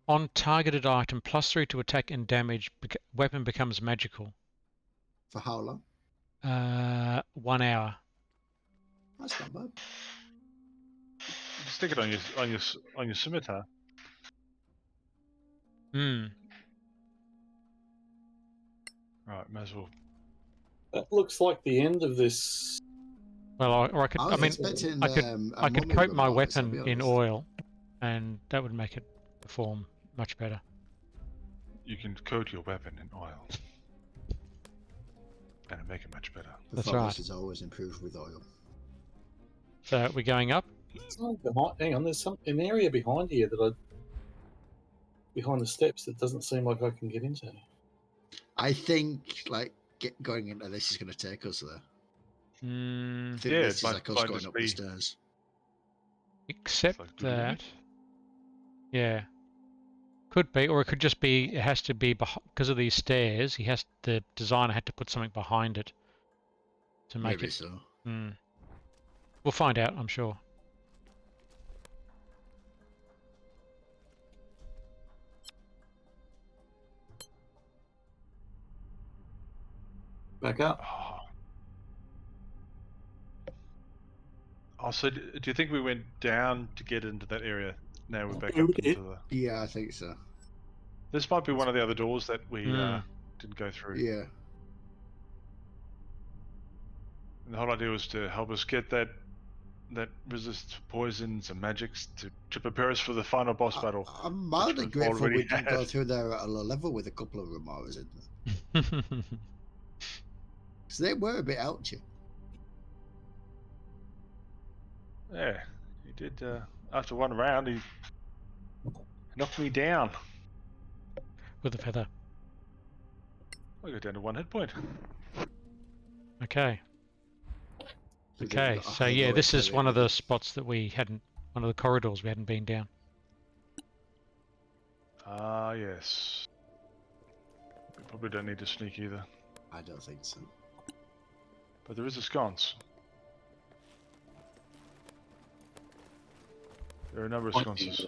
On targeted item, +3 to attack and damage. Weapon becomes magical. For how long? 1 hour. That's not bad. Stick it on your scimitar. Hmm. Right, may as well. That looks like the end of this. Well, or I could. I I was mean, expecting I could. a I could mummy coat my remote, I'll be weapon in honest. oil, and that would make it perform much better. You can coat your weapon in oil. And it'll make it much better. That's Performance right. is always improved with oil. So we're going up. Oh, hang on, there's an area behind here behind the steps that doesn't seem like I can get into. I think going into this is going to take us there. Hmm. I think Yeah, this it is might- like us might going just up the be- stairs. Except Like doing that. it. Yeah. Could be, or it could just be. It has to be because of these stairs. The designer had to put something behind it to make Maybe it. so. Hmm. We'll find out, I'm sure. Back up. Oh, so do you think we went down to get into that area? Now we're back Yeah, up we did. into the. Yeah, I think so. This might be one of the other doors that we Hmm. didn't go through. Yeah. And the whole idea was to help us get that resist to poisons and magics to prepare us for the final boss battle. I'm mildly we've grateful already we didn't go had. through there at a low level with a couple of Remoras in there. Because they were a bit ouchy. Yeah, he did. After one round, he knocked me down. With a feather. I got down to 1 hit point. Okay. So they've Okay. got a So high yeah, low this is carry one of with the it. spots that we hadn't. One of the corridors we hadn't been down. Ah, yes. We probably don't need to sneak either. I don't think so. But there is a sconce. There are a number of sconces.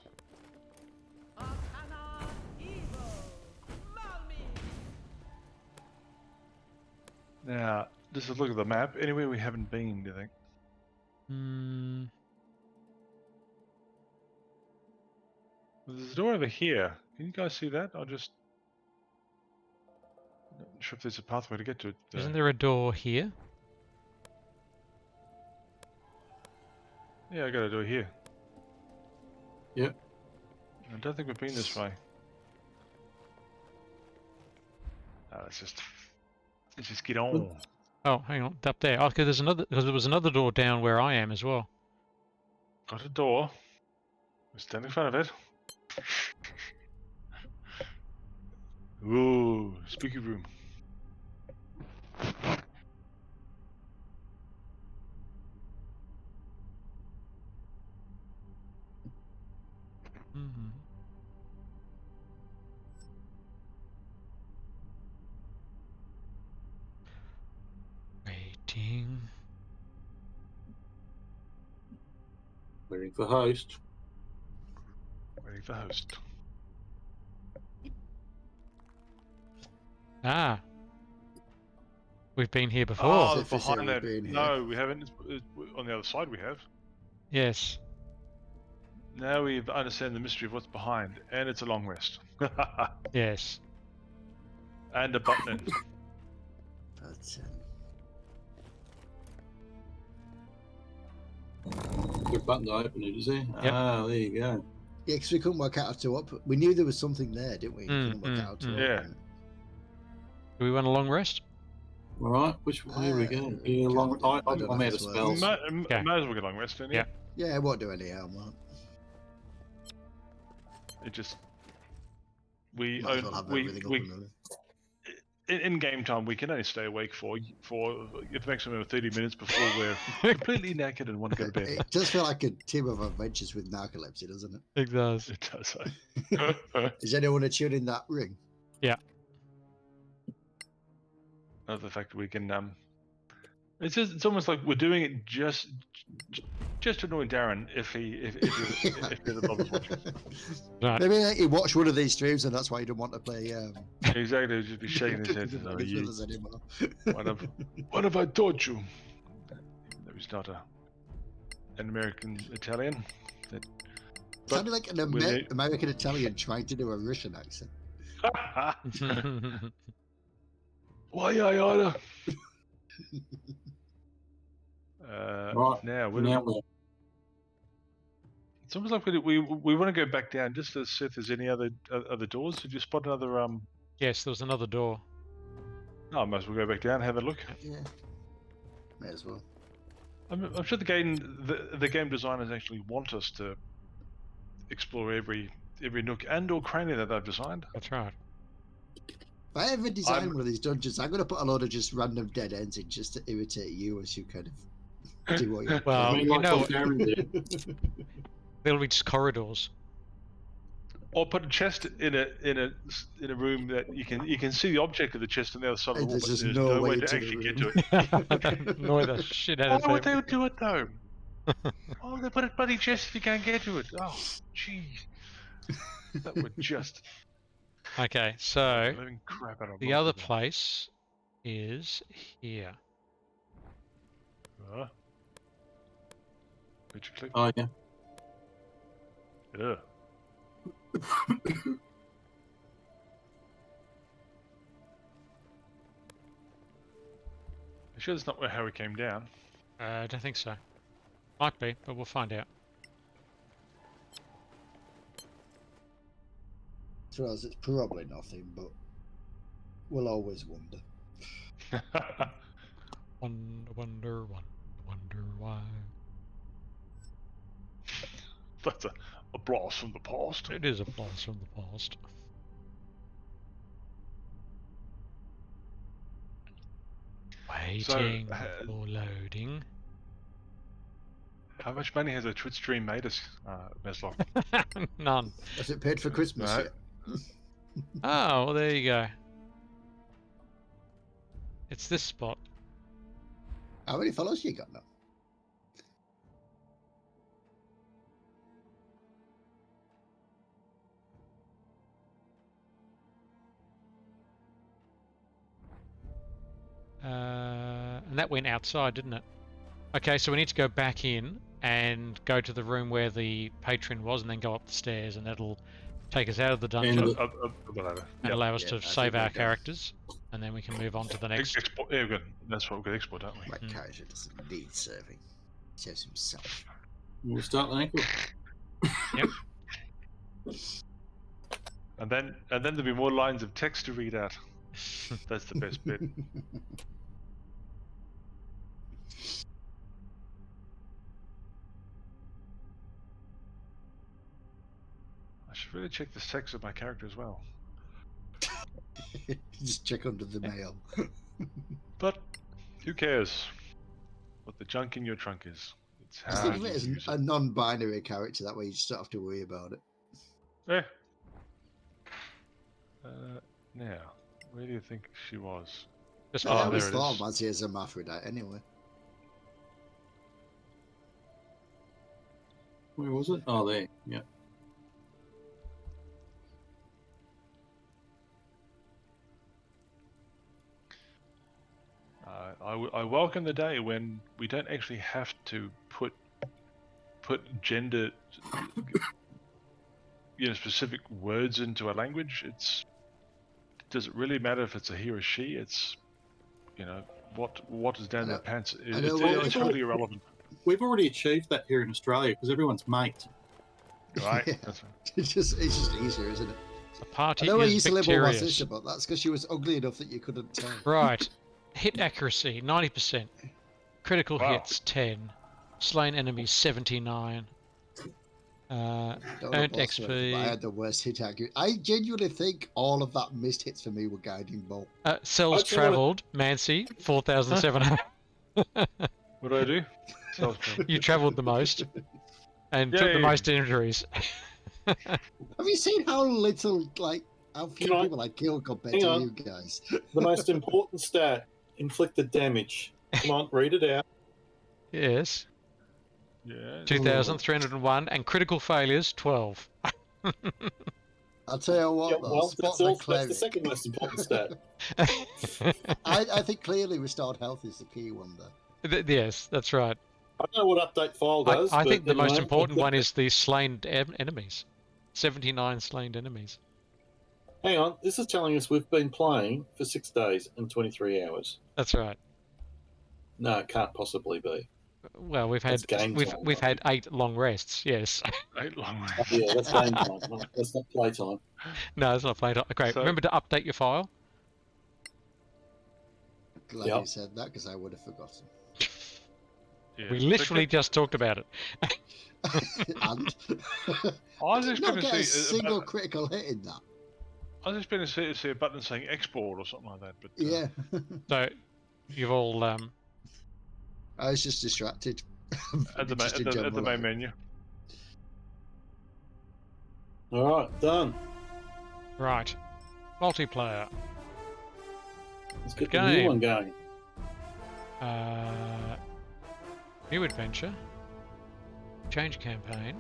Arcana evil. Malmis. Now, just a look at the map. Anywhere we haven't been, do you think? Hmm. There's a door over here. Can you guys see that? I'll just. Not sure if there's a pathway to get to it. Isn't there a door here? Yeah, I got a door here. Yep. I don't think we've been this way. let's just get on. Oh, hang on, up there. Okay, there's another. Because there was another door down where I am as well. Got a door. We stand in front of it. Ooh, spooky room. Mm-hmm. Waiting. Waiting for host. Waiting for host. Ah. We've been here before. Oh, If it's behind ever that. been here. No, we haven't. On the other side we have. Yes. Now we understand the mystery of what's behind, and it's a long rest. Yes. And a button. But, Good button to open it, is there? Yep. Ah, there you go. yeah, because we couldn't work out how to up. We knew there was something there, didn't we? Mm, Couldn't work out how to yeah. open it. Do we want a long rest? All right, which way are we going? Yeah, long. I don't I'm know out if of it's spells. Might Okay. as well get a long rest, don't you? Yeah. Yeah, it won't do any harm, won't It just we Might as well have everything up and running. in game time we can only stay awake for the maximum of 30 minutes before we're completely naked and want to go to bed. It does feel like a team of adventures with narcolepsy, doesn't it? It does. It does. Is anyone attuned in that ring? The fact that we can it's almost like we're doing it just to annoy Darren if he doesn't bother watching. Right. Maybe he watched one of these streams and that's why he didn't want to play. Exactly, just be shaking his head. Doesn't Oh, want to you, with us anymore. what have I taught you? That was not an American Italian. Sounded like an with it- American Italian trying to do a Russian accent. Why I oughta? Right. Now Now we're it's almost like we want to go back down just to see if there's any other doors. Did you spot another Yes, there was another door. Oh, I might as well go back down, have a look. Yeah, may as well. I'm sure the game designers actually want us to explore every nook and or cranny that they've designed. That's right. If I ever design one of these dungeons, I'm going to put a load of just random dead ends in just to irritate you as you kind of do what you Well, I mean, you like know, what Darren did. there'll be just corridors. Or put a chest in a room that you can see the object of the chest on the other side of the And wall, there's but just there's no no way way to to the actually get room. to it. Annoy the shit out Why of would they people. do it though? Oh, they put a bloody chest if you can't get to it. Oh, jeez. That would just Okay, so living crap out of the most other of them. place is here. Did you click? Oh yeah. Yeah. You sure that's not how we came down? I don't think so. Might be, but we'll find out. To us, it's probably nothing, but we'll always wonder. Wonder why. That's a blast from the past. It is a blast from the past. Waiting for loading. How much money has a Twitch stream made us, Meslock? None. Was it paid for Christmas No. yet? Oh, well, there you go. It's this spot. How many followers you got now? And that went outside, didn't it? Okay, so we need to go back in and go to the room where the patron was and then go up the stairs, and that'll take us out of the dungeon And and allow us Yeah, to I save think we're our done. characters, and then we can move on to the next. Export. Yeah, good. That's what we're going to export, aren't we? My character doesn't need serving. He serves himself. We'll start the ankle. And then there'll be more lines of text to read out. That's the best bit. I should really check the sex of my character as well. Just check under the mail. But who cares what the junk in your trunk is? It's Just how think of you it as use a non-binary character. That way, you just don't have to worry about it. Yeah. Now, where do you think she was? Just I Oh, always there it thought is. of Mazzy as a hermaphrodite anyway. Where was it? Oh, there. Yeah. I welcome the day when we don't actually have to put gender, specific words into a language. Does it really matter if it's a he or she? It's, what is down their pants. It's totally irrelevant. We've already achieved that here in Australia because everyone's mate. Right. Yeah. That's right. It's just easier, isn't it? the party I know I is used to live with my victorious. sister, but that's because she was ugly enough that you couldn't tell. Right. Hit accuracy 90%. Critical Wow. hits 10. Slain enemies 79. Don't Earned boast of it, XP. but I had the worst hit accuracy. I genuinely think all of that missed hits for me were guiding bolt. Cells Actually, what- travelled, Mancy 4,700. What do I do? Self-travel. You travelled the most and took the Yay. most injuries. Have you seen how little, how few Can I- people I killed compared Hang to on. you guys? The most important stat: inflicted damage. Come on, read it out. Yes. Yeah. 2,301 and critical failures 12. I'll tell you what, Yeah, though, well, spot that's the the cleric. second most important stat. I think clearly restored health is the key one, though. Yes, that's right. I don't know what update file does. I but think the most anyway, important one is the slain enemies. 79 slain enemies. Hang on, this is telling us we've been playing for 6 days and 23 hours. That's right. No, it can't possibly be. Well, we've That's had game we've time, we've right? had 8 long rests. Yes. 8 long Oh, yeah, that's game time. That's not play time. No, it's not played. Great. So- Remember to update your file. Glad Yep. you said that, because I would have forgotten. Yeah. We So literally just talked about it. And I was just not going to get a see. single critical hit in that. I was just going to see a button saying export or something like that. But Yeah. So you've all I was just distracted. at the Just in at the general, main menu. All right, done. right. Multiplayer. Let's get Good the new game. one going. New adventure. Change campaign.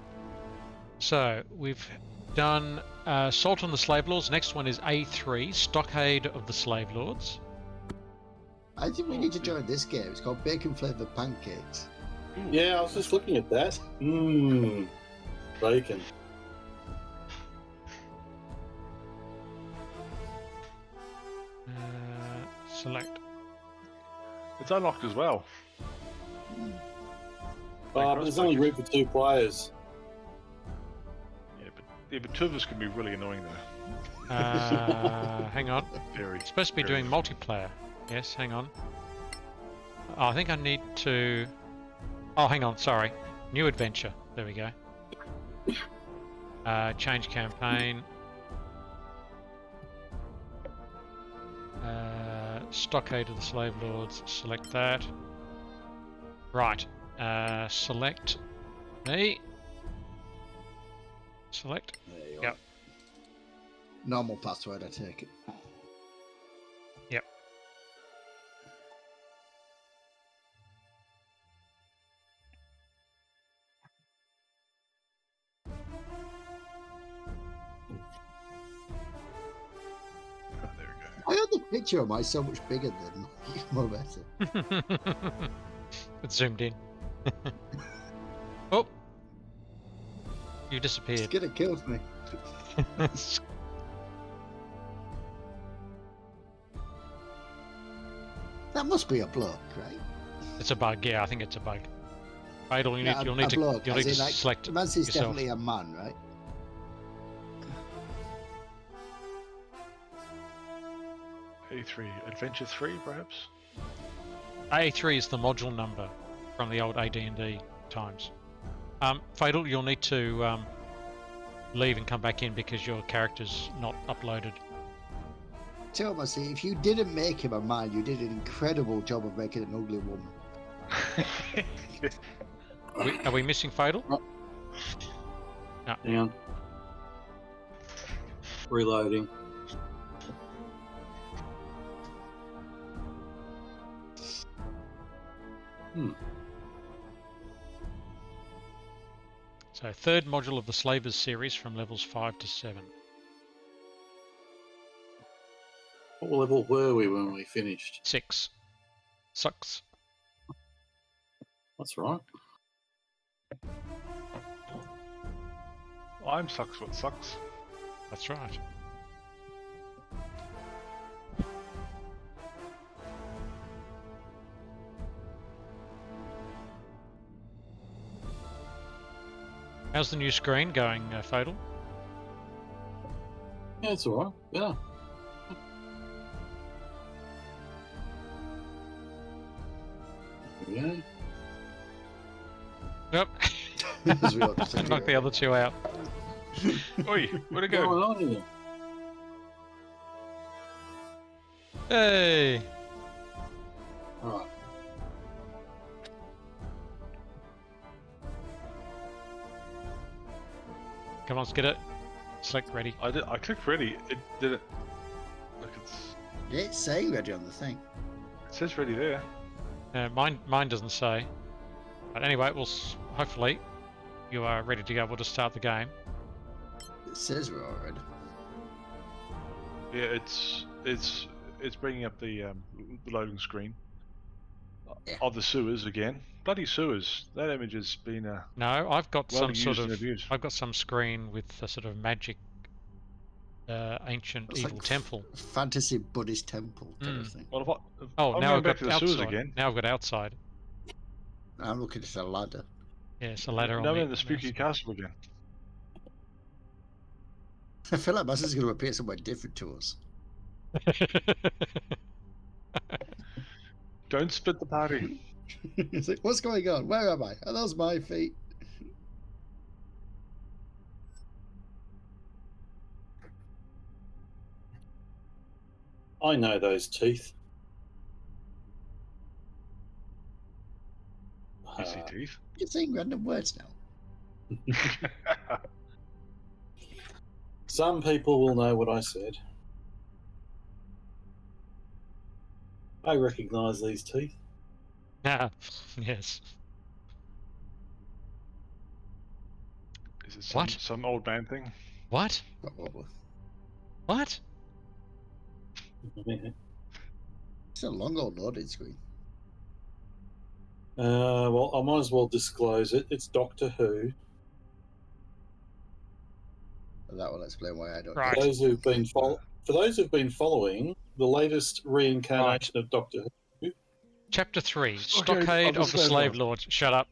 So we've done Assault on the Slave Lords. Next one is A3, Stockade of the Slave Lords. I think we need to join this game. It's called Bacon Flavoured Pancakes. Yeah, I was just looking at that. Mmm, bacon. Select. It's unlocked as well. But there's only room for 2 players. Yeah, but 2 of us can be really annoying though. Hang on. Very. It's supposed to be very doing multiplayer. Yes, hang on. Oh, I think I need to... Oh, hang on, sorry. New adventure. There we go. Change campaign. Stockade of the Slave Lords. Select that. Right. Select me. Select. There you Yep. are. Normal password, I take it. Yep. Oh, there we go. I had the picture of mine so much bigger than more better. It's zoomed in. Oh! You It's disappeared. gonna kill me. That must be a bloke, right? It's a bug, yeah, I think it's a bug. Fatal, Yeah, you'll a need to bloke, you'll as need in, to like, select Mancy's yourself. definitely a man, right? A3, Adventure 3, perhaps? A3 is the module number from the old AD&D times. Fatal, you'll need to leave and come back in because your character's not uploaded. Tell me, see, if you didn't make him a man, you did an incredible job of making an ugly woman. Are we missing Fatal? Oh. No. Hang on. Reloading. So third module of the Slavers series from levels 5 to 7. What level were we when we finished? 6. Sucks. That's right. I'm sucks what sucks. That's right. How's the new screen going, Fatal? Yeah, it's alright. Yeah. Yeah. Yep. As we ought to say, Knock the other two out. Oi, where'd it What's go? going on here? Hey! Alright. Come on, let's get it. Select ready. I clicked ready. It didn't. Look, it's. Yeah, it's saying ready on the thing. It says ready there. Mine doesn't say. But anyway, hopefully you are ready to go. We'll just start the game. It says we're all ready. Yeah, it's bringing up the loading screen Yeah. of the sewers again. Bloody sewers! That image has been No, I've got well some used sort and of. abused. I've got some screen with a sort of magic, ancient It's evil like temple. Fantasy Buddhist temple kind of thing. Well, Oh, I'm now going I've back got to the outside. sewers again. Now I've got outside. I'm looking at a ladder. Yeah, it's a ladder Now on I'm in the spooky castle again. I feel like Master's going to appear somewhere different to us. Don't split the party. It's like, what's going on? Where am I? Are those my feet? I know those teeth. You see teeth. You're saying random words now. Some people will know what I said. I recognise these teeth. Ah, yes. Is it some old man thing? What? Probably. What? It's a long old loading screen. Well, I might as well disclose it. It's Doctor Who. That will explain why I don't. Right. For those who've been following the latest reincarnation of Doctor Who. Chapter 3. Stockade Stockade of the Slave Lords. Shut up.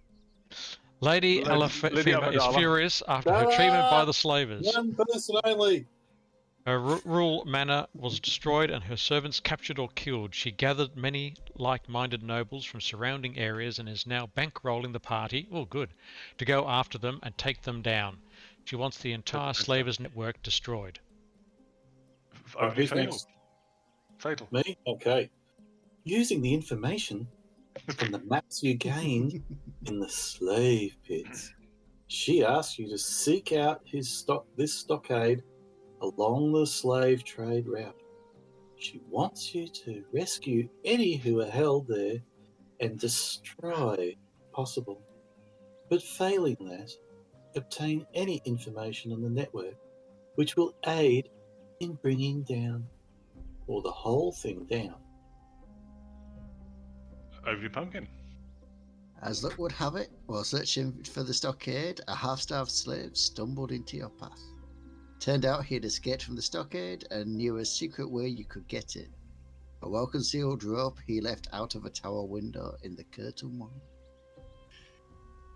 Lady Lady Alafima is Amidala. furious after her Shut treatment by up! the slavers. One person only. Her rural manor was destroyed and her servants captured or killed. She gathered many like-minded nobles from surrounding areas and is now bankrolling the party, oh good, to go after them and take them down. She wants the entire slavers network destroyed. Who's Fatal. next? Fatal. Me? Okay. Using the information from the maps you gained in the slave pits, she asks you to seek out this stockade along the slave trade route. She wants you to rescue any who are held there and destroy if possible. But failing that, obtain any information on the network which will aid in bringing down or the whole thing down. Over your pumpkin. As luck would have it, while searching for the stockade, a half-starved slave stumbled into your path. Turned out he had escaped from the stockade and knew a secret way you could get it. A well-concealed rope he left out of a tower window in the curtain wall.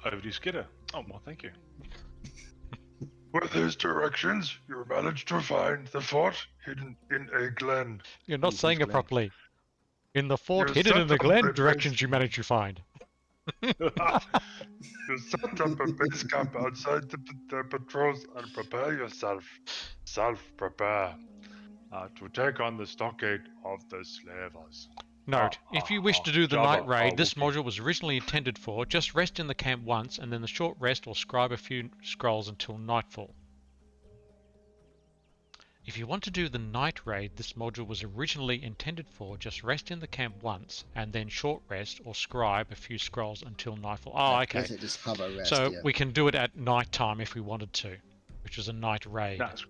Over to you, Skidder. Oh, well, thank you. With these directions, you managed to find the fort hidden in a glen. You're not Eagle's saying it Glen. properly. In the fort You hidden in set the up glen, a directions base- you managed to find. You set up a base camp outside the patrols and prepare yourself. Self-prepare. To take on the stockade of the slavers. Note, if you wish to do the Jabba, night raid, this Wookiee. module was originally intended for just rest in the camp once and then the short rest or scribe a few scrolls until nightfall. If you want to do the night raid, this module was originally intended for just rest in the camp once and then short rest or scribe a few scrolls until nightfall. Oh, okay. Does it just have a rest? So Yeah. we can do it at night time if we wanted to, which is a night raid. That's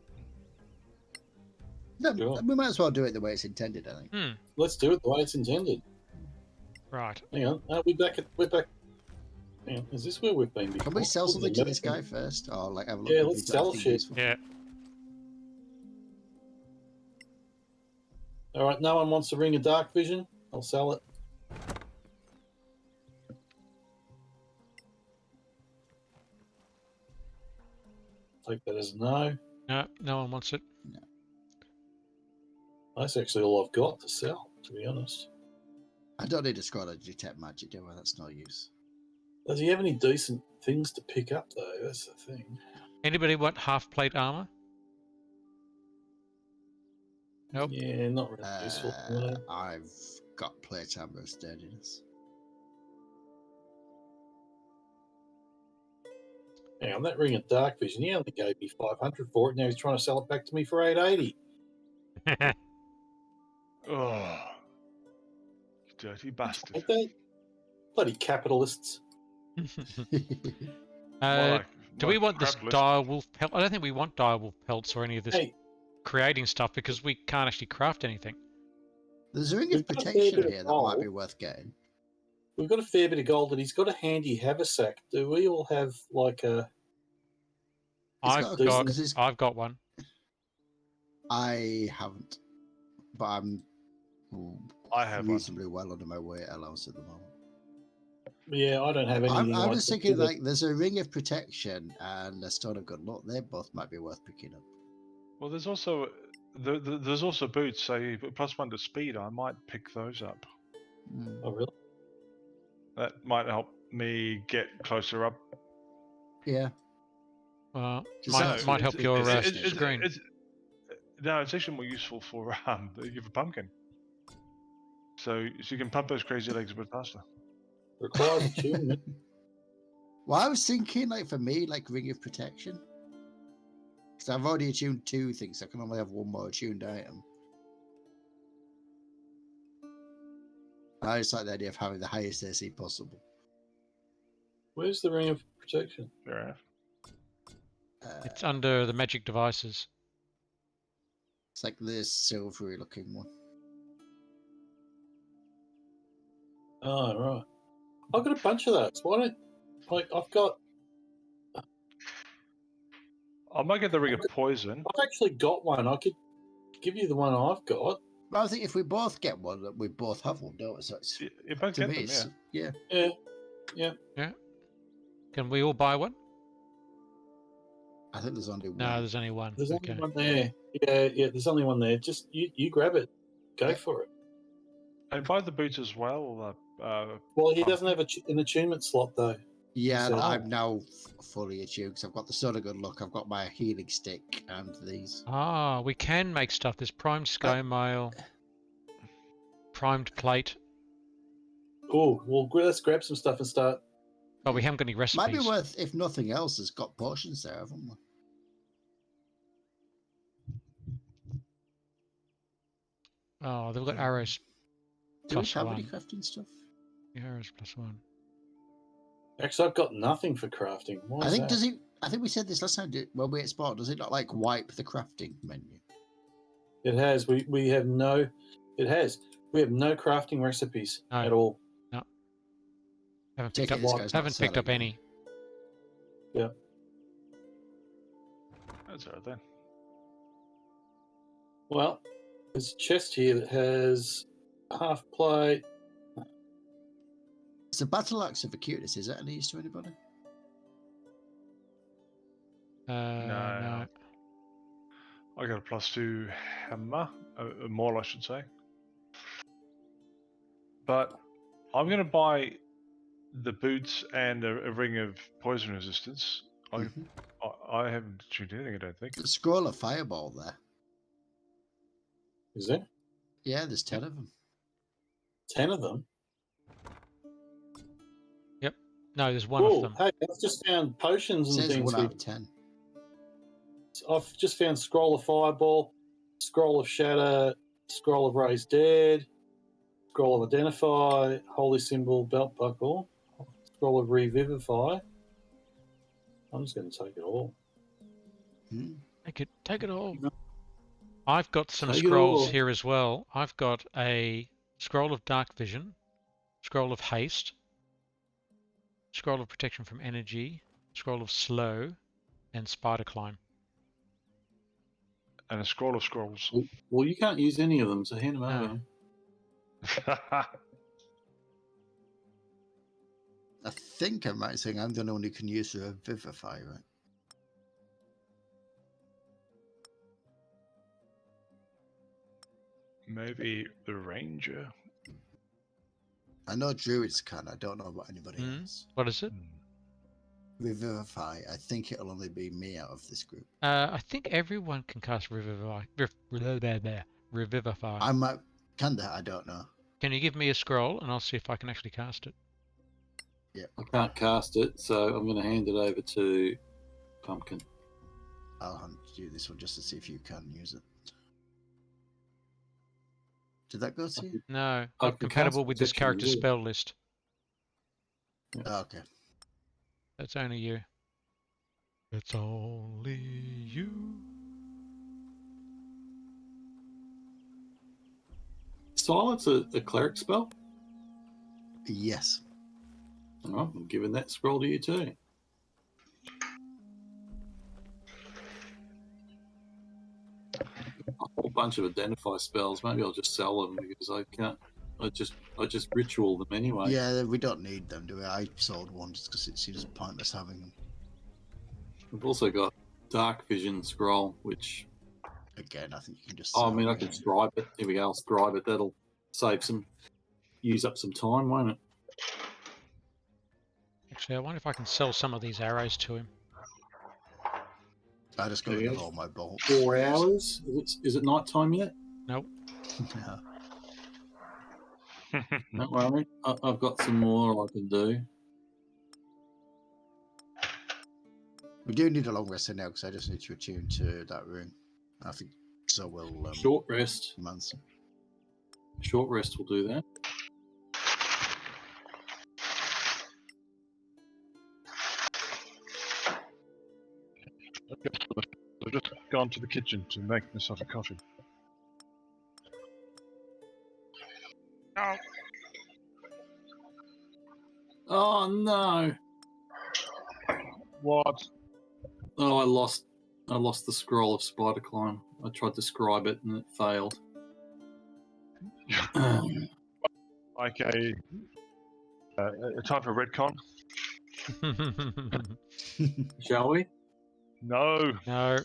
No, Sure. we might as well do it the way it's intended, I think. Let's do it the way it's intended. Right. Hang on. We're back. Hang on. Is this where we've been before? Can we sell something to this guy first? Or like have a look Yeah, if let's he's got sell anything shit. useful? Yeah. All right. No one wants a ring of dark vision. I'll sell it. Take that as a no. No, no one wants it. That's actually all I've got to sell, to be honest. I don't need a scroll to detect magic, do I? That's no use. Does he have any decent things to pick up, though? That's the thing. Anybody want half plate armor? Nope. Yeah, not really useful. No. I've got plate armor of sturdiness. Hang on, that ring of dark vision, he only gave me 500 for it. Now he's trying to sell it back to me for 880. oh, you dirty bastard. Ain't they? Bloody capitalists. Do we want this crap list. dire wolf pelt? I don't think we want dire wolf pelts or any of this Hey, creating stuff because we can't actually craft anything. There's a ring We've of got a fair protection bit of here that might be gold. worth getting. we've got a fair bit of gold, and he's got a handy haversack. Do we all have like a? It's I've got a- got, this is- I've got one. I haven't, but I'm I have one. reasonably well under my weight allowance at the moment. Yeah, I don't have anything. I'm like just that. thinking like there's a ring of protection and a stone of good luck. They both might be worth picking up. Well, there's also there's also boots. Say +1 to speed. I might pick those up. Hmm. Oh, really? That might help me get closer up. Yeah. Might Just that's- might help your it's- screen. No, it's actually more useful for you have a pumpkin. So you can pump those crazy legs a bit faster. Requires attunement. Well, I was thinking like for me, like ring of protection, because I've already attuned 2 things. I can only have 1 more attuned item. I just like the idea of having the highest AC possible. Where's the ring of protection? Fair enough. It's under the magic devices. It's like this silvery looking one. Oh, right. I've got a bunch of those. Why don't I've got? I might get the ring of poison. I've actually got one. I could give you the one I've got. But I think if we both get one, that we both have one, don't we? So it's, You both to get me, them, it's, yeah. Yeah. Can we all buy one? I think there's only one. No, there's only one. There's Okay. only one there. Yeah. There's only one there. Just you grab it. Go for it. And buy the boots as well. Well, he doesn't have an attunement slot though. Yeah, So- I'm now fully attuned because I've got the Sword of Good Luck, I've got my healing stick, and these. Ah, we can make stuff. There's primed sky mail, primed plate. Oh, well, let's grab some stuff and start. But we haven't got any recipes. Might be worth, if nothing else, has got potions there, haven't we? Oh, they've got arrows. Do we Plus have any one. crafting stuff? Arrows +1. Actually, I've got nothing for crafting. Why I is think that? does it? I think we said this last time when we explored. Does it not like wipe the crafting menu? It has. We have no. It has. We have no crafting recipes No. at all. Haven't Take picked it this up, guy's not haven't picked up selling any. That's alright then. Well, there's a chest here that has half plate. It's a battle axe of acuteness. Is that any use to anybody? No. I got a +2 hammer, a maul, I should say. But I'm going to buy the boots and a ring of poison resistance. I haven't tuned anything, I don't think. The scroll of fireball there. Is there Yeah, there's 10 of them. 10 of them? Yep. No, there's one of them. Hey, I've just found potions It and says things. 1 out of 10. I've just found scroll of fireball, scroll of shatter, scroll of raise dead, scroll of identify, holy symbol, belt buckle, scroll of revivify. I'm just going to take it all. Take it all. I've got some Take it scrolls all. here as well. I've got a scroll of dark vision, scroll of haste, scroll of protection from energy, scroll of slow, and spider climb. And a scroll of scrolls. Well, you can't use any of them, so hand them No. over. I think I'm right saying I'm the only one who can use Revivify, right? Maybe the ranger. I know druids can. I don't know about anybody else. What is it? Revivify. I think it'll only be me out of this group. I think everyone can cast Revivify. Revivify. I might. Can that? I don't know. Can you give me a scroll and I'll see if I can actually cast it? Yeah. I can't cast it, so I'm going to hand it over to Pumpkin. I'll hand you this one just to see if you can use it. Did that go to you? No, I not can compatible cast with this protection, character's yeah. spell list. Oh, okay. That's only you. It's only you. Silence a cleric spell? Yes. All right, I'm giving that scroll to you too. A whole bunch of identify spells. Maybe I'll just sell them because I can't. I just ritual them anyway. Yeah, we don't need them, do we? I sold one just because it seems pointless having them. I've also got dark vision scroll, which Again, I think you can just. I sell mean I them. can scribe it. Here we go. I'll scribe it. That'll use up some time, won't it? Actually, I wonder if I can sell some of these arrows to him. I just got rid of all my bolts. 4 hours. Is it night time yet? Nope. No. Don't worry. I've got some more I can do. We do need a long rest now because I just need to attune to that room. I think so. Will Short rest. Manson. Short rest will do that. I've just gone to the kitchen to make myself a coffee. Oh no! What? Oh, I lost the scroll of spider climb. I tried to scribe it and it failed. Okay. Time for redcon. Shall we? No. No.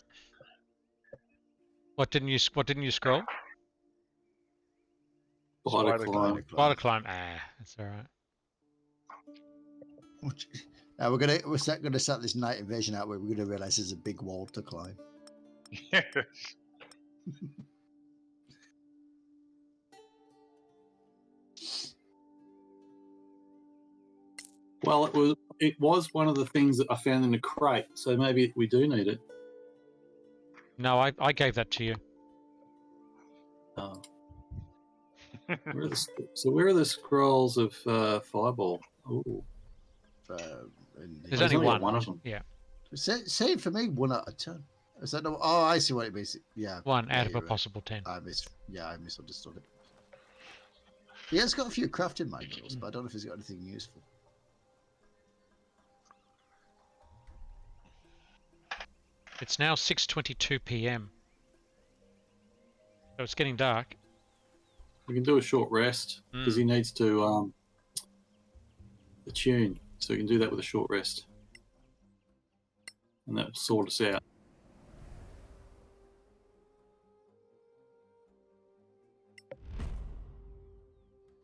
What didn't you scroll? Spider climb. Spider climb. Ah, that's all right. We're gonna start this night invasion out where we're gonna realize there's a big wall to climb. Yes. Well, it was one of the things that I found in the crate, so maybe we do need it. No, I gave that to you. Oh. Where are the scrolls of fireball? Ooh. There's only one of them. Yeah. Say for me, 1 out of 10. Is that no? Oh, I see what it means. Yeah. One yeah, out of a you're right. possible 10. I misunderstood it. Yeah, it's got a few crafting manuals, but I don't know if it's got anything useful. It's now 6:22 p.m. So it's getting dark. We can do a short rest because he needs to attune, so we can do that with a short rest. and that would sort us out.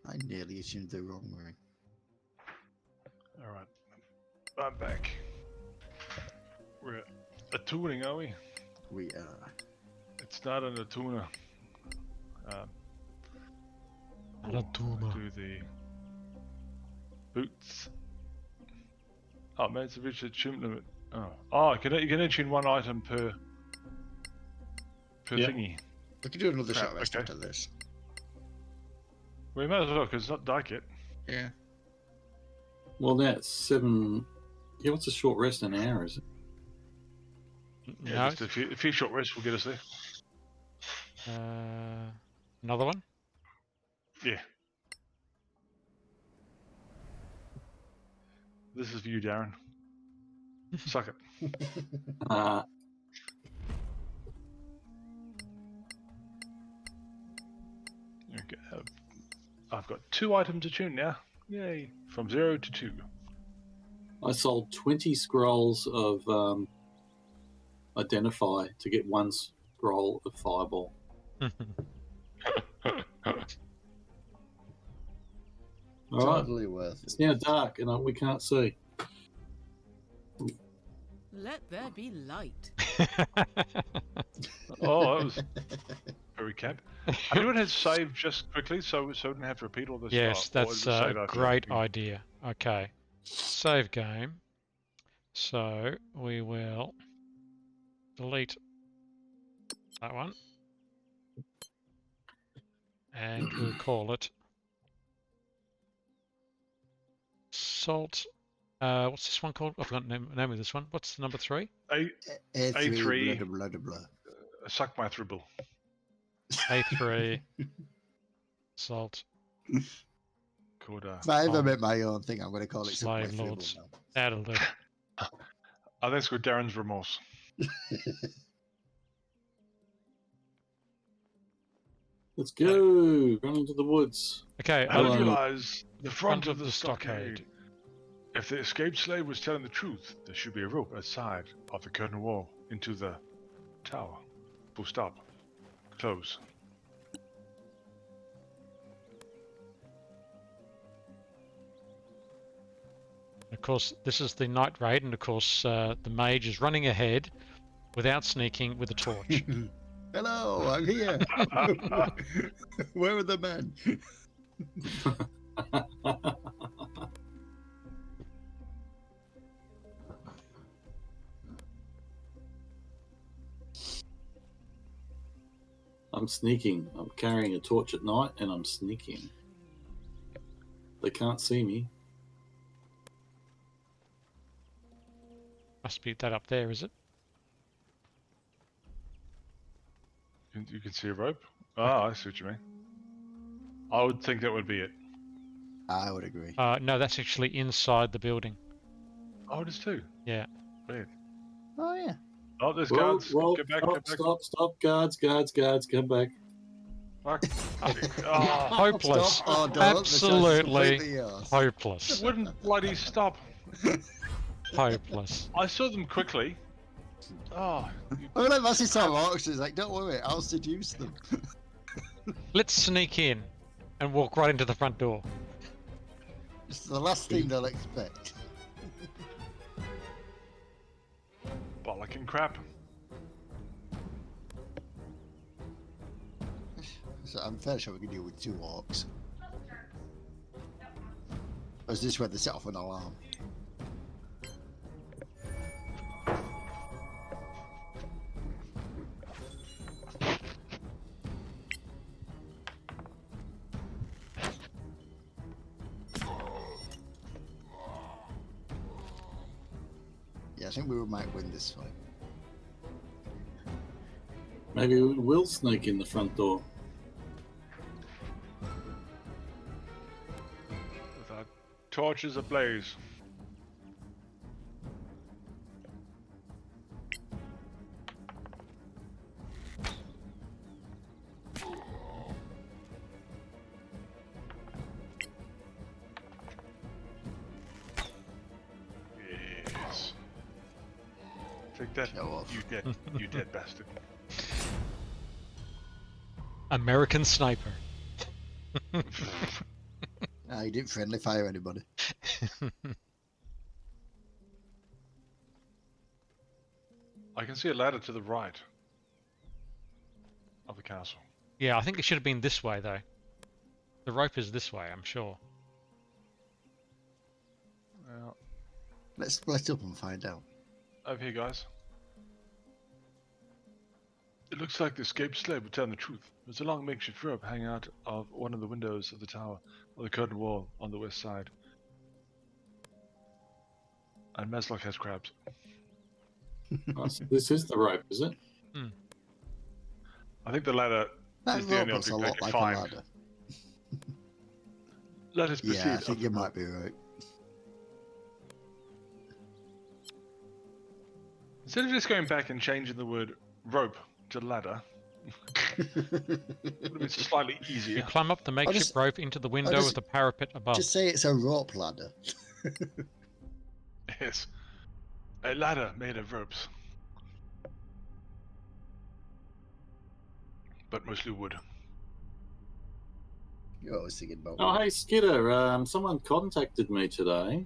I nearly assumed the wrong ring. All right, I'm back. We're attuning, are we? We are. It's not an attuna. Attuna. Do the boots. Oh, man, it's a reached attunement limit. Oh, you can only tune one item per Yep. thingy. We could do another Crap, short rest okay. after this. We might as well, because it's not dark yet. Yeah. Well, now it's 7. Yeah, what's a short rest? An hour, is it? Yeah, No. just a few short rests will get us there. Another one? Yeah. This is for you, Darren. Suck it. Okay. I've got 2 items to tune now. Yay. From 0 to 2. I sold 20 scrolls of Identify to get 1 scroll of Fireball. All right. Totally worth it. It's now dark and we can't see. Let there be light. Oh, that was very camp. Anyone has saved just quickly so we don't have to repeat all this? Yes, or that's just save a after great we- idea. Okay. Save game. So we will delete that one. And we'll call it Salt. What's this one called? I forgot the name of this one. What's the number 3? A3, blah, blah, blah, blah. Suck my thribble. A3 Salt Called, If I ever Bomb. make my own thing, I'm going to call it Slave Subway Thribble Lords. now. That'll do. I think it's called Darren's Remorse. Let's go. Run into the woods. Okay, How Hello. did you realize the front front of the stockade? If the escaped slave was telling the truth, there should be a rope outside of the curtain wall into the tower. Full stop. Close. of course, this is the night raid, and of course, the mage is running ahead without sneaking with a torch. Hello, I'm here. Where are the men? I'm sneaking. I'm carrying a torch at night and I'm sneaking. They can't see me. Must be that up there, is it? You can see a rope? Ah, I see what you mean. I would think that would be it. I would agree. No, that's actually inside the building. Oh, it is too. Yeah. Weird. Oh, yeah. Oh, there's Whoa, guards. whoa, Get back, stop, get back. stop. Guards, come back. Fuck. Oh, Hopeless. Stop or don't. The choice is Absolutely completely yours. hopeless. wouldn't bloody stop. Hopeless. I saw them quickly. Oh, I mean, like Massey Tom Auction is like, don't worry, I'll seduce them. Let's sneak in and walk right into the front door. It's the last thing they'll expect. bollocking crap. So I'm fairly sure we can deal with 2 orcs. Or is this where they set off an alarm? Yeah, I think we might win this fight. Maybe we will sneak in the front door. With our torches ablaze. Yes. dead, Show off. you dead bastard. American sniper. He didn't friendly fire anybody. I can see a ladder to the right of the castle. Yeah, I think it should have been this way though. The rope is this way, I'm sure. Well, Let's split up and find out. over here, guys. It looks like the escaped slave would tell the truth. There's a long makeshift rope hanging out of one of the windows of the tower, or the curtain wall on the west side. And Meslock has crabs. Oh, so this is the rope, is it? I think the ladder That is the rope only looks a object they lot can like find. a ladder. Let us proceed. Yeah, I think you might be right. Instead of just going back and changing the word rope to ladder, would have been slightly You easier. climb up the makeshift just- rope into the window just- with the parapet above. Just say it's a rope ladder. Yes. A ladder made of ropes. But mostly wood. You're always thinking about. Oh, hey, Skidder. Someone contacted me today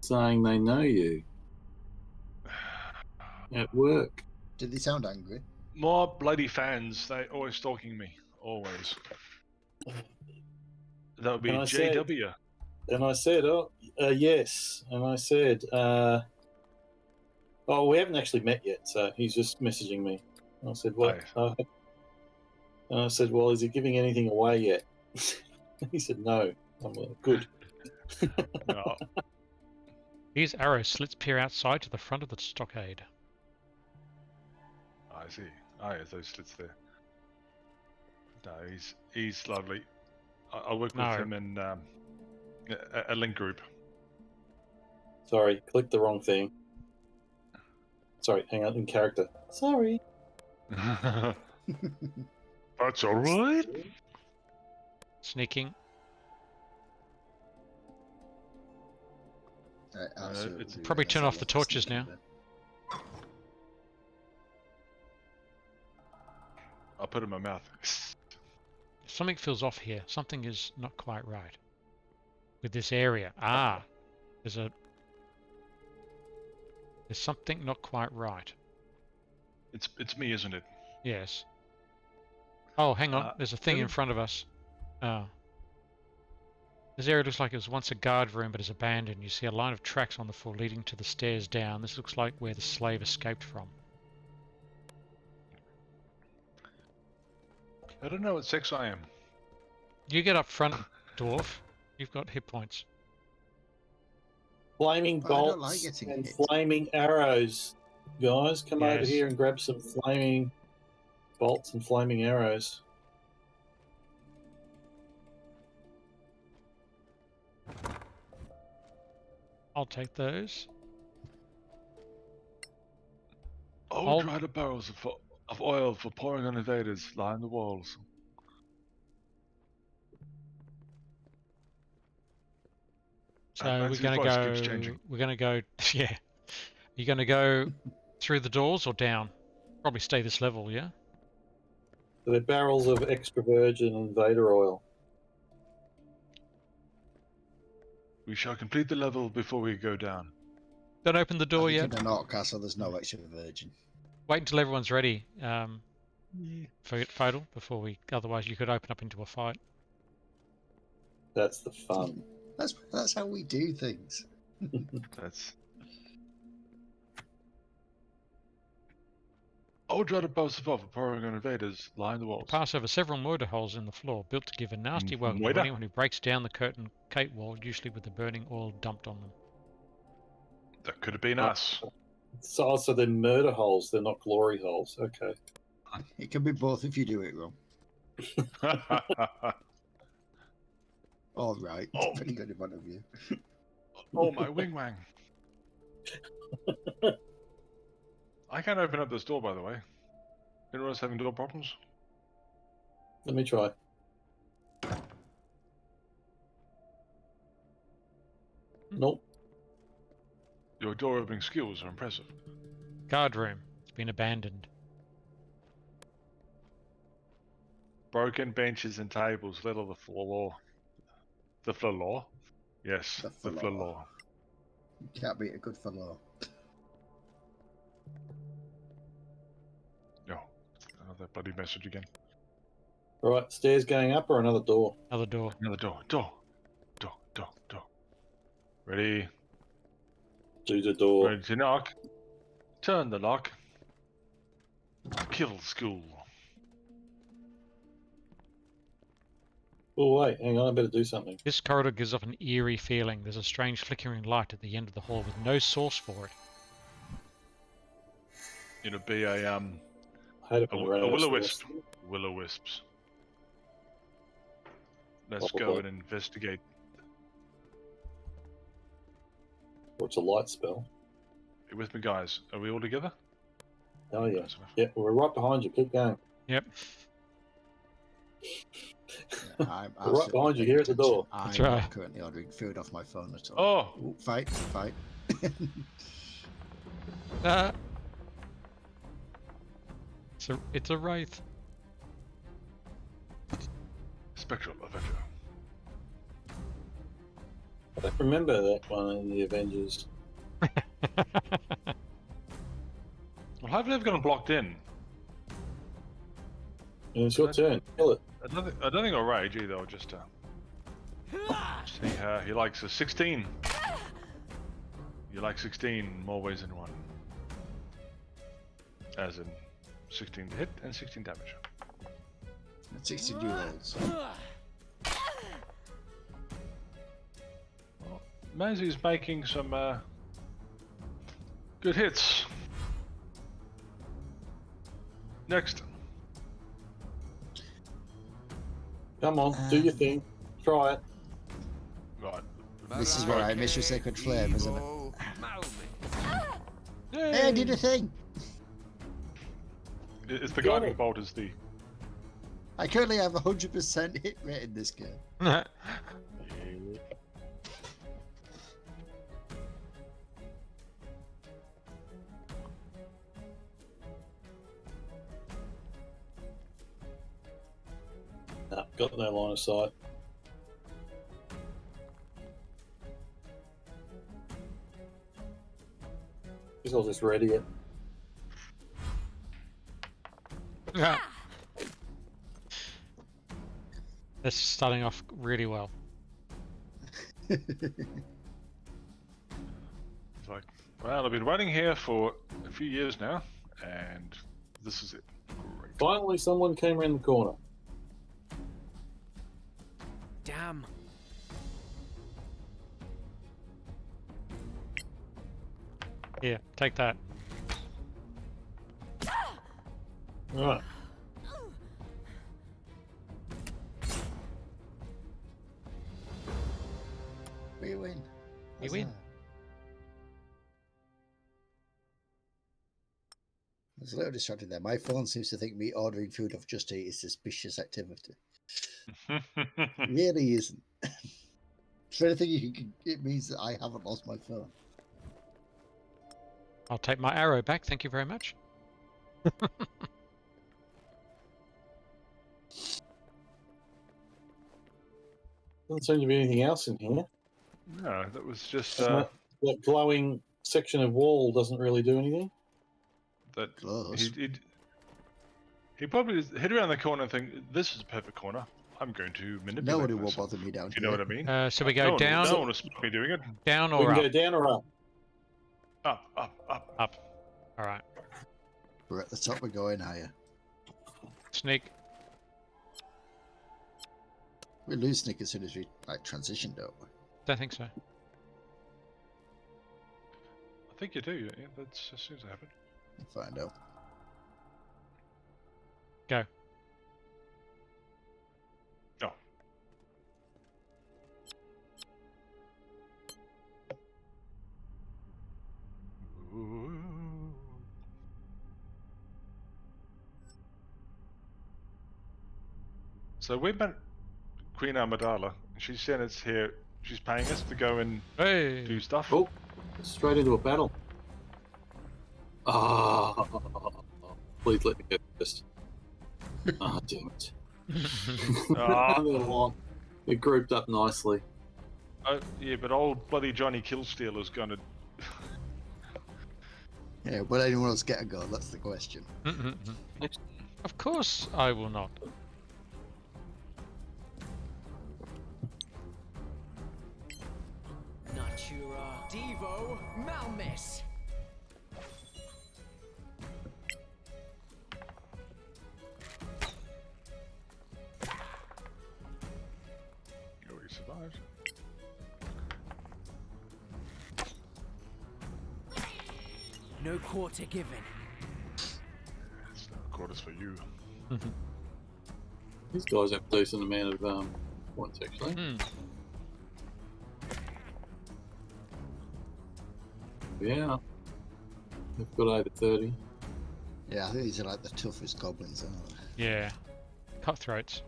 saying they know you at work. Did they sound angry? More bloody fans. They always stalking me. Always. That would be And I said- JW. And I said, yes. And I said, we haven't actually met yet, so he's just messaging me. And I said, what? And I said, well, is he giving anything away yet? He said, no. I'm like, good. No. These arrow slits peer outside to the front of the stockade. I see. Ah, yes, those slits there. No, he's lovely. I'll work with No. him in a link group. Sorry, clicked the wrong thing. Sorry, hang on, in character. Sorry. That's all right. Sneaking. it's probably turn off the torches now. I'll put it in my mouth. Something feels off here. Something is not quite right with this area. Ah, there's something not quite right. It's me, isn't it? Yes. Oh, hang on. There's a thing in really? front of us. Oh. This area looks like it was once a guard room but is abandoned. You see a line of tracks on the floor leading to the stairs down. This looks like where the slave escaped from. I don't know what sex I am. You get up front, dwarf. You've got hit points. Flaming I don't bolts like getting and hit. flaming arrows. Guys, come over Yes. here and grab some flaming bolts and flaming arrows. I'll take those. Old dried up barrels of oil for pouring on invaders line the walls. So Nancy's voice keeps changing. We're gonna go. Yeah. You're gonna go through the doors or down? Probably stay this level, yeah. So they're barrels of extra virgin invader oil. We shall complete the level before we go down. Don't open the door In yet. the North Castle, there's no extra virgin. Wait until everyone's ready. For Fatal before we. Otherwise, you could open up into a fight. That's the fun. That's how we do things. That's. Old dried up barrels of oil for pouring on invaders line the walls. Pass over several mortar holes in the floor, built to give a nasty welcome to Mortar? anyone who breaks down the curtain gate wall, usually with the burning oil dumped on them. That could have been us. So they're murder holes, they're not glory holes. Okay. It can be both if you do it wrong. All right. Oh. Pretty good in front of you. Oh, my wing wang. I can't open up this door, by the way. Anyone else having door problems? Let me try. Nope. Your door opening skills are impressive. Guard room. It's been abandoned. Broken benches and tables, little the floor. The floor? Yes, The the floor. floor. Can't beat a good fellow. Oh, another bloody message again. Right, stairs going up or another door? Another door. Another door. Door. Ready? Do the door. Ready to knock. Turn the lock. Kill school. Oh, wait, hang on, I better do something. This corridor gives off an eerie feeling. There's a strange flickering light at the end of the hall with no source for it. It'll be a I hate it a when I run out of will-o-wisp. space. Will-o-wisps. Let's go Probably. and investigate. What's a light spell? You with me, guys? Are we all together? Oh, yeah. Close enough. Yeah, we're right behind you. Keep going. Yep. I'm We're right behind you here at the door. I'm That's right. not currently ordering food off my phone at all. Oh! Ooh, fight. It's a wraith. Spectral Avenger. I don't remember that one in the Avengers. Well, hopefully I've got him blocked in. And it's your turn. Kill it. I don't think I'll rage either. I'll just see how he likes a 16. You like 16 in more ways than one. As in 16 to hit and 16 damage. 16-year-olds. Well, Mazzy's making some good hits. Next. Come on, do your thing. Try it. Right. This is where I miss your sacred flame, isn't it? Evil Malmit. Hey, I did a thing! It's the Got guiding it. bolt is the... I currently have 100% hit rate in this game. No, got no line of sight. Guess I'll just ready it. Yeah. This is starting off really well. It's like, well, I've been waiting here for a few years now, and this is it. Great. Finally, someone came around the corner. Damn. Here, take that. Right. We win. We win. I was a little distracted there. My phone seems to think me ordering food off Just Eat is suspicious activity. It really isn't. For anything, it means that I haven't lost my phone. I'll take my arrow back, thank you very much. Doesn't seem to be anything else in here. No, that was just That glowing section of wall doesn't really do anything. that Close. he probably hit around the corner and think, this is a perfect corner. I'm going to manipulate Nobody will myself." bother me down Do you here. know what I mean? So we No go one- down, No one will stop me doing it. down We or can up? go down or up. Up, up, up. Up. Alright. We're at the top, we're going higher. Sneak. We lose Snick as soon as we transition, don't we? Don't think so. I think you do. Yeah, that's as soon as it happened. We'll find out. Go. Oh. Ooh. So we met Queen Amidala. She said it's here. She's paying us to go and Hey! do stuff. Oh, Straight into a battle. Ah, please let me get this. Ah, damn it. It grouped up nicely. Yeah, but old bloody Johnny Killsteel is going to... Yeah, will anyone else get a go? That's the question. Of course I will not. Natura Devo Malmis. Oh, he survived. No quarter given. It's no quarters for you. These guys have a decent amount of points, actually. Yeah. They've got over 30. Yeah, I think these are like the toughest goblins, aren't they? Yeah. Cutthroats.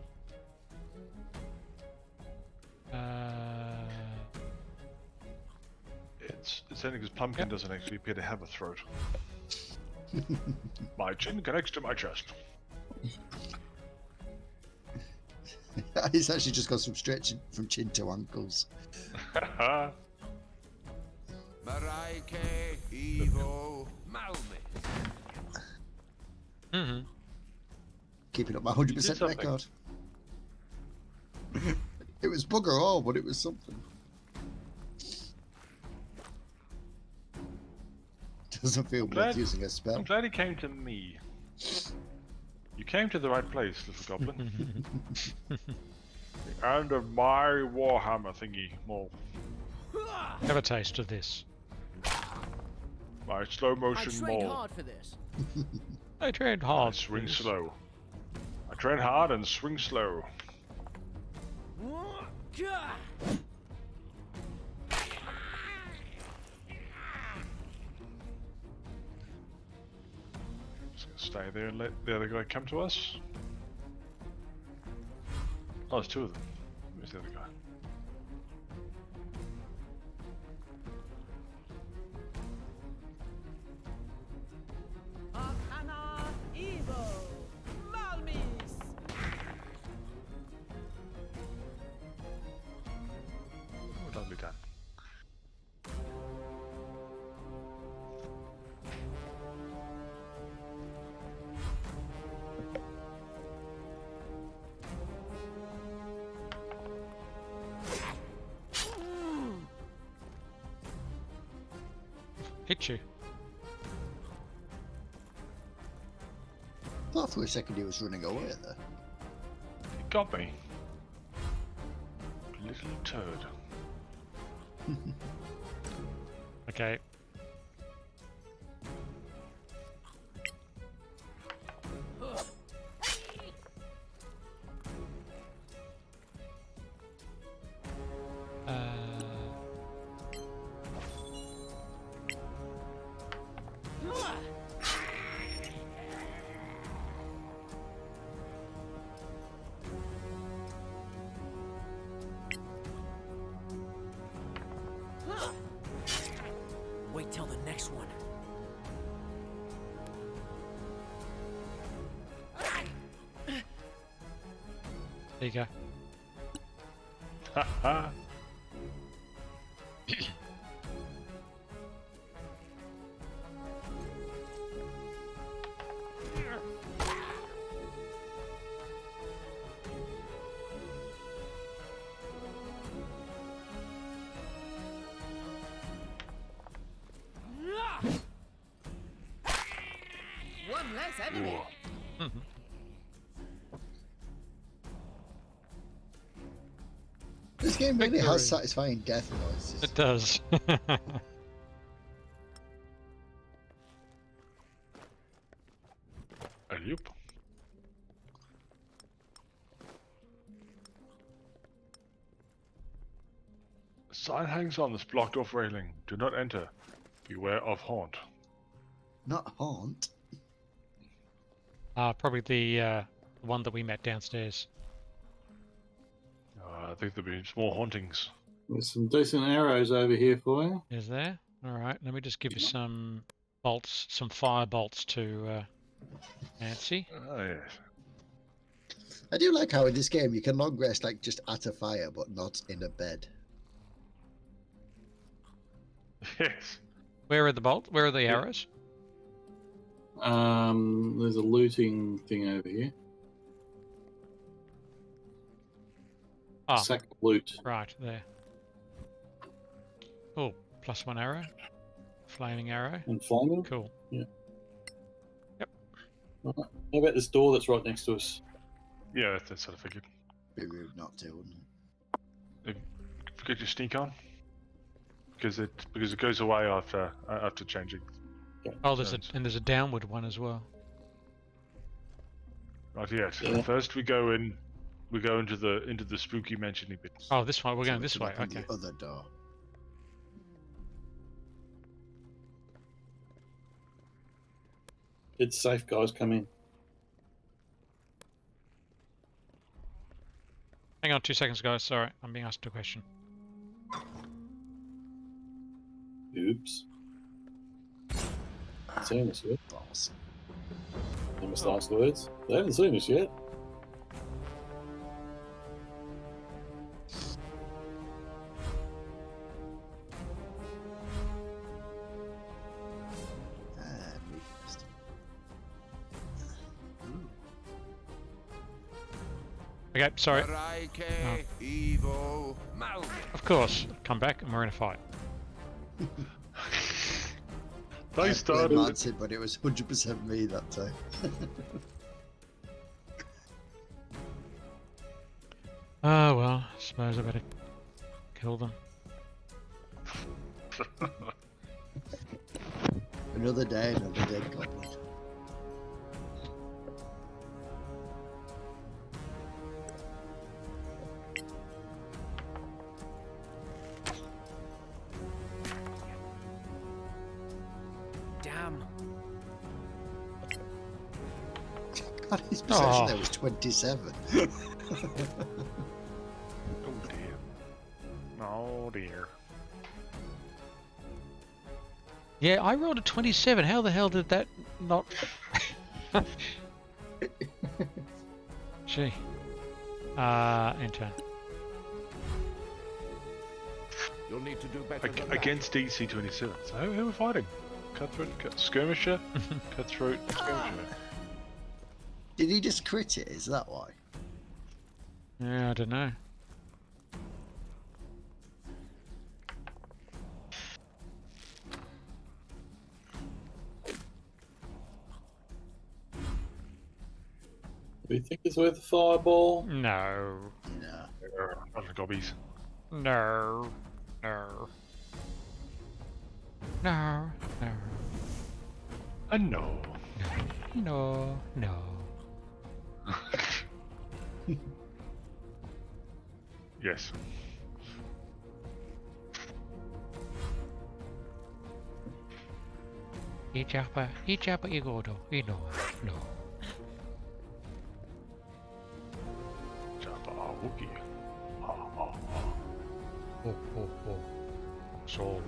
It's only because Pumpkin doesn't actually appear to have a throat. My chin connects to my chest. He's actually just got some stretching from chin to ankles. Maraike Evo Malmis. Keeping up my 100% record. It was bugger all, but it was something. Doesn't feel worth using a spell. I'm glad he came to me. You came to the right place, little goblin. The end of my Warhammer thingy, more. Have a taste of this. My slow motion I trained more. hard for this. I trained I hard. swing slow. I train hard and swing slow. Just gonna stay there and let the other guy come to us. Oh, there's two of them. Where's the other guy? Arcana Evo Malmis. Oh, lovely done. Hit you. Thought for a second he was running away there. He got me. Little turd. Okay. Wait till the next one. There you go. Haha. One less enemy. This game really Victory. has satisfying death noises. It does. Yep. Sign hangs on this blocked off railing. Do not enter. Beware of haunt. Not haunt. Probably the one that we met downstairs. I think there'll be some more hauntings. There's some decent arrows over here for you. Is there? All right, let me just give you some bolts, some fire bolts to Nancy. Oh yes. I do like how in this game you can long rest like just at a fire, but not in a bed. Yes. Where are the Where are the arrows? There's a looting thing over here. Ah, Sack of loot. right there. Oh, +1 arrow. Flaming arrow. And flaming. Cool. Yeah. Yep. Right. How about this door that's right next to us? Yeah, that's what I figured. Be rude not to, wouldn't it? Forget your sneak on. Because it goes away after changing. Oh, there's a downward one as well. Right, yes. Yeah. First we go into the spooky mansion-y bit. Oh, this one. We're So going we this come way. up on Okay. The other door. It's safe, guys. Come in. Hang on 2 seconds, guys. Sorry, I'm being asked a question. Oops. Haven't seen us yet. Balls. Famous last words. They haven't seen us yet. Move first. Okay, sorry. Raike, Evo, Malmit. Of course, come back and we're in a fight. They I played started. Manson, but it was 100% me that time. Oh well, I suppose I better kill them. Another day, another dead goblin. Damn. God, his perception Oh. there was 27. Oh dear. Oh dear. Yeah, I rolled a 27. How the hell did that not? Gee. Enter. You'll need to do better than that. Against DC 27. So who are we fighting? Cutthroat, skirmisher, cutthroat, skirmisher. Did he just crit it? Is that why? Yeah, I don't know. Do we think it's worth a fireball? No. No. Not the gobbies. No. No. No. No. No. No. No. Yes. Ichapa igodo. No. No. Jump a Wookie. Oh, oh, oh. Solo.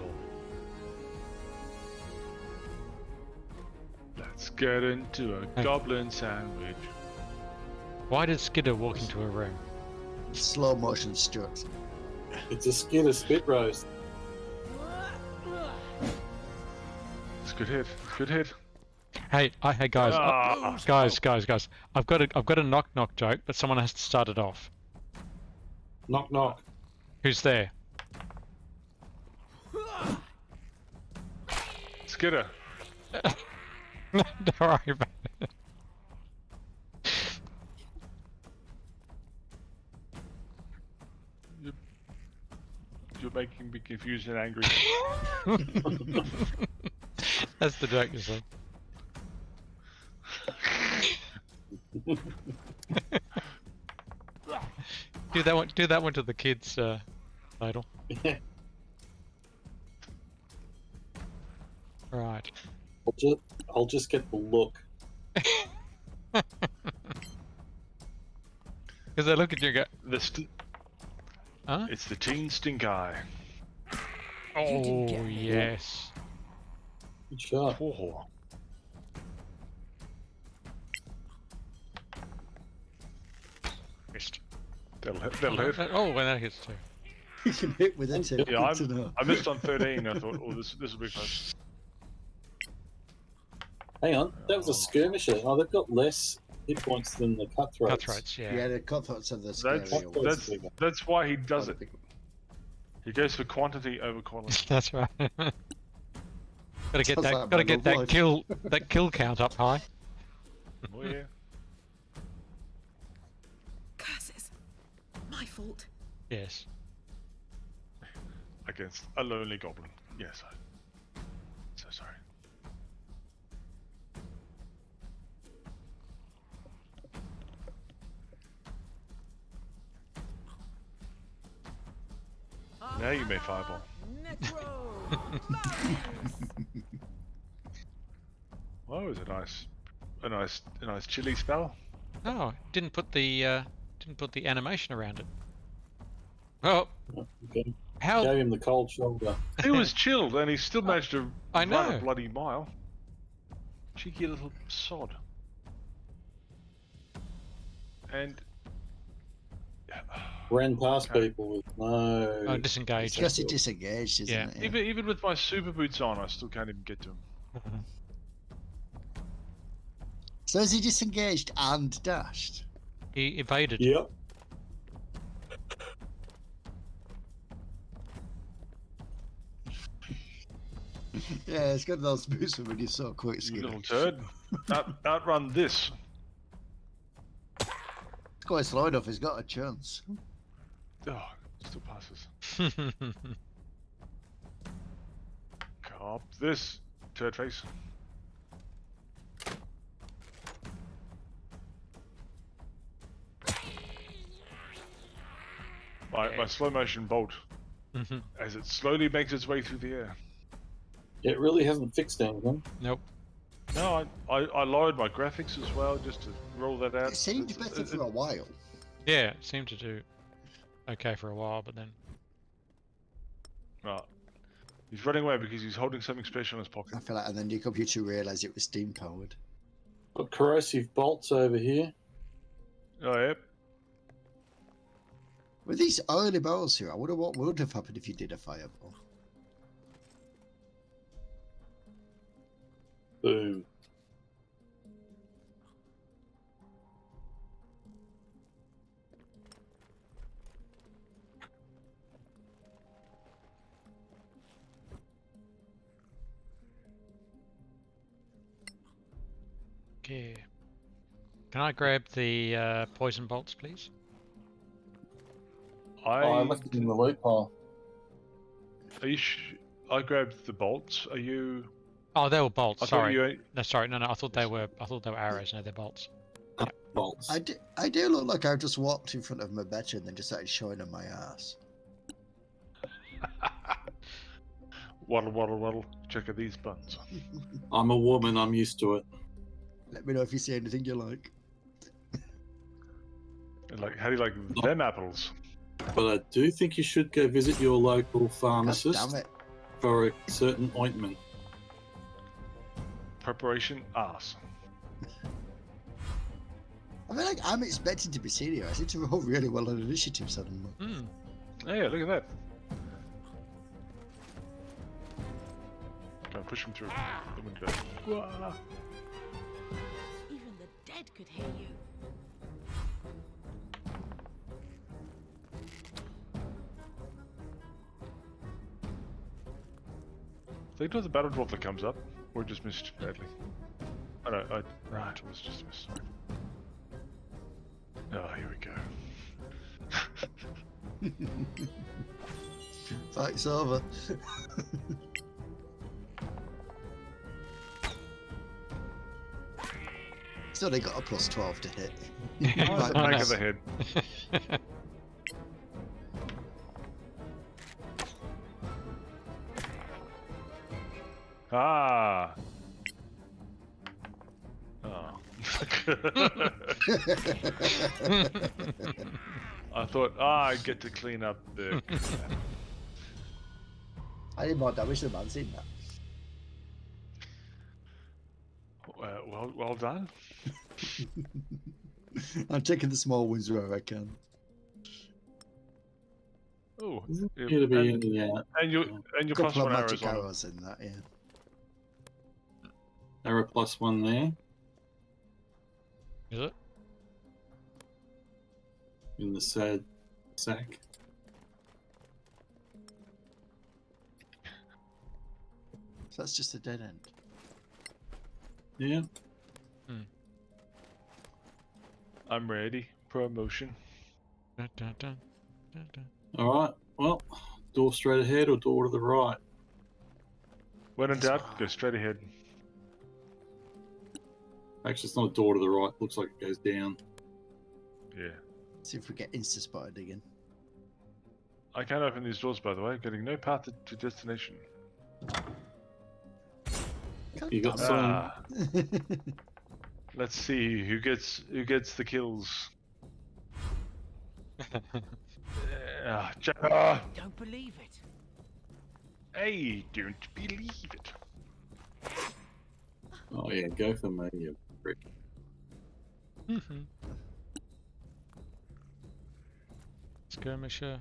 Let's get into a Hey. goblin sandwich. Why did Skidder walk into a room? Slow motion struts. It's a skin of spit roast. It's a good hit. Good hit. Hey, hey guys, Ah. guys. I've got a knock knock joke, but someone has to start it off. Knock knock. Who's there? Skidder. Don't worry about it. You're making me confused and angry. That's the joke, you said. Do that one to the kids, title. Right. I'll just get the look. Because they look at you and go, The huh? It's the teen stink eye. didn't get Oh, me. yes. Good shot. Oh. Missed. That'll hit. That'll hit. Oh, well, that hits too. You can hit with it too. Yeah, Good to know. I missed on 13. I thought, oh, this will be close. Hang on, that was a skirmisher. Oh, they've got less hit points than the cutthroats. Cutthroats, yeah. Yeah, the cutthroats are the scarier ones. That's why he does it. He goes for quantity over quality. That's right. Gotta get Sounds that. like Gotta my get love that kill count up high. Oh yeah. Curses. My fault. Yes. Against a lonely goblin. Yes. So sorry. Now you may fireball. Necro. Oh, it was a nice chilly spell. Oh, didn't put the animation around it. Oh, Okay. how? Gave him the cold shoulder. He was chilled, and he still managed to I run know. a bloody mile. Cheeky little sod. And Ran past Okay. people with no. Oh, It's disengaged. just a disengaged, isn't Yeah. it? Yeah. even with my super boots on, I still can't even get to him. So is he disengaged and dashed? He evaded. Yep. Yeah, it's got those boots when you're so quick, You skinny. little turd. Outrun this. It's quite slow enough, he's got a chance. Oh, still passes. Cop this. Turd face. My slow motion bolt Mhm. as it slowly makes its way through the air. It really hasn't fixed anything. Nope. No, I lowered my graphics as well just to roll that out. It seemed It's- better it- for a while. Yeah, it seemed to do okay for a while, but then Right. He's running away because he's holding something special in his pocket. I feel like, and then your computer realised it was steam powered. Got corrosive bolts over here. Oh, yep. With these early barrels here, I wonder what would have happened if you did a fireball. Boo. okay. Can I grab the poison bolts, please? Oh, I left it in the loot pile. Are you? I grabbed the bolts. Are you? Oh, they were bolts. I thought Sorry. you. No, sorry. No, I thought they were. I thought they were arrows. No, they're bolts. Bolts. I do look like I just walked in front of my bed and then just started showing on my ass. Waddle, waddle, waddle. Check out these buns. I'm a woman. I'm used to it. Let me know if you see anything you like. And like, how do you like them apples? But I do think you should go visit your local God pharmacist damn it. for a certain ointment. Preparation ass. I feel like I'm expected to be senior. I seem to roll really well on initiative suddenly. Hmm. Oh, yeah, look at that. Go push him through the window. Wah. Even the dead could hear you. They do the battle dwarf that comes up, or just missed badly. Oh no, right, it was just a miss. Sorry. Oh, here we go. Fight's over. So they got a plus 12 to hit. Oh, the back of the head. Ah. Oh. I thought, I get to clean up the. I did more damage than man seen that. Well done. I'm taking the small wins wherever I can. Oh, Here to be in the and your plus Couple of 1 arrows magic on. arrows in that, yeah. arrow +1 there Is it? in the sad sack. So that's just a dead end. Yeah. I'm ready. Promotion. Dun, dun, dun, dun, dun. All right. Well, door straight ahead or door to the right? When in This doubt, one. go straight ahead. Actually, it's not a door to the right. Looks like it goes down. Yeah. See if we get insta-spotted again. I can't open these doors, by the way. Getting no path to destination. You got God some. Ah, let's see who gets the kills. Don't believe it. I don't believe it. Oh yeah, go for me, you prick. Mhm. Skirmisher.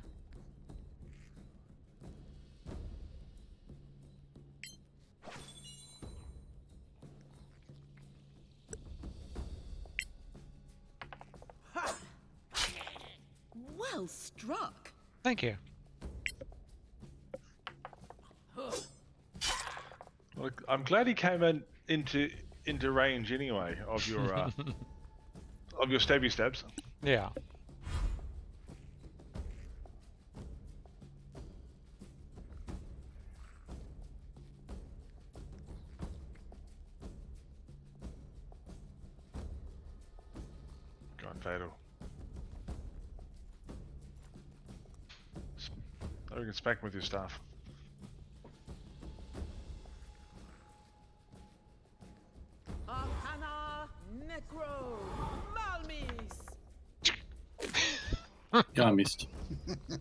Well struck. Thank you. Look, I'm glad he came into range anyway of your of your stabby stabs. Yeah. God, fatal. I can smack him with your staff. Arcana Necro Malmis. Yeah, I missed.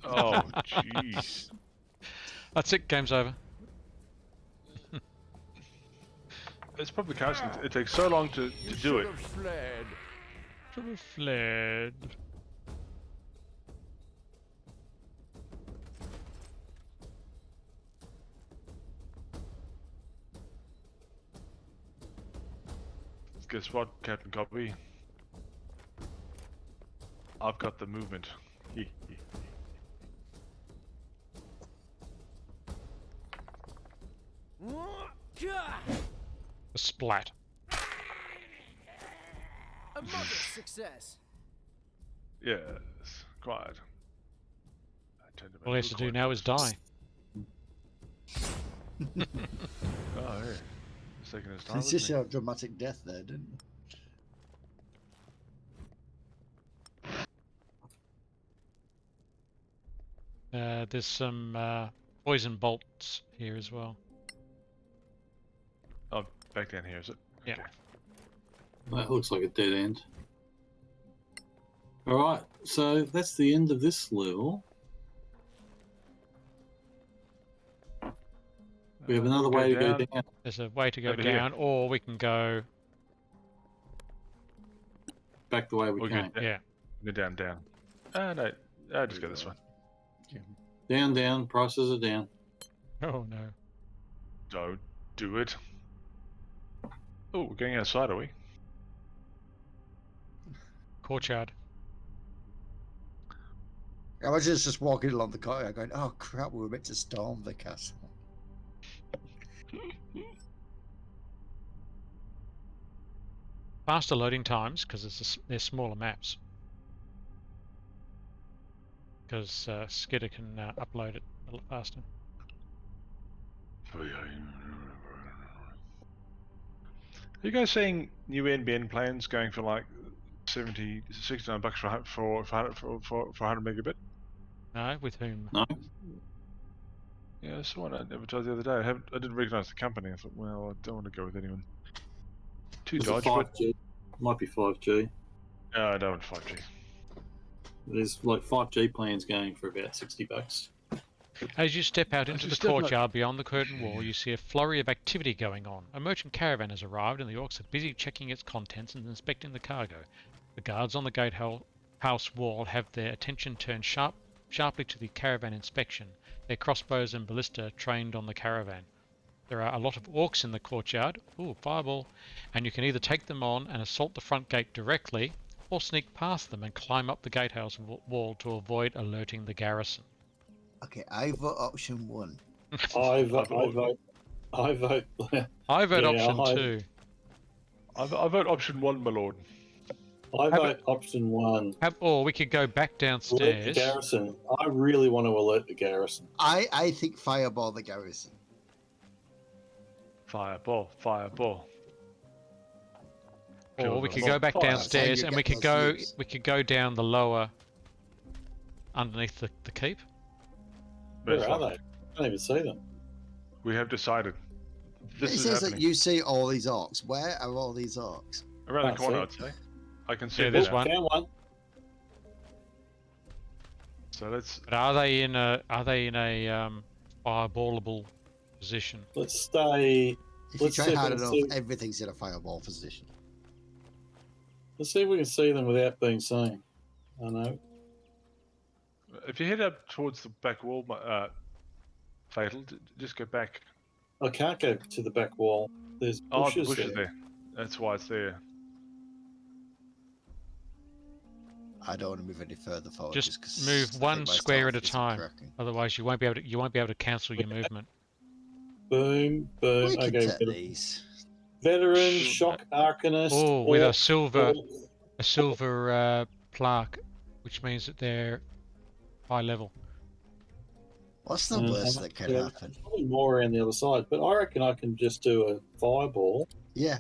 Oh, jeez. That's it. Game's over. It's probably because it takes so long to do it. Should have fled. Should have fled. Guess what, Captain Copy? I've got the movement. A splat. A modest success. Yes, quite. I tend to All he has to do now is die. Oh, yeah. He's taking his time. It's just a dramatic death there, didn't it? There's some poison bolts here as well. Oh, back down here, is it? Yeah. Okay. That looks like a dead end. All right, so that's the end of this level. We have another way to go down. There's a way to go Over here. down, or we can go. Back the way we We'll came. go Yeah. down. No, I'll just go this way. Down, down. Prices are down. Oh no. Don't do it. Oh, we're going outside, are we? Courtyard. I was just walking along the corridor going, oh crap, we were meant to storm the castle. Faster loading times because they're smaller maps. Because Skidder can upload it a lot faster. Are you guys seeing new NBN plans going for like 69 bucks for 100 megabit? No, with whom? No? Yeah, I saw one advertised the other day. I didn't recognise the company. I thought, well, I don't want to go with anyone. Too Is it dodgy, but 5G? Might be 5G. no, I don't want 5G. There's like 5G plans going for about $60. As you step out As into you the step out- courtyard beyond the curtain wall, you see a flurry of activity going on. A merchant caravan has arrived and the orcs are busy checking its contents and inspecting the cargo. The guards on the gatehouse wall have their attention turned sharply to the caravan inspection, their crossbows and ballista trained on the caravan. There are a lot of orcs in the courtyard, ooh, fireball, and you can either take them on and assault the front gate directly, or sneak past them and climb up the gatehouse wall to avoid alerting the garrison. Okay, I vote option 1. I vote. I vote Yeah, option I- 2. I vote option 1, my lord. I Have vote option 1. Or we could go back Alert the downstairs. garrison. I really want to alert the garrison. I think fireball the garrison. Fireball, fireball. Or we could Fire. go back Fire. downstairs That's how you and we get could those go views. we could go down the lower underneath the keep. Where That's are fine. they? I don't even see them. We have decided. This It is says that happening. you see all these orcs. Where are all these orcs? Around the Can't corner, I'd see. say. I can see Yeah, them there's now. one. Found one. So let's. But are they in a fireballable position? Let's stay. If Let's you see try if hard we can enough, see- everything's in a fireball position. Let's see if we can see them without being seen. I know. If you head up towards the back wall, Fatal, just go back. I can't go to the back wall. There's Oh, the bushes bush is there. there. That's why it's there. I don't want to move any further forward. Just 'cause move I think one my square at a stealth isn't time. cracking. Otherwise, you won't be able to cancel your movement. Boom, boom. We can Okay, take these. veteran, shock arcanist. Oh, with a orc, silver plaque, which means that they're high level. What's the Uh, worst and- that can yeah. happen? Probably more around the other side, but I reckon I can just do a fireball. Yeah.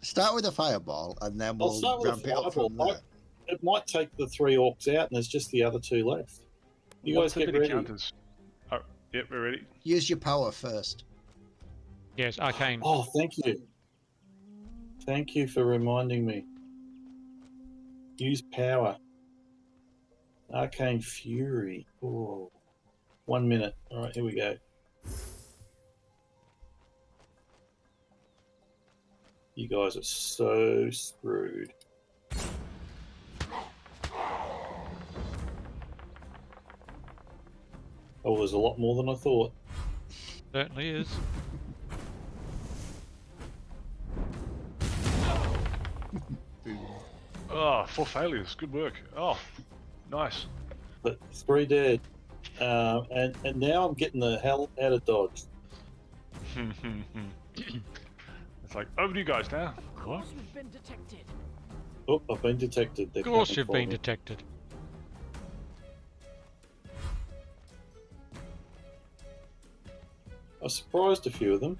Start with a fireball and then I'll we'll start with a ramp it up from fireball. there. It might take the 3 orcs out, and there's just the other 2 left. You What's guys the get bit of ready. counters? Oh, yep, we're ready. Use your power first. Yes, arcane. Oh, thank you. Thank you for reminding me. Use power. Arcane Fury. Oh. 1 minute. All right, here we go. You guys are so screwed. Oh, there's a lot more than I thought. Certainly is. Oh, 4 failures. Good work. Oh, nice. But 3 dead. And now I'm getting the hell out of Dodge. It's like, over to you guys now. Of course we've been detected. Oh, I've been detected. They're Of course, coming you've for been me. detected. I surprised a few of them.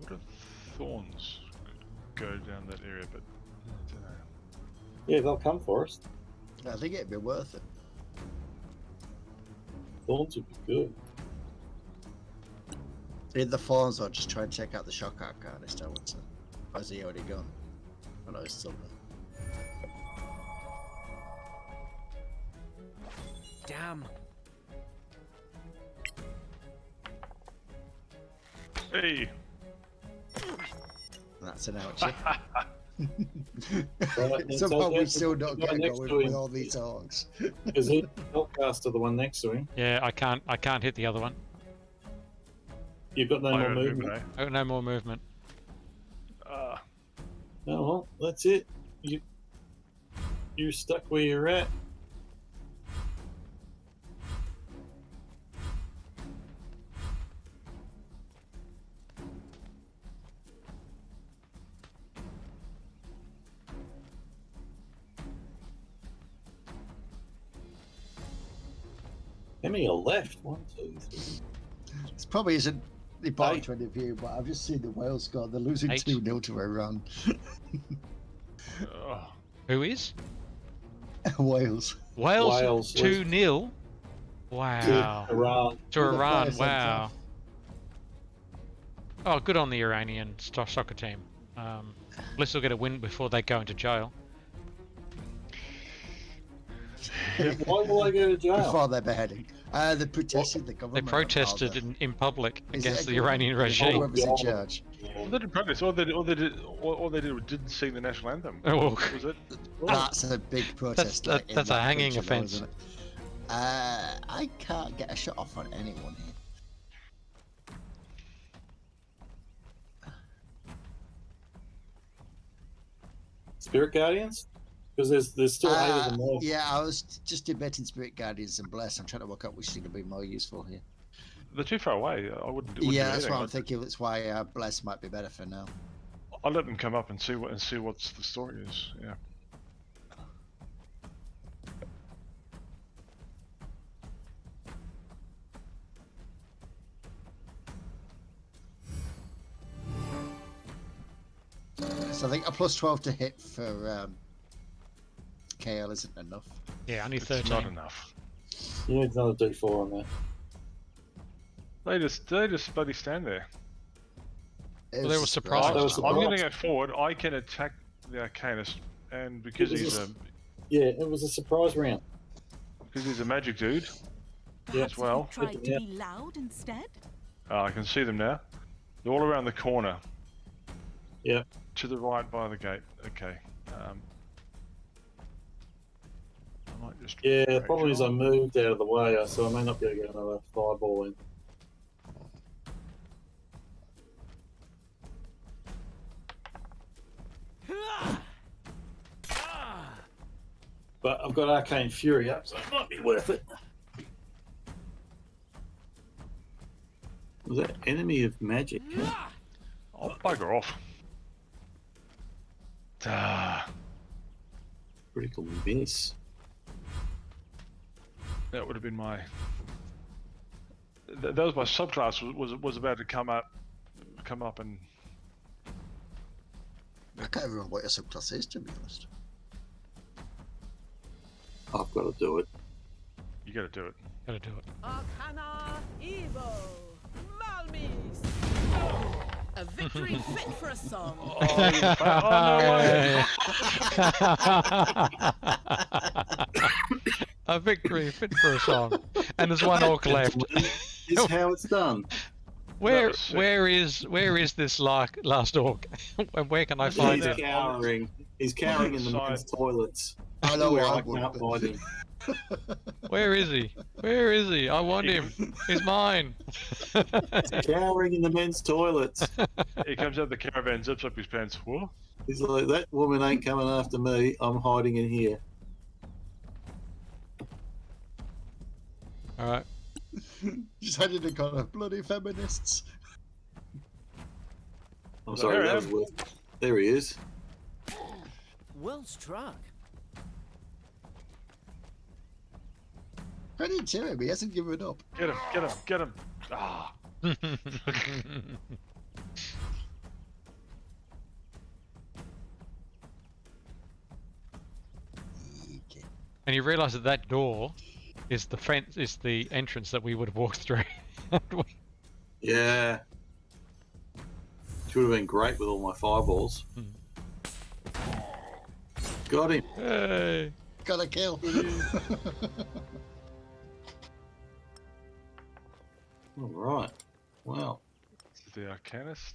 What if thorns could go down that area, but I don't know. Yeah, they'll come for us. I think it'd be worth it. Thorns would be good. In the forms, I'll just try and check out the shock arcanist, I would say. Or has he already gone? Oh no, he's still there. Damn. Hey! That's an ouchie. Right, Somehow so we still don't the guy get next going to with him- all these orcs. Because he Hellcaster, the one next to him. Yeah, I can't hit the other one. You've got no more Fire movement. eh? Oh, no more movement. Oh well, that's it. You're stuck where you're at. How many are left? 1, 2, 3. This probably isn't important Eight. to any of you, but I've just seen the Wales score. They're losing 8. 2-0 to Iran. Oh, Who is? Wales. Wales, Wales 2-0. Wow. Iran. To With a Iran, fire centre. wow. Oh, good on the Iranian soccer team. At least they'll get a win before they go into jail. Why will I go to jail? Before their beheading. They protested the They government. protested in public Is it against a the good- Iranian Or regime. whoever's in God. charge. Well, they didn't protest. All they did was didn't sing the national anthem. Oh. Was it? That's a big protest. That's- like, in that's a that hanging country, though, offence. isn't it? I can't get a shot off on anyone here. Spirit Guardians? Because there's still 8 of them left. Yeah, I was just debating Spirit Guardians and Bless. I'm trying to work out which is going to be more useful here. They're too far away. I wouldn't. Yeah, do that's anything. what I'm thinking. That's why Bless might be better for now. I'll let them come up and see what's the story is. Yeah. So I think a plus 12 to hit for KL isn't enough. Yeah, only It's 13. not enough. You need another D4 on that. They just bloody stand there. It Well, they was were a surprised. They were I'm surprised. going to go forward. I can attack the Arcanist, and because It was he's a- a Yeah, it was a surprise round. magic dude Perhaps as well. if you tried to Yeah. be loud instead? I can see them now. They're all around the corner. Yeah. To the right by the gate. Okay. I might just. Yeah, the drag problem is I on. moved out of the way, so I may not be able to get another fireball in. But I've got Arcane Fury up, so it might be worth it. Was that enemy of magic? Oh, bugger off. Ah, Critical miss. that would have been my. That was my subclass was about to come up and. I can't remember what your subclass is, to be honest. I've got to do it. You got to do it. Gotta do it. Arcana Evo Malmis. A victory fit for a song. Oh, no way! A victory fit for a song. And there's one orc left. This is how it's done. Where was sick. where is this last orc? Where can I find He's him? cowering. He's cowering in the Side. men's toilets. I know Where where I I would, can't but- find him. Where is he? Where is he? I want him. He's mine. Cowering in the men's toilets. He comes out of the caravan, zips up his pants. Whoa. He's like, that woman ain't coming after me. I'm hiding in here. Alright. Just headed to kind of bloody feminists. I'm So sorry, here I that was am. worth. There he is. Well struck. Credit to him, he hasn't given up. Get him! Get him! Get him! Ah! Okay. And you realise that that door is the fence, is the entrance that we would have walked through. Yeah. Should have been great with all my fireballs. Got him. Hey. Got a kill. All right. Wow. This is the Arcanist.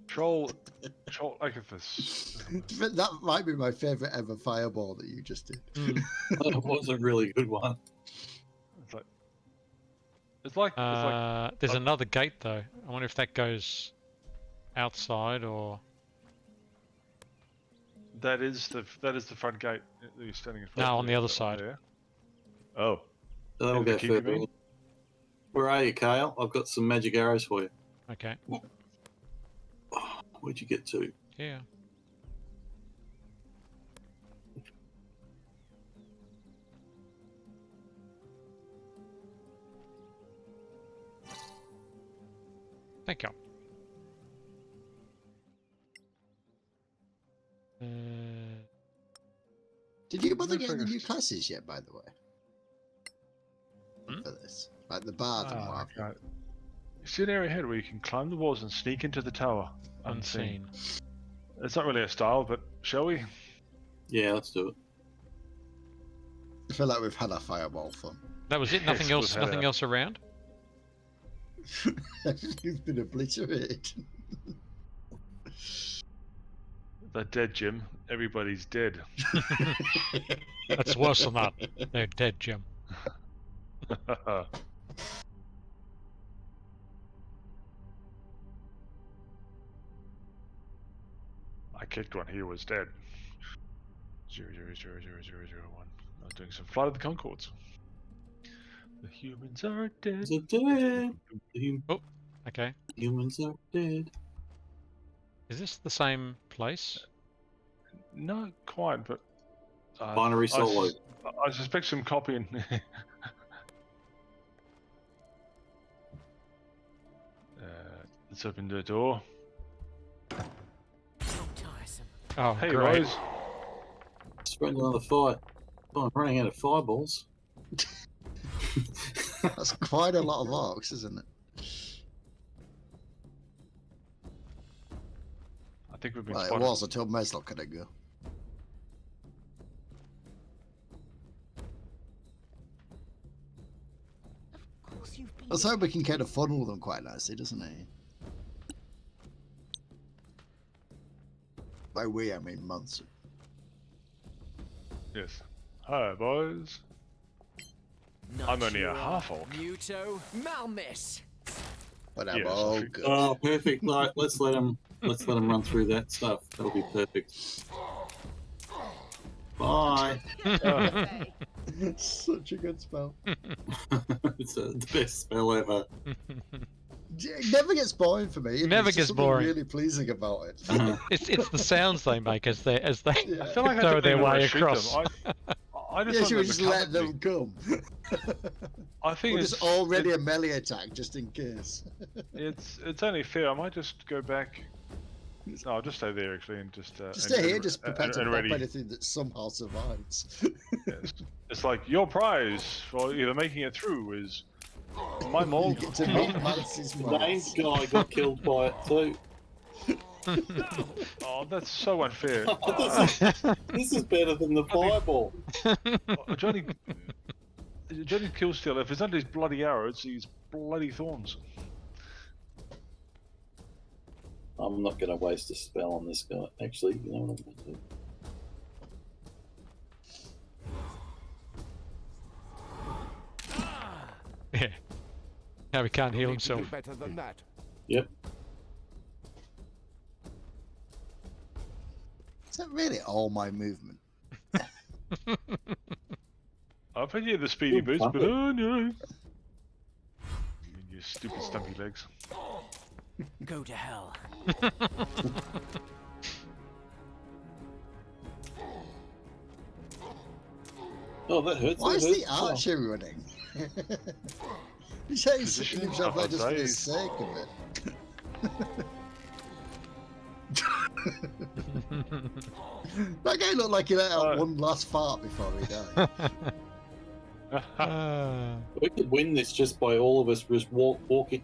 Troll Akathis. That might be my favourite ever fireball that you just did. That was a really good one. It's like There's another gate though. I wonder if that goes outside or. that is the front gate that you're standing in front No, of. on the other side. There. Oh. That'll And go the keep you further in? in. Where are you, Kale? I've got some magic arrows for you. Okay. Where'd you get to? Yeah. Thank you. Did you bother No getting the new progress. classes yet, by the way? Hmm? For this. Like the bard and what have you. see an area ahead where you can climb the walls and sneak into the tower unseen. Unseen. It's not really a style, but shall we? Yeah, let's do it. I feel like we've had our fireball fun. That was it. Nothing Yes, else. we've had Nothing a- else around. Everything's been obliterated. They're dead, Jim. Everybody's dead. That's worse than that. They're dead, Jim. I kicked one. He was dead. 0000001. I'm doing some Flight of the Conchords. The humans are dead. Is it dead? The Okay. humans are dead. Is this the same place? Not quite, but Binary solo. I suspect some copying. Let's open the door. So tiresome. Oh, Hey, great. Rose. Spreading another fight. Oh, I'm running out of fireballs. That's quite a lot of arcs, isn't it? I think we've been Well, it spotted. was until Meslock couldn't go. Of course you've been. Let's hope we can kind of funnel them quite nicely, doesn't it? By we, I mean months. Yes. Hi, boys. I'm only a half orc. Muto Malmis. Whatever. Yes, Oh, I think- good. Oh, perfect. Right, let's let them run through that stuff. That'll be perfect. Bye. Such a good spell. It's the best spell ever. It never gets boring for me. Never There's just gets something boring. Really pleasing about it. It's the sounds they make as they Yeah. I feel like I throw didn't their even way shoot across. them. I just Yeah, want should we them just to come let at me. them come? I think Or it's just already a melee attack, just in case. it's only fair. I might just go back. No, I'll just stay there actually and just. Just and- stay here, and- just prepare to and pop ready. anything that somehow survives. Yes. It's like your prize for either making it through is my You mold. get to meet Mancy's The named mods. guy got killed by it too. Oh, that's so unfair. This is better than the fireball. Johnny kills still. If it's not his bloody arrows, his bloody thorns. I'm not going to waste a spell on this guy. Actually, you know what I'm going to do? Yeah. Now he can't heal You'll need to do himself. better than that. Yep. Is that really all my movement? I'll pay you the speedy Ooh, boost, but puppet. oh no. You stupid stumpy legs. Go to hell. Oh, that hurts. Why that is hurts. the archer running? He's saying Position himself there just for the outside. sake of it. That guy looked like he let out one last fart before he died. We could win this just by all of us just walking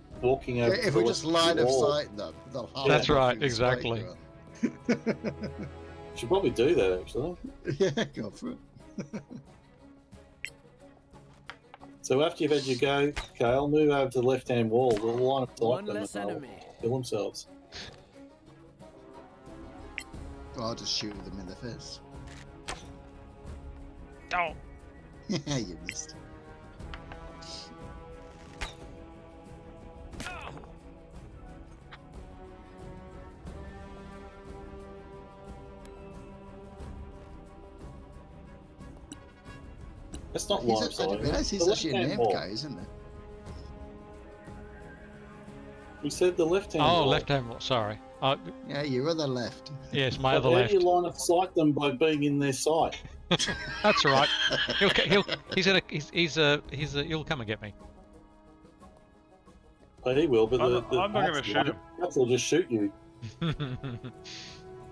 over. If the we just line of wall. sight them, they'll have That's it right, through the exactly. spike Should probably do that actually. run. Yeah, go for it. So after you've had your go, Kale, move over to the left-hand wall. We'll line of sight One them less and they'll enemy. kill themselves. Or I'll just shoot them in the face. Oh. Yeah, you missed. That's not He's line of I didn't sight. realise he's The actually a left-hand named wall. guy, isn't he? We said the left-hand Oh, wall. left hand. Sorry. Yeah, you're on the left. Yes, my But other how left. do you line of sight them by being in their sight? That's all right. He'll come and get me. Oh, he will, but I'm the not going to shoot him. Bats will just shoot you.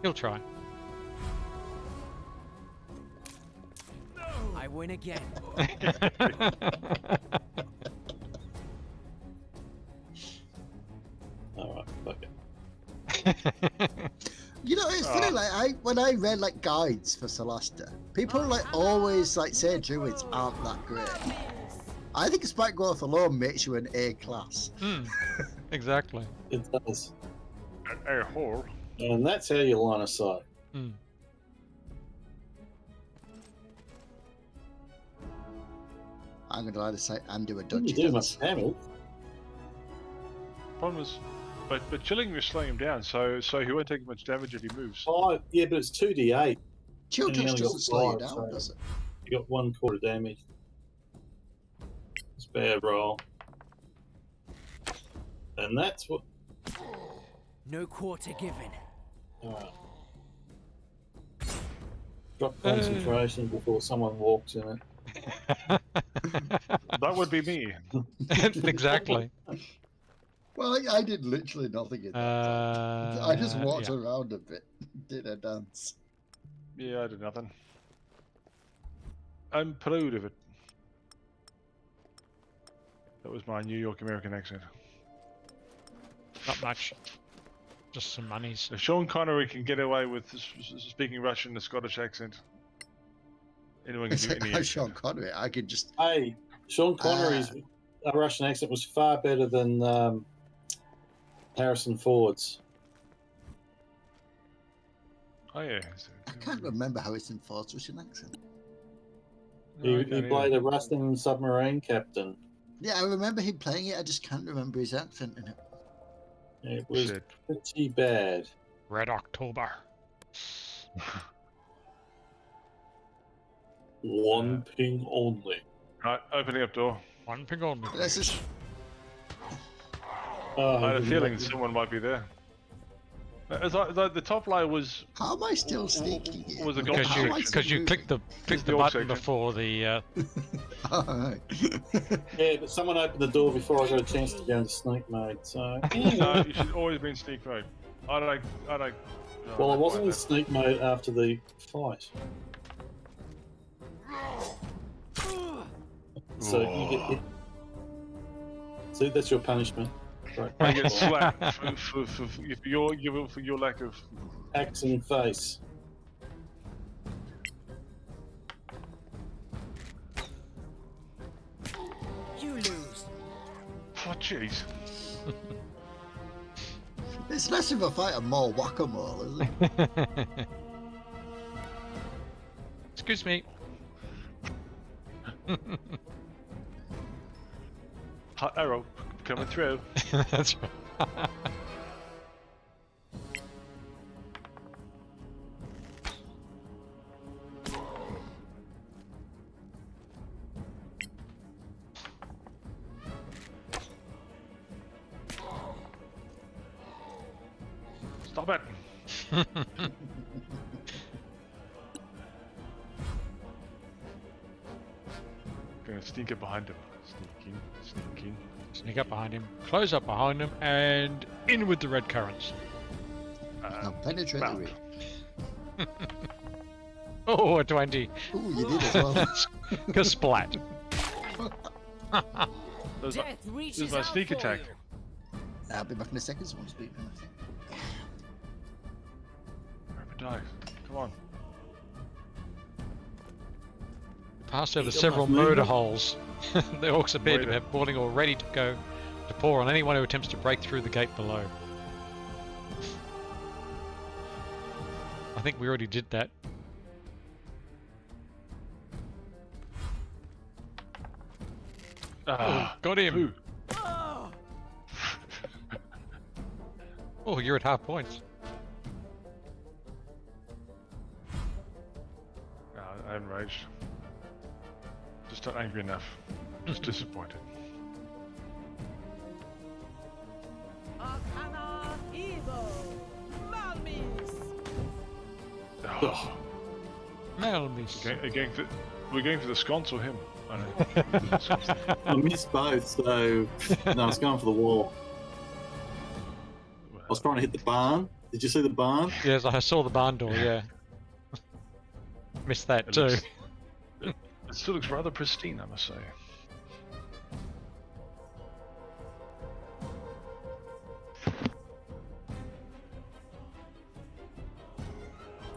He'll try. I win again. You know, it's funny. Like when I read like guides for Solasta, people like always like say druids aren't that great. I think spike growth alone makes you an A class. Exactly. It does. An a-hole. And that's how you line of sight. I'm going to either say and do a You dodgy do dance. much damage. Problem is, but chilling is slowing him down, so he won't take much damage if he moves. Oh, yeah, but it's 2d8. Chill And you touch only doesn't got slow you 5, down, so does it? You got 1/4 damage. It's a bad roll. And that's what. No quarter given. Drop concentration before someone walks in it. That would be me. Exactly. Well, I did literally nothing in that time. I just walked yeah. around a bit, did a dance. Yeah, I did nothing. I'm proud of it. That was my New York American accent. Not much. Just some monies. If Sean Connery can get away with speaking Russian in a Scottish accent, anyone can It's do like, any I'm accent. Sean Connery. I could just. Hey, Sean Connery's Russian accent was far better than Harrison Ford's. Oh yeah. I can't remember Harrison Ford's Russian accent. No, I He can't played either. a Russian submarine captain. Yeah, I remember him playing it. I just can't remember his accent in it. It was Shit. pretty bad. Red October. One ping only. Right, opening up door. One ping only. Let's just. Oh, I had a didn't feeling like it. someone might be there. It's like the top layer was How am I still sneaking here? was a Because gold you section. because you clicked the the orc button section. before the. Alright. Yeah, but someone opened the door before I got a chance to go into sneak mode. So, No, you should always be in sneak mode. I don't. well, I wasn't in sneak mode after the fight. So you get hit. See, that's your punishment. Right. I get slapped for your lack of. Axe in face. You lose. Oh jeez. It's less of a fight and more whack-a-mole, isn't it? Excuse me. Hot arrow coming through. That's right. Stop it. Gonna sneak up behind him. Sneaking. Sneak up behind him, close up behind him, and in with the red currents. Now penetrate the mount. rear. Oh, a 20. Ooh, you did as well. Splat. There's Death reaches my out sneak for attack. you. I'll be back in a second. Someone speak for me. Die. Come on. Passed over You got several enough movement? murder holes. The orcs appear to Wait. have boarding or ready to go to pour on anyone who attempts to break through the gate below. I think we already did that. Ah, Got him. who? Oh, you're at half points. I'm enraged. Just not angry enough. Just disappointed. Arcana Evo. Malmis. Oh, Malmis. we're going for the sconce or him? I know. I missed both, so no, I was going for the wall. I was trying to hit the barn. Did you see the barn? Yes, I saw the barn door, yeah. Missed that It too. looks- It still looks rather pristine, I must say.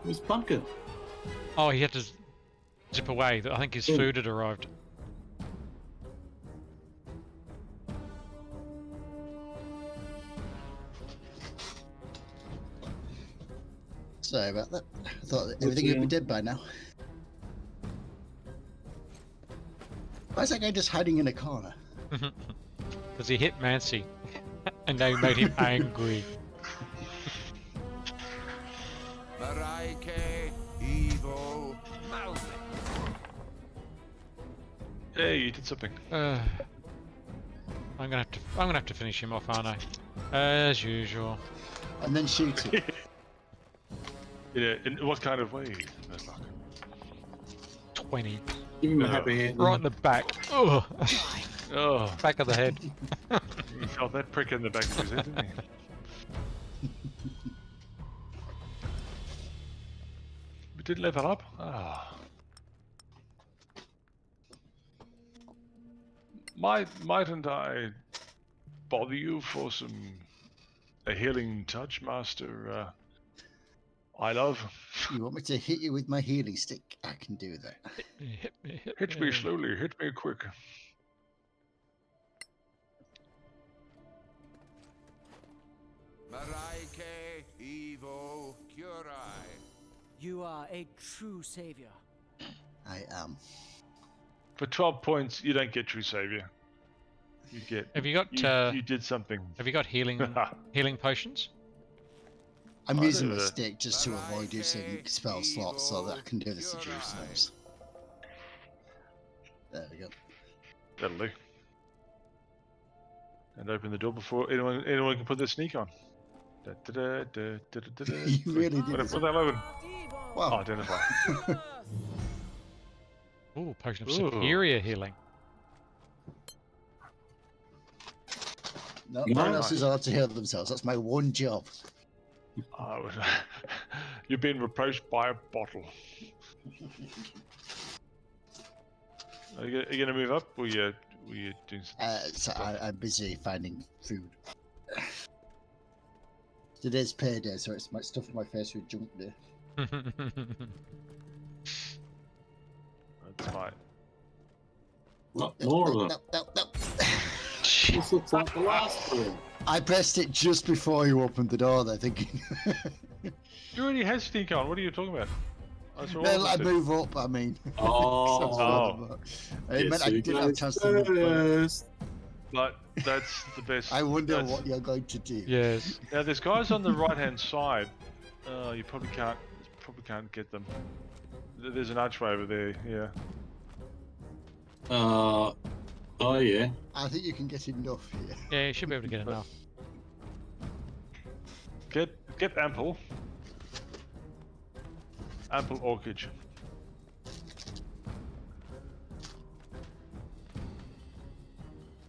Where's Pumpkin? Oh, he had to zip away. I think his food had arrived. Sorry about that. I thought that everything would be dead by now. Why is that guy just hiding in a corner? Because he hit Mancy, and they made him angry. Maraike, evil, Malvin. Hey, you did something. I'm gonna have to finish him off, aren't I? As usual. And then shoot him. Yeah, in what kind of way? 20. Give him a happy hand. Right in the back. Ugh. Oh, Back of the head. he felt that prick in the back of his head, didn't he? We did level up. Ah. Mightn't I bother you for a healing touch, Master? I love. You want me to hit you with my healing stick? I can do that. Hit me slowly. Hit me quick. Maraike, evil, curai. You are a true savior. I am. For 12 points, you don't get True Savior. You get. Have you got? You did something. Have you got healing potions? I'm using the stick just to avoid using spell slots so that I can do the seduce things. There we go. That'll do. And open the door before anyone can put their sneak on. You really did. Put that open. Wow. Identify. Ooh, potion of superior healing. No one else is allowed to heal themselves. That's my one job. You're being reproached by a bottle. Are you going to move up, or you doing something? So I'm busy finding food. Today's payday, so it's my stuff in my face with junk day. That's fine. Not more of them. No. This looks like the last one. I pressed it just before you opened the door there, thinking... You already had sneak on. What are you talking about? Well, I move up, I mean. Oh. I meant I didn't have a chance to move first. But that's the best. I wonder what you're going to do. Yes. Now there's guys on the right-hand side. You probably can't get them. There's an archway over there. Yeah. Oh yeah. I think you can get enough here. Yeah, you should be able to get enough. Get ample orchid.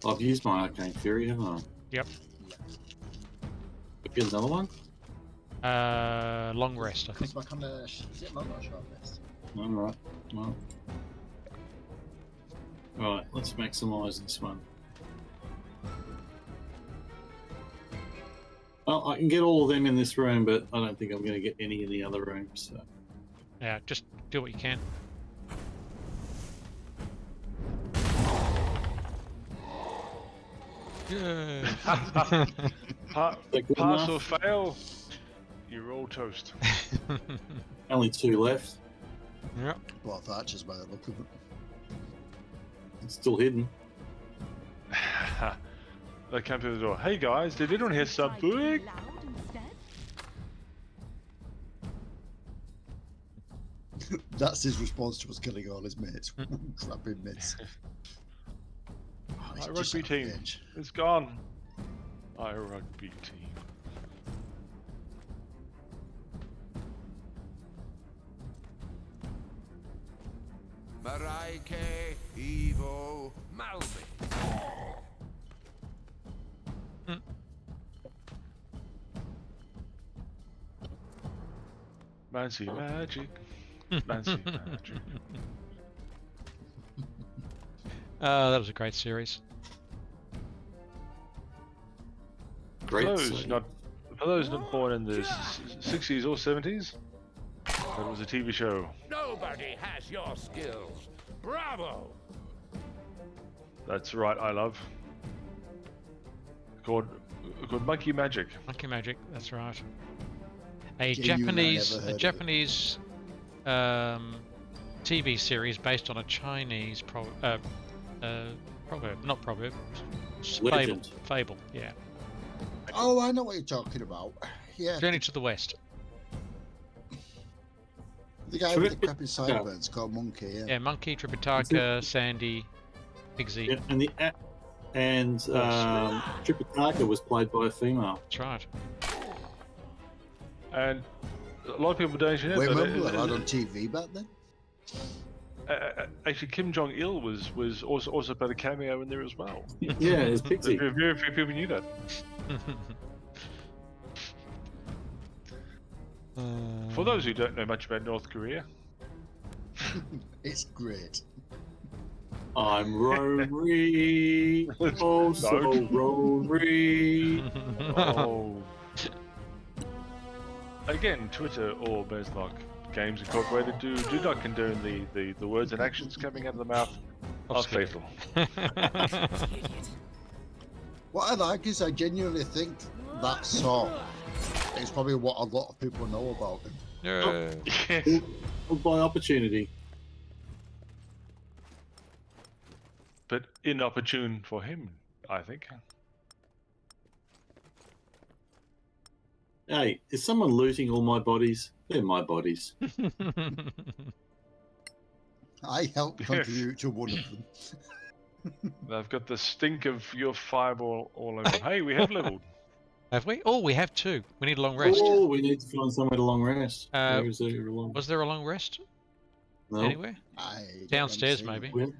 I've used my arcane fury, haven't I? Yep. Get another one. Long rest, I think. Is it long or short rest? All right. Well. Right. Let's maximise this one. Well, I can get all of them in this room, but I don't think I'm going to get any in the other rooms. So. Yeah, just do what you can. Yeah. Pass or fail, you're all toast. Only 2 left. Yep. Both archers by the look of it. It's still hidden. They come through the door. Hey guys, did anyone hear something? That's his response to us killing all his mates. Crapping mates. My rugby team is gone. My rugby team. Maraike, evil, Malvin. Fancy magic. Fancy magic. That was a great series. Great. For those not born in the 60s or 70s, That was a TV show. Nobody has your skills. Bravo! That's right, I love. Called Monkey Magic. Monkey Magic, that's right. A Genuinely, I Japanese, never heard a of it. Japanese TV series based on a Chinese proverb, not proverb, fable. Legend. Fable, yeah. Oh, I know what you're talking about. Yeah, Journey to the West. the guy with the crappy sideburns called Monkey. Yeah. Yeah, Monkey, Tripitaka, Sandy, Pigsy. Yeah, and Tripitaka was played by a female. That's right. And a lot of people don't actually know Wait, that. remember that on TV back then? Actually, Kim Jong Il was also played a cameo in there as well. Yeah, it's Pixie. Very few people knew that. For those who don't know much about North Korea, It's great. I'm Rory. Oh, so Rory. oh. Again, Twitter or Bezlock Games Incorporated do not condone the words and actions coming out of the mouth of fatal. What I like is I genuinely think that song is probably what a lot of people know about him. Yeah. By opportunity. But inopportune for him, I think. Hey, is someone looting all my bodies? They're my bodies. I helped contribute to one of them. I've got the stink of your fireball all over. Hey, we have leveled. Have we? Oh, we have two. We need a long rest. Oh, we need to find somewhere to long rest. Uh, Where is there a long? Was there a long rest No. anywhere? I don't Downstairs, see maybe. We-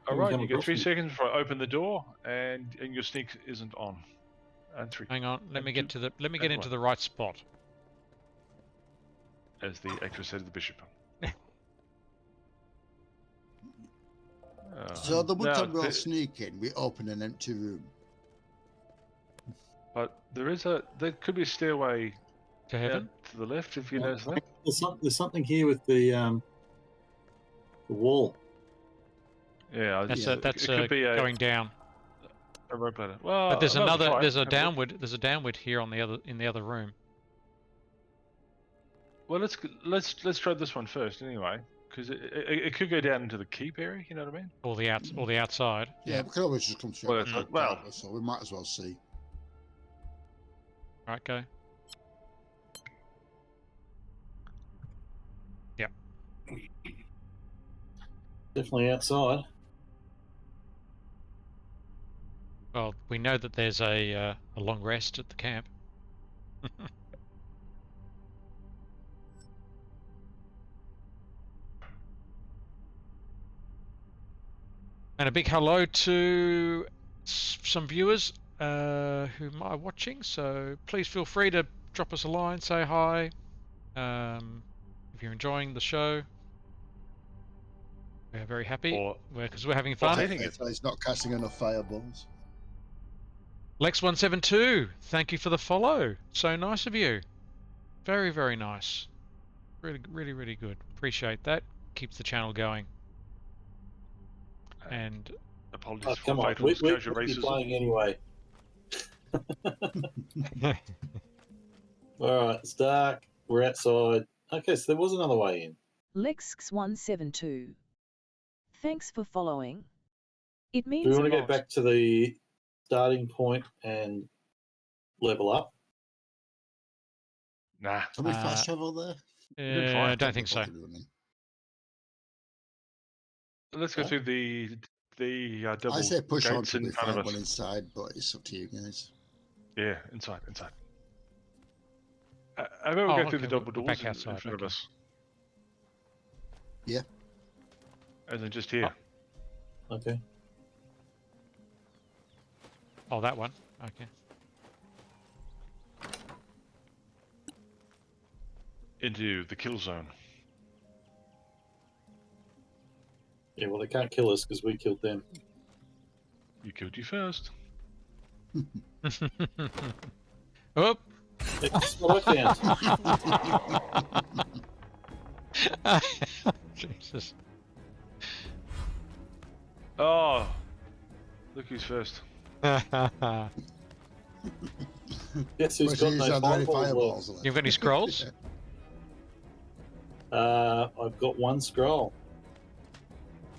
All right, come you get across 3 it. seconds before I open the door, and your sneak isn't on. And 3. Hang on. Let me get to the. Let me get and into 1. the right spot. As the actress said to the bishop. So the one now, time we all the- sneak in, we open an empty room. But there could be a stairway To heaven. out to the left if you notice that. There's something here with the wall. Yeah, That's it that's could be going down. a rope ladder. Well, But there's that'll be another. fine. There's a Have look. downward. There's a downward here on the other in the other room. Well, let's try this one first anyway, because it could go down into the keep area. You know what I mean? Or the outside. Yeah, we could always just come straight Well, in that's- the well- door, so we might as well see. Right, go. Yep. Definitely outside. Well, we know that there's a long rest at the camp. And a big hello to some viewers who are watching. So please feel free to drop us a line, say hi. If you're enjoying the show, we're very happy Or because we're having or fun. hating it. So he's not casting enough fireballs. Lex172, thank you for the follow. So nice of you. Very, very nice. Really, really, really good. Appreciate that. Keeps the channel going. And Apologies Oh, for come on, fatal we're disclosure we're racism. playing anyway. All right, it's dark. We're outside. Okay, so there was another way in. Lex172. Thanks for following. It Do means we want a to lot. get back to the starting point and level up? Nah. Can we fast travel there? did fine. I don't think so. Let's go through the double I say push on gates to in be front of fine well us. inside, but it's up to you guys. Yeah, inside. I bet we'll Oh, go through the okay, double we're doors back in outside, front okay. of us. Yeah. And then just here. Okay. Oh, that one. Okay. Into the kill zone. Yeah, well, they can't kill us because we killed them. You killed you first. Oh, That's what I found. Jesus. Oh, look who's first. Guess who's Question got is, no are there any fireballs fireballs left? left? You've got any scrolls? I've got one scroll.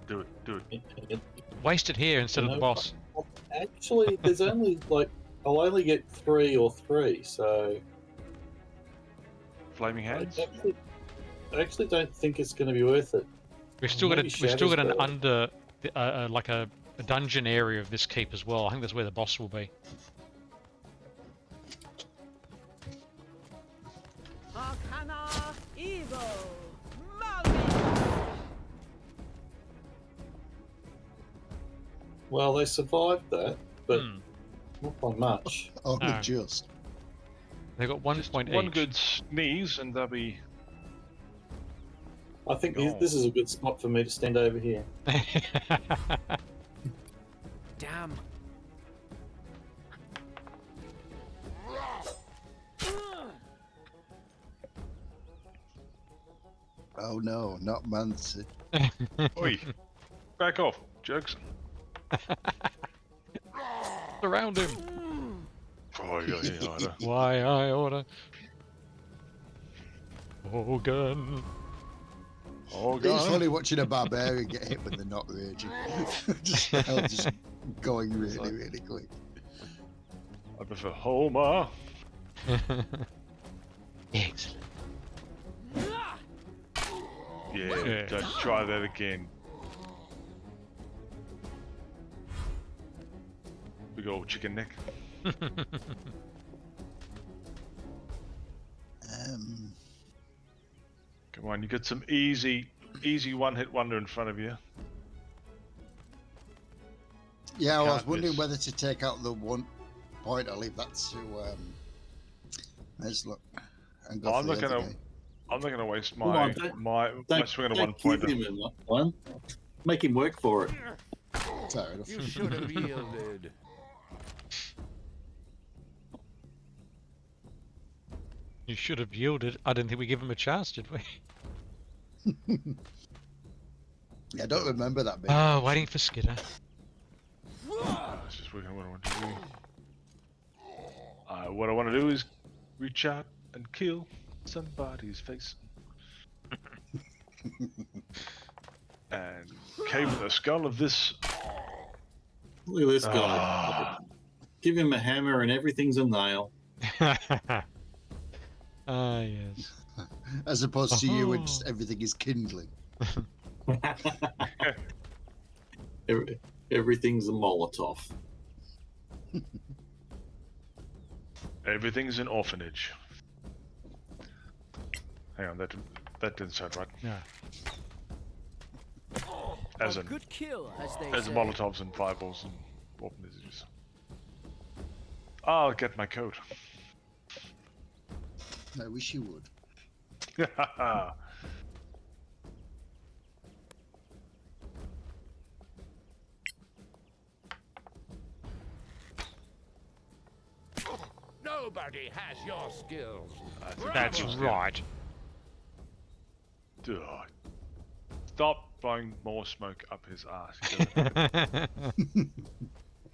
Do it, do it. Waste it here instead of the boss. Actually, there's only like I'll only get 3 or 3, so Flaming hands? I actually don't think it's going to be worth it. We've still Maybe got an Shadows under, like a dungeon area of this keep as well. I think that's where the boss will be. Arcana Evil Malice. Well, they survived that, but not by much. Oh, No. just. They've got 1 Just point one each. good sneeze and they'll be... I think this is a good spot for me to stand over here. Damn. Oh no, not Mancy. Oi! Back off, jerks. Surround him. Oh, yeah. Why I order. Hogan. Oh, It's God. funny watching a barbarian get hit when they're not raging. just going really, really quick. I prefer Homer. Excellent. Yeah, don't try that again. Big old chicken neck. Come on, you got some easy one-hit wonder in front of you. Yeah, I was Can't wondering miss. whether to take out the 1 point or leave that to let's look and go I'm for not the other gonna. game. I'm not gonna waste Come my on, don't- my swing on a Don't 1 give pointer. him one. Make him work for it. Fair enough. You should have yielded. You should have yielded. I didn't think we gave him a chance, did we? Yeah, I don't remember that bit. Oh, waiting for Skidder. It's just working on what I want to do. What I want to do is reach out and kill somebody's face. And cave the skull of this. Look at this guy. Give him a hammer and everything's a nail. Ah, yes. As opposed to you, when just everything is kindling. Everything's a Molotov. Everything's an orphanage. Hang on, that didn't sound right. Yeah. As A in, good kill, as they as say. Molotovs and fireballs and orphanages. I'll get my coat. I wish you would. Nobody has your skills. That's right. Dude, stop blowing more smoke up his ass.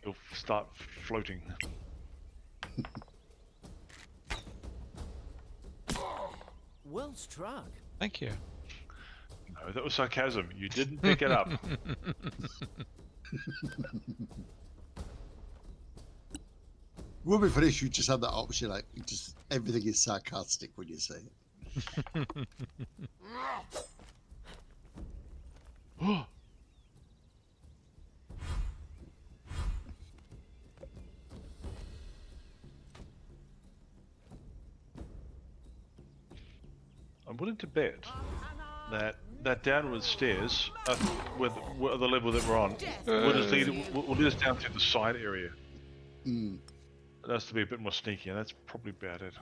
He'll start floating. Well struck. Thank you. No, that was sarcasm. You didn't pick it up. Would be funny if you just had that option, like just everything is sarcastic when you say it. I'm willing to bet that downward stairs with the level that we're on will lead us down to the side area. Mm. It has to be a bit more sneaky, and that's probably about it.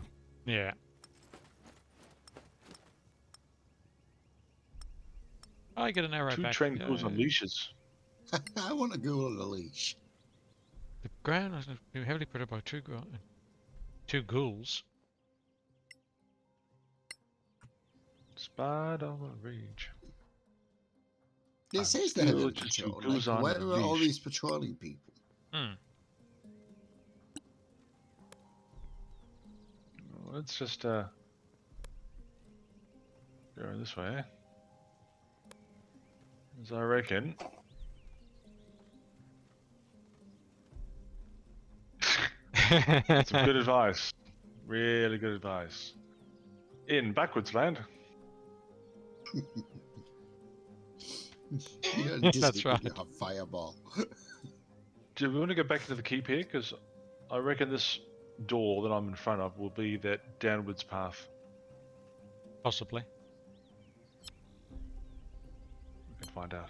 Yeah. I get an arrow Two back. trained ghouls on Yay. leashes. I want to go on a leash. The ground has been heavily protected by two, 2 ghouls. Spider Rage. It says they have a just patrol. goes Like, on where the are all leash. these patrolling people? Hmm. Let's just go this way. As I reckon. Some good advice. Really good advice. In backwards land. That's right. You have fireball. Do we want to go back into the keep here? Because I reckon this door that I'm in front of will be that downwards path. Possibly. We can find out.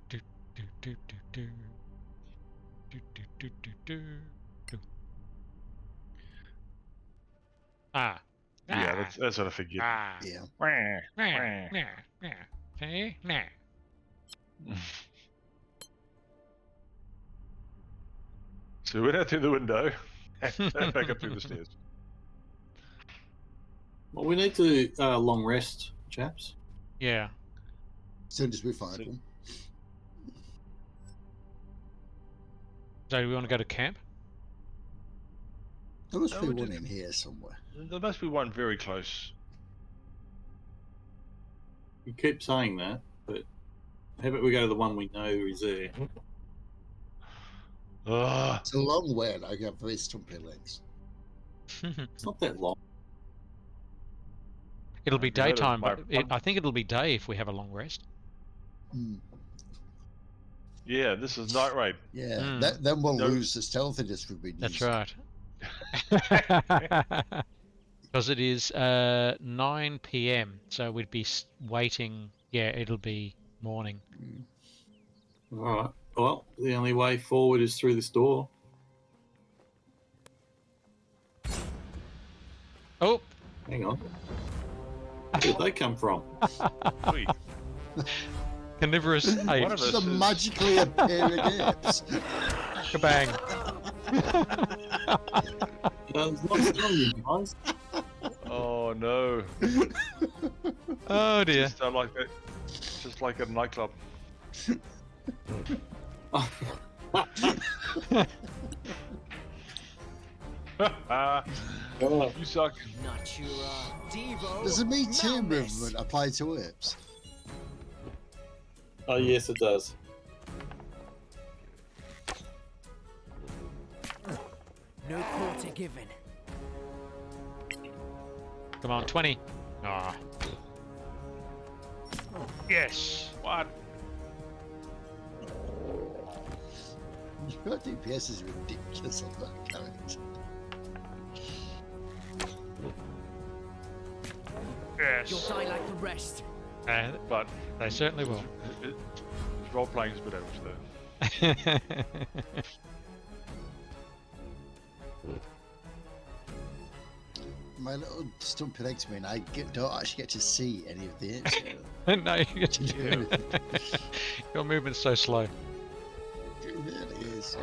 Do, do, do, do, do. Do, do, do, do, do, do. Ah. Yeah, that's what I figured. Ah. Yeah. Wah, Nah, wah. nah, nah. Hey, nah. So we went out through the window and back up through the stairs. Well, we need to long rest, chaps. Yeah. As soon as we find So- one. So do we want to go to camp? There must No, be we one did- in here somewhere. There must be one very close. You keep saying that, but how about we go to the one we know is there? Ugh. It's a long way, and I have very stumpy legs. It's not that long. It'll be Have you heard of daytime, my- but I think it'll be day if we have a long rest. Mm. Yeah, this is night raid. Yeah, Mm. then we'll No. lose the stealthiness we've been That's using. right. Because it is 9 p.m, so we'd be waiting. Yeah, it'll be morning. All right. Well, the only way forward is through this door. Oh, Hang on. Where did they come from? Wait, carnivorous One of apes. us The is- magically appearing apes. Kabang. There's lots of you guys. oh no. Oh dear. Just like that. Just like at a nightclub. Oh, You suck. Natura Devo. Does the Me Too Madness. movement apply to apes? oh, yes, it does. No quarter given. Come on, 20. Ah. Yes. What? Your DPS is ridiculous on that character. You'll Yes. die like the rest. But They certainly will. role playing is a bit average though. My little stumpy legs mean I don't actually get to see any of the apes. No, you get to do it. Your movement's so slow. It really is.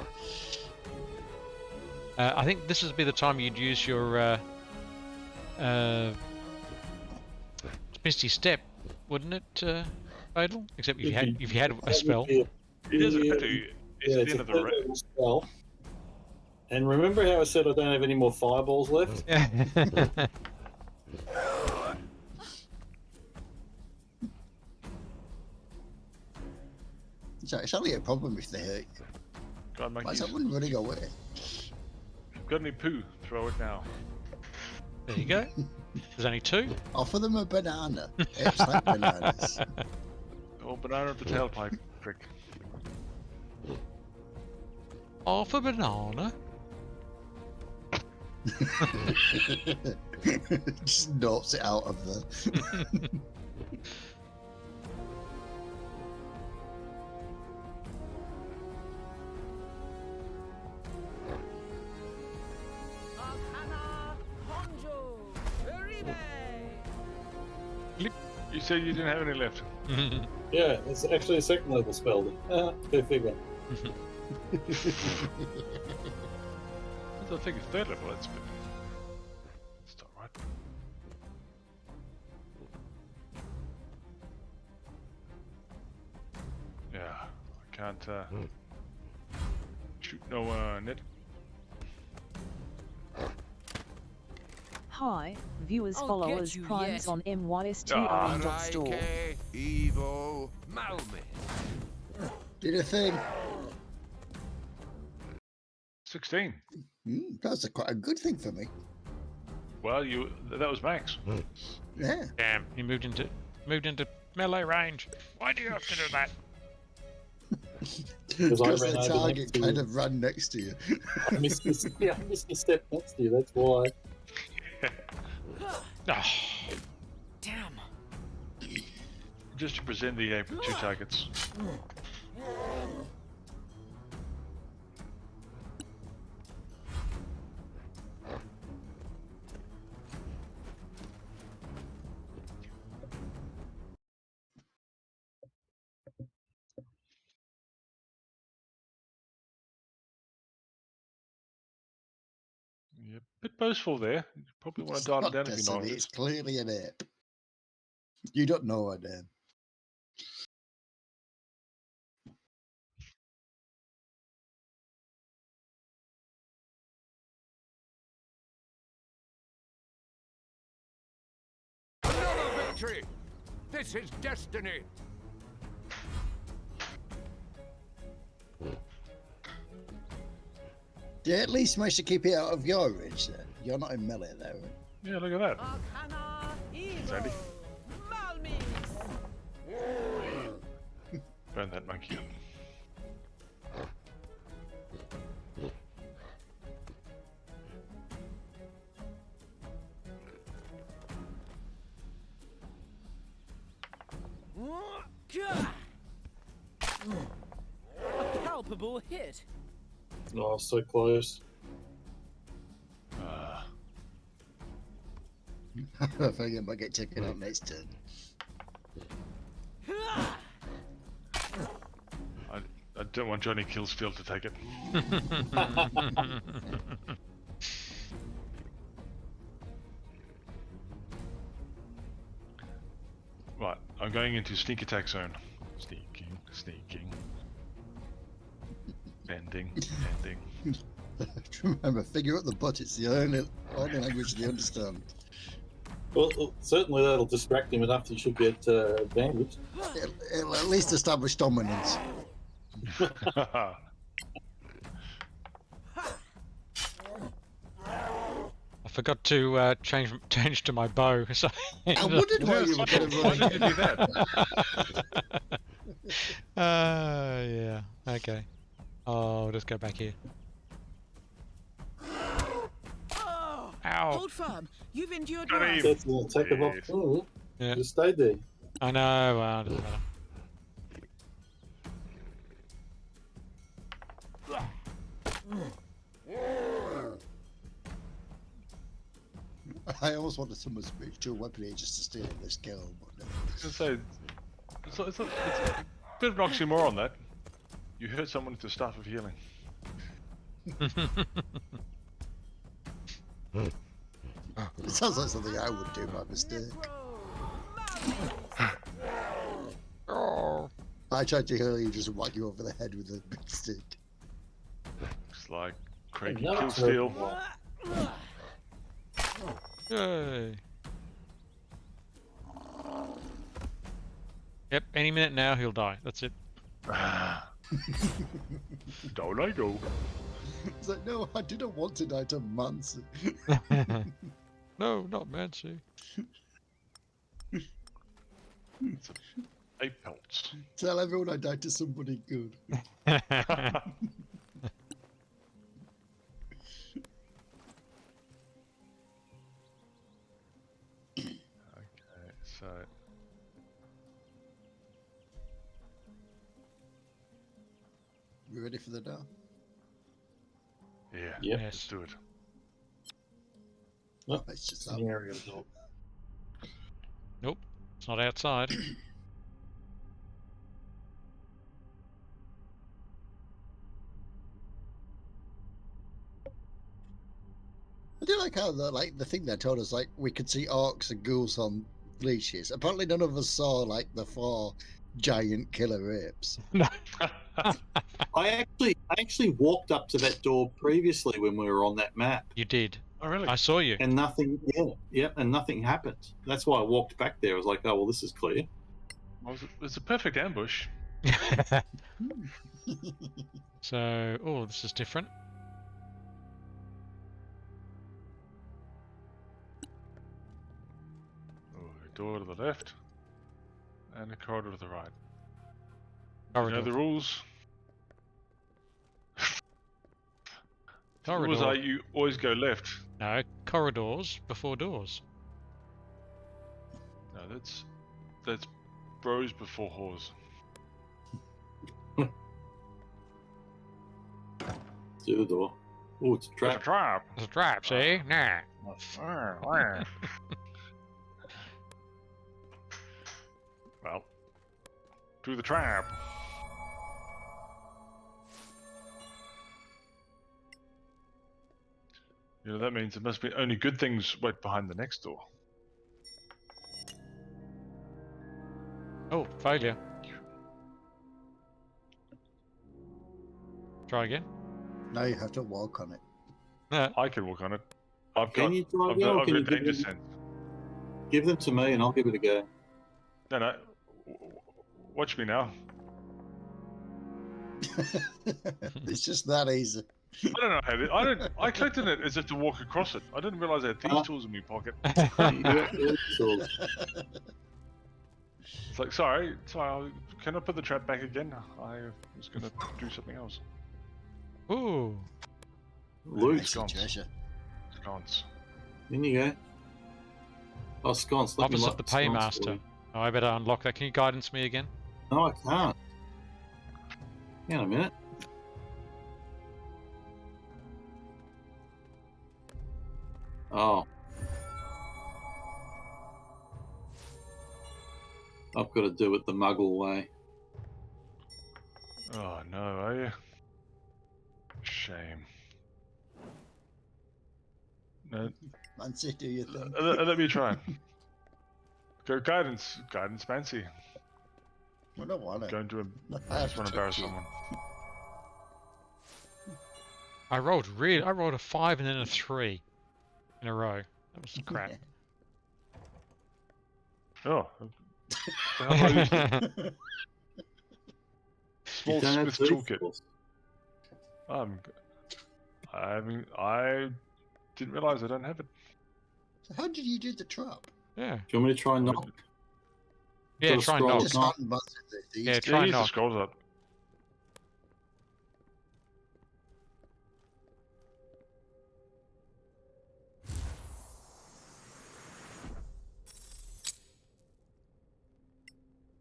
I think this would be the time you'd use your Misty Step, wouldn't it, Fatal? Except if you had a spell. It doesn't matter. It's Yeah, at it's the end a of the raid. third spell. And remember how I said I don't have any more fireballs left? It's only a problem if they hurt you. God, Why is monkeys. that one running away? Got any poo? Throw it now. There you go. There's only 2. Offer them a banana. Apes like bananas. Oh, banana of the tailpipe trick. Half a banana. Just knocks it out of the. Arcana Conjo Uribe. You said you didn't have any left. Yeah, it's actually a second level spell. Go figure. I think it's third level. That's not right. Yeah, I can't shoot no net. Hi, viewers, I'll followers, get you primes yet. on MYS2 Ah. are in dot store. Reiki, Evo, Malmit. Did a thing. 16. That's quite a good thing for me. Well, that was max. Yeah. Damn, he moved into melee range. Why do you have to do that? Because I Because ran the over target next to kind you. of ran next to you. I missed my step next to you. That's why. Oh, Damn. Just to present the aim for 2 targets. Yeah, bit boastful there. You probably want It's to dial it not down if you're Destiny, not. it's clearly an ape. You don't know her name. Another victory! This is destiny! You at least managed to keep it out of your range then. You're not in melee there, right? Yeah, look at that. Arcana, Sandy. Evo, Malmit. Burn that monkey up. A palpable hit. Oh, so close. I think I might get taken out next turn. I don't want Johnny Killsfield to take it. Right, I'm going into sneak attack zone. Sneaking. Bending. Remember, figure out the butt. It's the only language they understand. Well, certainly that'll distract him enough that he should get advantage. It'll at least establish dominance. I forgot to change to my bow. So I wondered why you were going to Why run. did you do that? yeah. Okay. Oh, I'll just go back here. Oh, Ow. hold firm. You've endured Got worse. him. That's an attack of opportunity. Yeah. Just stayed there. I know. Well, it doesn't matter. I almost wanted someone to switch to a weapon here just to steal this kill, but no. I was gonna say, it's a bit of an oxymoron that. You hurt someone with the staff of healing. It sounds like something I would do by mistake. Oh. I tried to heal you, just whack you over the head with a big stick. Looks like Cranky Another Killsteel. terrible one. Yay. Yep, any minute now he'll die. That's it. Down I go. It's like, no, I didn't want to die to Mancy. No, not Mancy. 8 pelts. Tell everyone I died to somebody good. Okay, so You ready for the door? yeah, Yep. let's do it. Oh, It's just it's an that. area of help. Nope. It's not outside. I do like how the thing they told us, like, we could see orcs and ghouls on leashes. Apparently none of us saw like the 4 giant killer apes. No. I actually walked up to that door previously when we were on that map, You did. Oh, really? I saw you. and nothing. Yeah, and nothing happened. That's why I walked back there. I was like, oh well, this is clear. Well, it's a perfect ambush. So, oh, this is different. Oh, a door to the left. And a corridor to the right. Corridor. You know the rules? The Corridor. rules are you always go left. No, corridors before doors. No, that's bros before whores. To the door. Oh, it's a It's a trap. trap. It's a trap, see? Nah. Well, through the trap. You know, that means there must be only good things wait behind the next door. Oh, failure. Try again. Now you have to walk on it. No. I can walk on it. I've Can got, you try I've again, or got, I've can you got give danger them, sense. give them to me and I'll give it a go? No, no. Watch me now. It's just that easy. I don't know how to. I collected it as if to walk across it. I didn't realize I had these tools in my pocket. It's like, sorry, can I put the trap back again? I was going to do something else. Ooh. Loot. Sconce. Treasure. Sconce. In you go. Oh, sconce. Let me Office of lock the sconce for Paymaster. you. Oh, I better unlock that. Can you guidance me again? No, I can't. Hang on a minute. Oh. I've got to do it the muggle way. Oh no, are you? Shame. No, Fancy, do you think? let me try. Go guidance, fancy. I don't want it. Going to I just want to embarrass someone. I rolled a 5 and then a 3 in a row. That was crap. Oh. How do I use the small You don't have Smith these toolkit? tools. I didn't realize I don't have it. So how did you do the trap? Yeah. Do you want me to try and knock? Yeah, Gotta try and scroll knock. Just knock. hand buttons. Yeah, Yeah, try and use the knock. scrolls up.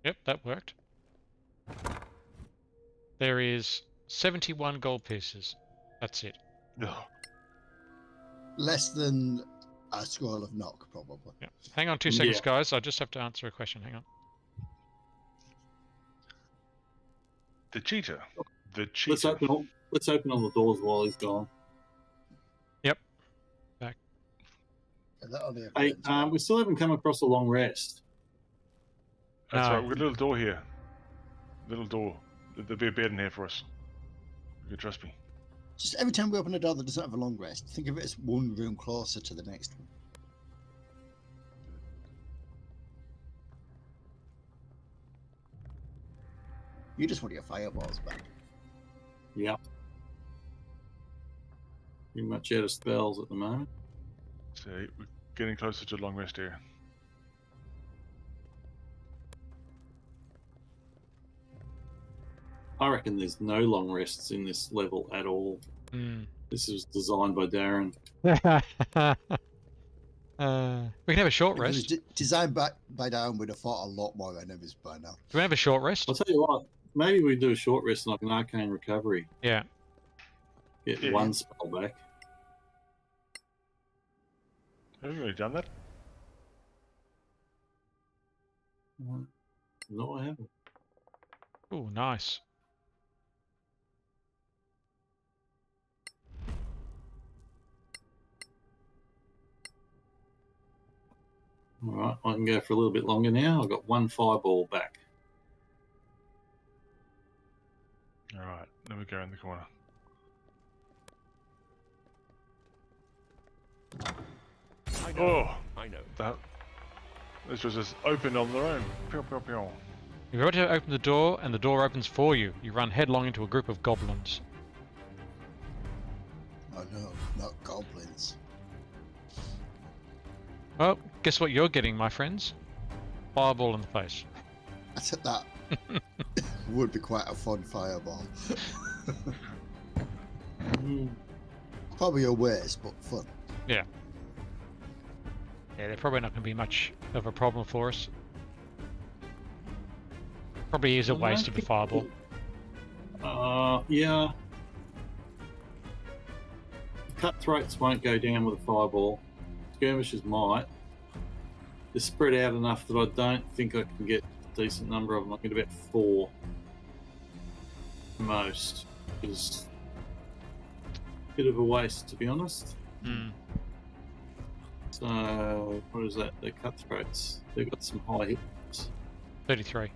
Yep, that worked. There is 71 gold pieces. That's it. Ugh. Less than a scroll of knock, probably. Yeah. Hang on 2 seconds, Yeah. guys. I just have to answer a question. Hang on. The cheater. The Let's cheater. open all the doors while he's gone. That only Hey, we still haven't come across a long rest. That's No. right, we've got a little door here. Little door. There'll be a bed in here for us. You can trust me. Just every time we open a door that doesn't have a long rest, think of it as one room closer to the next one. You just want your fireballs back. Yeah. Pretty much out of spells at the moment. So we're getting closer to a long rest area. I reckon there's no long rests in this level at all. Mm. This was designed by Darren. We can have a short If it was rest. designed by Darren, we'd have fought a lot more enemies by now. Do we have a short rest? I'll tell you what, maybe we do a short rest like an arcane recovery. Yeah. Get Yeah. one spell back. Have you already done that? No, I haven't. Oh, nice. All right, I can go for a little bit longer now. I've got one fireball back. Alright, let me go in the corner. I know. This was just open on their own. Pew, pew, pew. You've got to open the door, and the door opens for you. You run headlong into a group of goblins. Oh no, not goblins. Well, guess what you're getting, my friends? Fireball in the face. I said that would be quite a fun fireball. Probably a waste, but fun. Yeah. Yeah, they're probably not going to be much of a problem for us. Probably is a waste of a fireball. Yeah. Cutthroats won't go down with a fireball. Skirmishers might. They're spread out enough that I don't think I can get a decent number of them. I get about 4 most. Is a bit of a waste, to be honest. Hmm. So, what is that? The cutthroats. They've got some high hits. 33.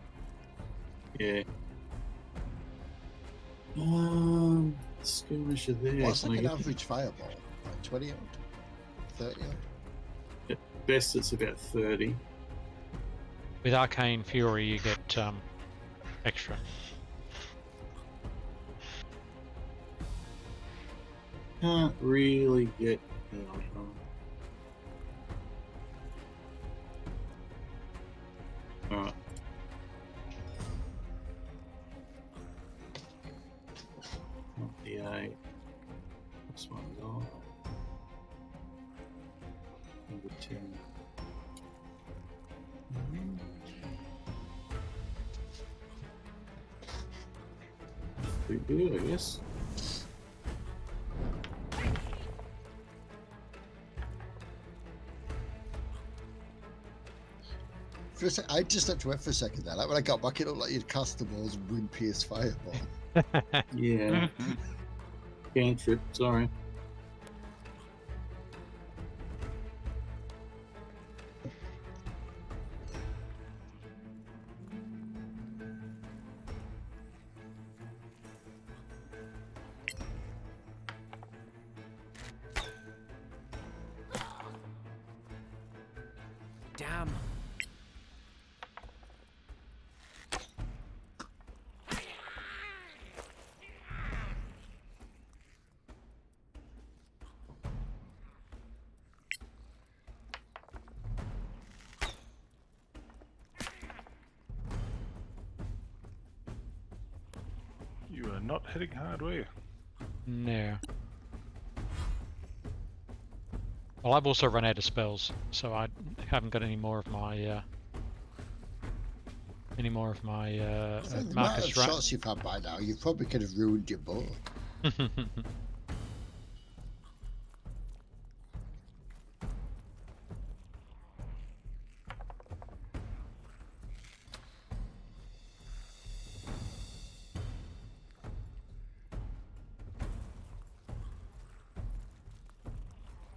Yeah. Skirmisher there. What's Can like I an get- average fireball? Like 20 odd? 30 odd? At best, it's about 30. With Arcane Fury, you get extra. Can't really get. Alright. Not the 8. This one's off. Number 10. Pretty good, I guess. For a sec, I just had to wait for a second there. Like when I got back, it looked like you'd cast the balls and wind pierce fireball. Yeah. Cantrip, sorry. Damn. You are not hitting hard, were you? No. Well, I've also run out of spells, so I haven't got any more of my The amount Marcus of Run. shots you've had by now, you probably could have ruined your bow.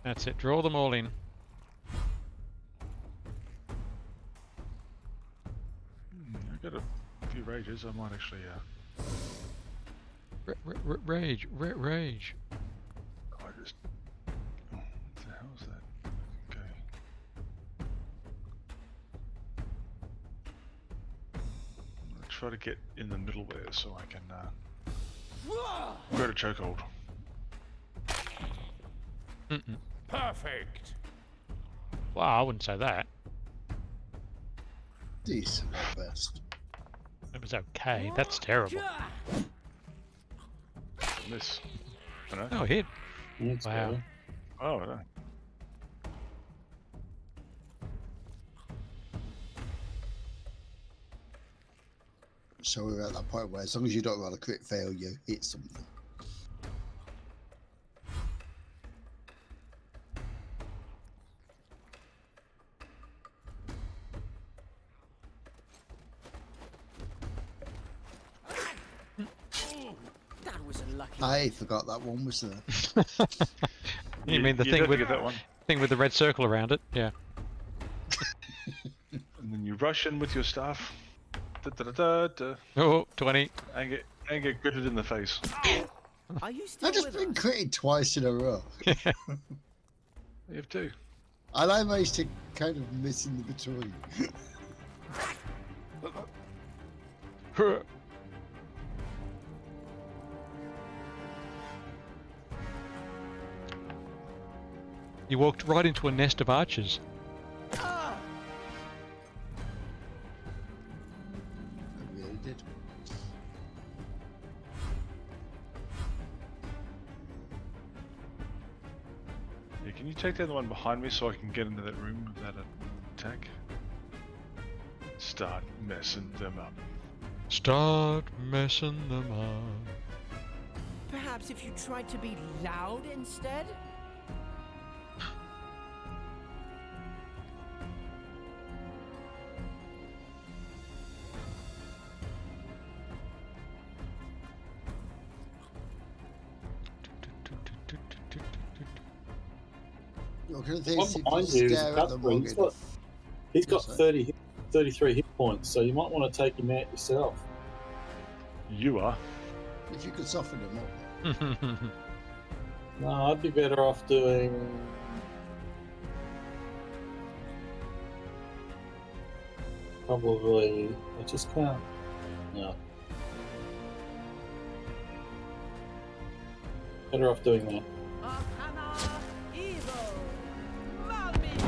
That's it. Draw them all in. I got a few rages. I might actually. Rage. I just. Oh, what the hell is that? Okay. I'm gonna try to get in the middle there so I can go to chokehold. Mm-mm. Perfect. Well, I wouldn't say that. Decent at best. It was okay. That's terrible. Miss. I know. Oh, hit. That's Wow. better. Oh, I know. So we're at that point where as long as you don't roll a crit fail, you hit something. lucky. I forgot that one was there. You mean the you thing definitely with get that one. thing with the red circle around it? Yeah. And then you rush in with your staff. Da, da, da, da, da, Oh, 20. and get gritted in the face. Are you still I just with been us? critted twice in a row. You have two. And I managed to kind of miss in the between. You walked right into a nest of archers. Ah! I really did. Yeah, can you take down the one behind me so I can get into that room without an attack? Start messing them up. Start messing them up. Perhaps if you tried to be loud instead? You're going to One think behind if you you is stare at them long Cuthbert. enough. He's got Yes, 33 hit points, so you might want to take him out yourself. You are. If you could soften them up. No, I'd be better off doing. Probably. I just can't. No. Better off doing that. Arcana evil. Malmis.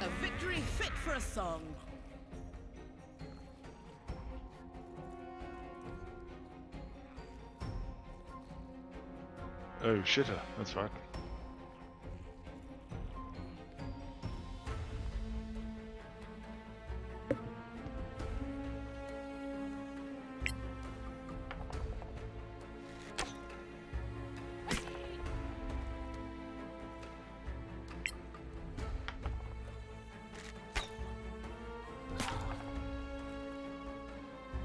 A victory fit for a song. Oh, shitter. That's right.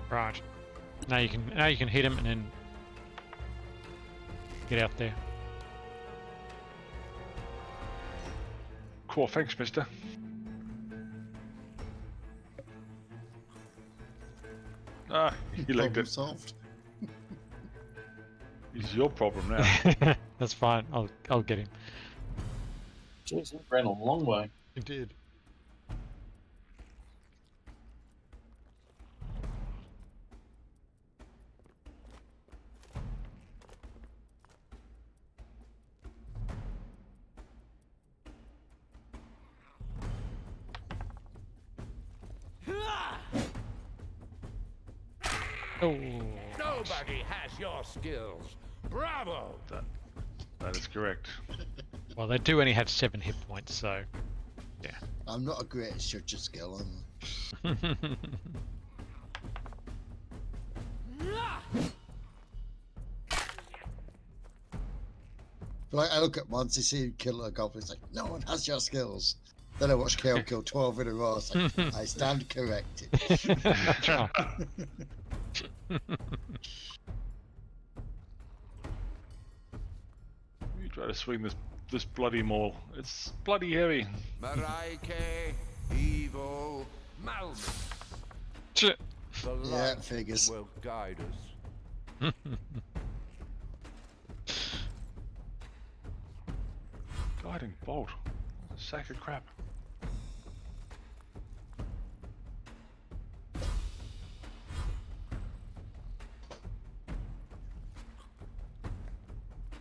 Right. Now you can hit him and then get out there. Cool, thanks, mister. Ah, you liked Problem it. solved. It's your problem now. That's fine. I'll get him. Jeez, that ran a long way. You did. Oh. Nobody has your skills. Bravo! That is correct. Well, they do only have 7 hit points, so yeah. I'm not a great judge of skill, am I? But like, I look at Monty, see him kill a goblin, it's like, no one has your skills. Then I watch KO kill 12 in a row, it's like, I stand corrected. You try to swing this bloody maul. It's bloody heavy. Maraike, evil, Malmis. Shit. The Yeah, light figures. will guide us. Guiding bolt. Sack of crap.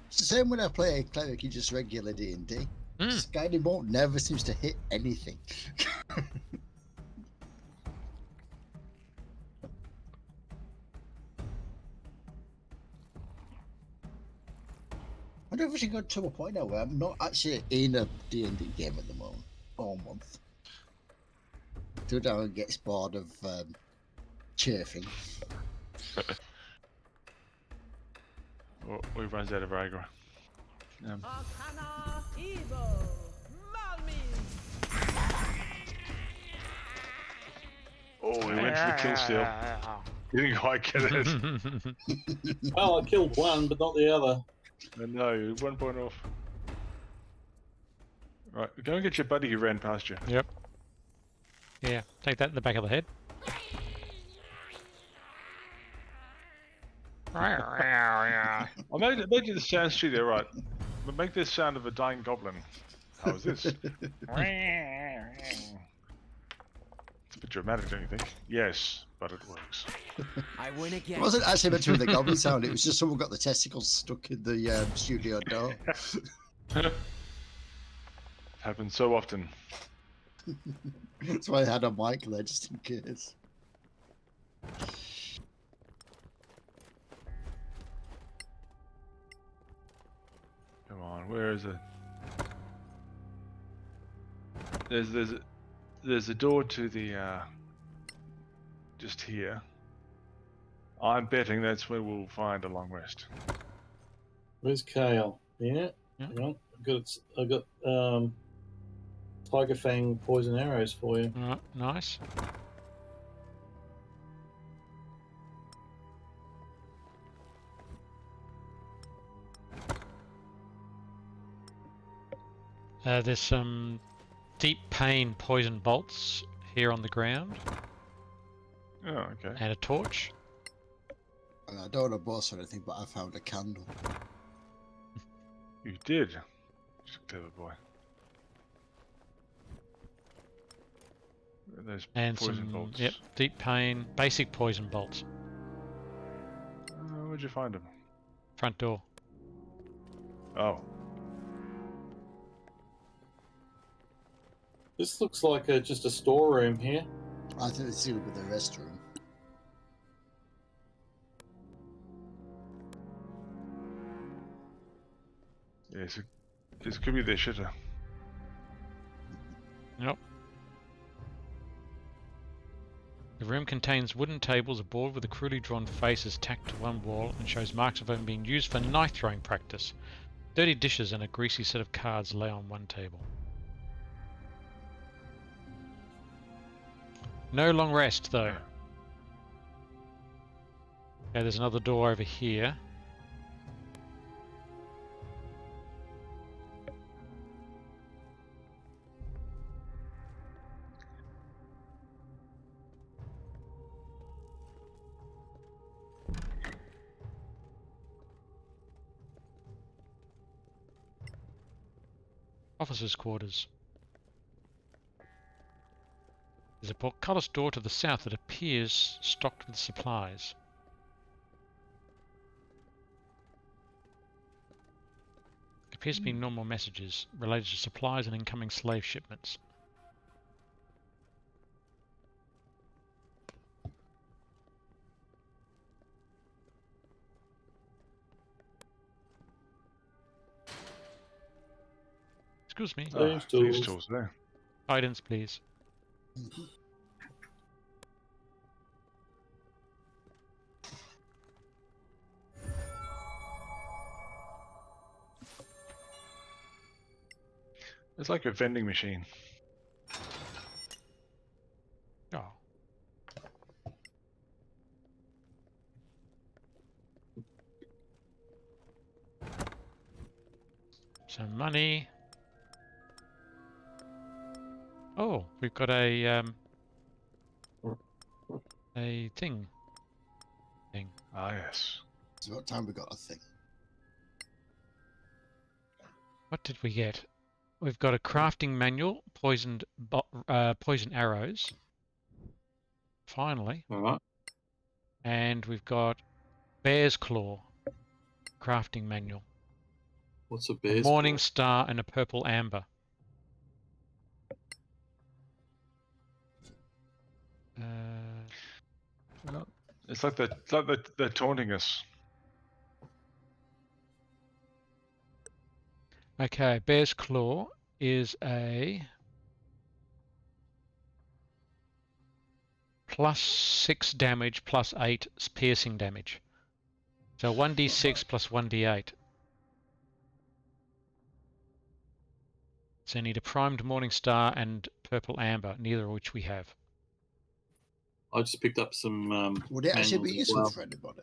It's the same when I play a cleric in just regular D&D. Guiding bolt never seems to hit anything. I don't know if we should go to a point now where I'm not actually in a D&D game at the moment, all month. Go down and gets bored of chafing. Oh, he runs out of aggro. Arcana evil. Malmis. Oh, he went for the kill steal. You didn't quite get it. Oh, I killed one, but not the other. No, you're 1 point off. Right, go and get your buddy who ran past you. Yep. Yeah, take that in the back of the head. I made you the sound studio, right? But make this sound of a dying goblin. How is this? It's a bit dramatic, don't you think? Yes, but it works. I win It again. wasn't actually meant to be the goblin sound. It was just someone got the testicles stuck in the studio door. Happens so often. That's why I had a mic there, just in case. Come on, where is it? There's a door to the just here. I'm betting that's where we'll find a long rest. Where's Kale? Yeah. Yeah. Hang on. I got Tiger Fang poison arrows for you. All right, nice. There's some deep pain poison bolts here on the ground, Oh, okay. and a torch. I don't want to boss or anything, but I found a candle. You did. Just a clever boy. Those And poison some, bolts. yep, deep pain, basic poison bolts. Where'd you find them? Front door. Oh. This looks like just a storeroom here. I think it's sealed with the restroom. Yes, this could be their shitter. Yep. The room contains wooden tables, a board with a crudely drawn faces tacked to one wall, and shows marks of having been used for knife throwing practice. Dirty dishes and a greasy set of cards lay on one table. No long rest, though. Okay, there's another door over here. Officers' quarters. There's a portcullis door to the south that appears stocked with supplies. It appears to be normal messages related to supplies and incoming slave shipments. Excuse me. These These tools. tools there. Guidance, please. It's like a vending machine. Oh. Some money. Oh, we've got a thing. Ah, yes. So what time we got a thing? What did we get? We've got a crafting manual, poison arrows. Finally. All right. And we've got bear's claw, crafting manual. What's a A bear's morning claw? star and a purple amber. Well, it's like they're taunting us. Okay, bear's claw is a +6 damage, +8 piercing damage. So 1d6 plus 1d8. So you need a primed morning star and purple amber, neither of which we have. I just picked up some. Would it actually be manuals as useful well. for anybody?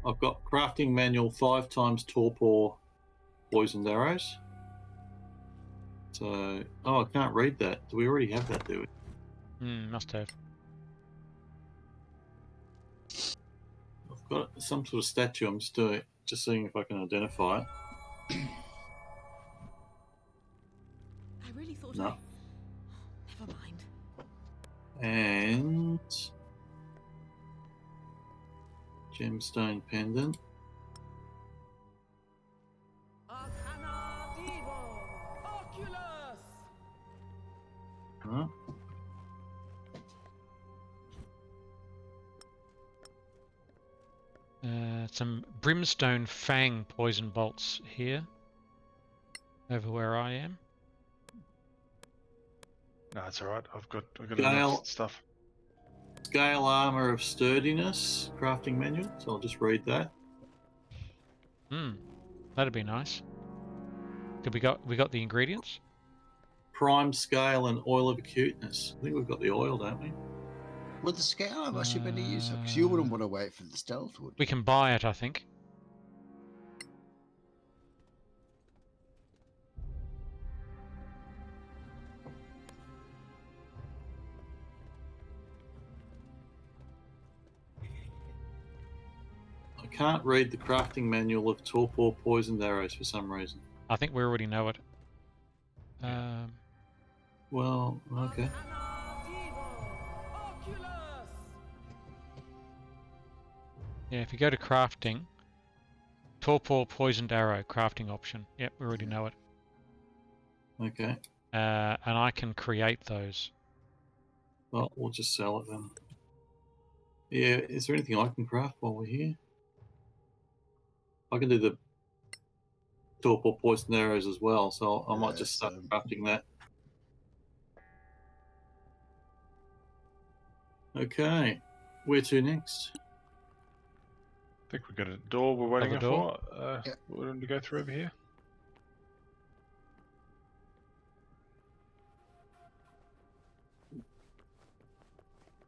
I've got crafting manual 5 times torpor poisoned arrows. So, I can't read that. Do we already have that, do we? Must have. I've got some sort of statue. I'm just seeing if I can identify it. I really thought No. Never mind. And gemstone pendant. Arcana Divo, Oculus. Huh? Some brimstone fang poison bolts here. Over where I am. No, it's alright. I've got Gale. enough stuff. Scale armor of sturdiness crafting manual. So I'll just read that. That'd be nice. Did we got the ingredients? Prime scale and oil of acuteness. I think we've got the oil, don't we? Would the scale have actually been useful? Because you wouldn't want to wait for the stealth, would you? We can buy it, I think. I can't read the crafting manual of torpor poisoned arrows for some reason. I think we already know it. Well, okay. Arcana Divo, Oculus. Yeah, if you go to crafting, torpor poisoned arrow crafting option. Yep, we already know it. Okay. And I can create those. Well, we'll just sell it then. Yeah, is there anything I can craft while we're here? I can do the torpor poisoned arrows as well, so I might just start crafting that. Okay, where to next? I think we've got a door we're waiting Other door? for. We're going to go through over here.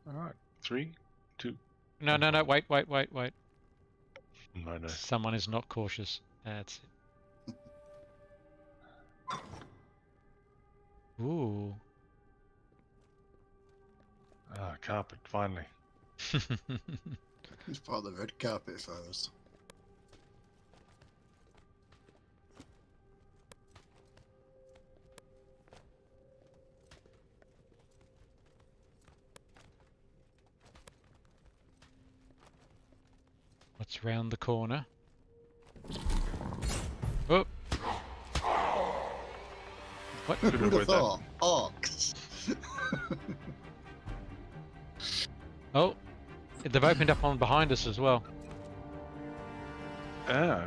Alright, 3, 2. No, wait. No. Someone is not cautious. That's it. Ooh. Ah, carpet, finally. It's part of the red carpet first. What's round the corner? Oh! What? Who would have thought? Orcs. Oh! They've opened up on behind us as well. Ah,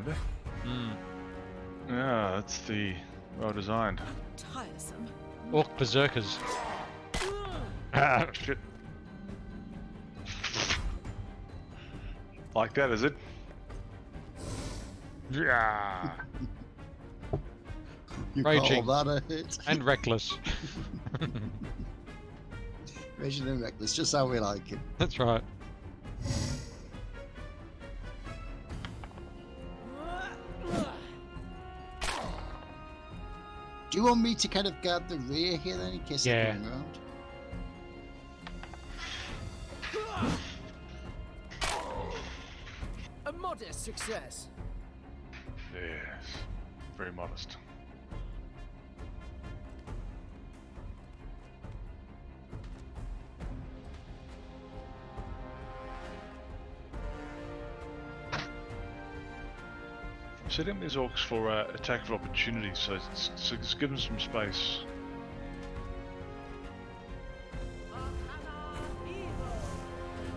Hmm. yeah, that's the well designed. Tiresome. Orc berserkers. Ah, shit. Like that, is it? Yeah. You Raging. call that a hit? And reckless. Raging and reckless, just how we like it. That's right. Do you want me to kind of guard the rear here then, in case they're coming around? A modest success. Yes. Very modest. Setting these orcs for attack of opportunity, so just give them some space. Arcana Divo,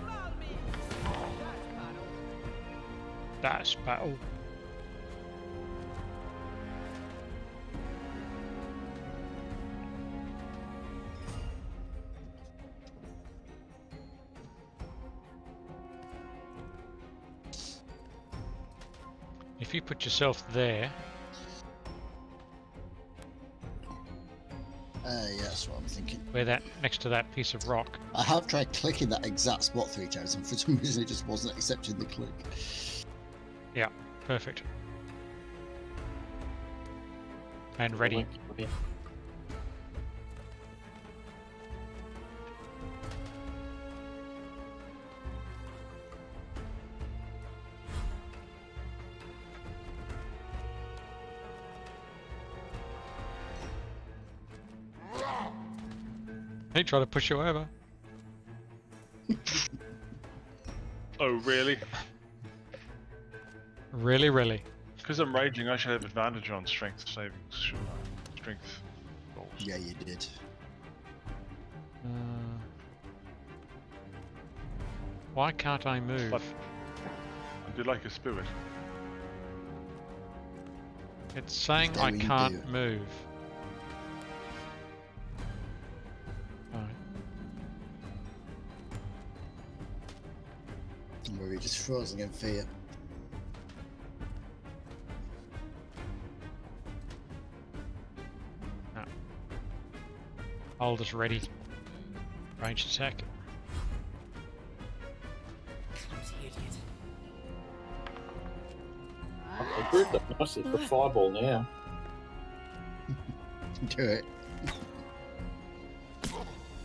Malmi. That's battle. If you put yourself there, Yeah, that's what I'm thinking. Where that next to that piece of rock. I have tried clicking that exact spot 3 times, and for some reason it just wasn't accepting the click. Yeah, perfect. And ready. He tried to push you over. Oh, really? Really, really. Because I'm raging, I should have advantage on strength savings, shouldn't I? Strength rolls. Yeah, you did. Why can't I move? But I do like a spirit. It's saying I There you can't do. move. Alright. And we're just frozen in fear. Hold us ready. Ranged attack. Clumsy idiot. I grouped up nicely for fireball now. Do it.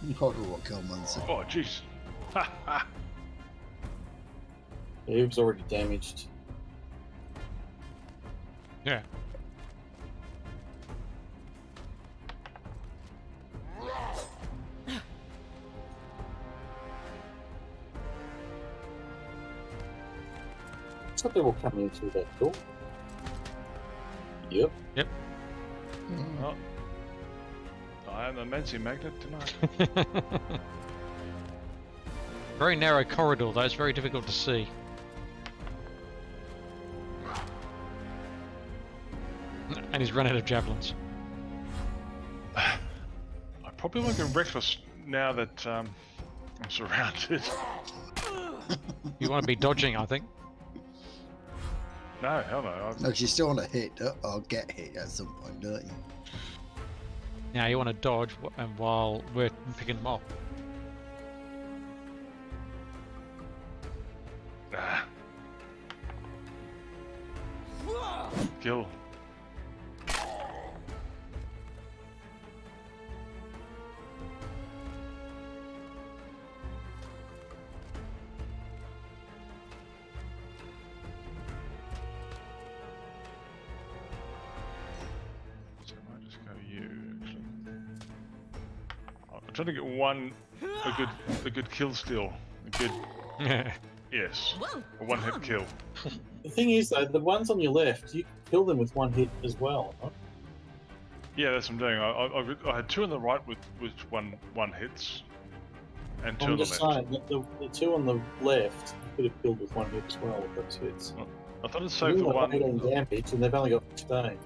You can't do what Kelman said. Oh, jeez. Ha ha! He was already damaged. Yeah. Something will come in through that door. Yep. Oh. I am a Nancy magnet tonight. Very narrow corridor though, it's very difficult to see. And he's run out of javelins. I probably won't get reckless now that I'm surrounded. You want to be dodging, I think. No, hell no. No, you still want to hit or get hit at some point, don't you? Now you want to dodge and while we're picking them off. Ah. Kill. So I might just go you actually. I'm trying to get a good kill steal. A good yes. A one hit kill. The thing is, though, the ones on your left, you can kill them with one hit as well. Right? Yeah, that's what I'm doing. I had two on the right with one hits, and two I'm on the just left. saying that the two on the left, you could have killed with one hit as well with those hits. I thought it You've saved the got one. 18 damage, and they've only got 15.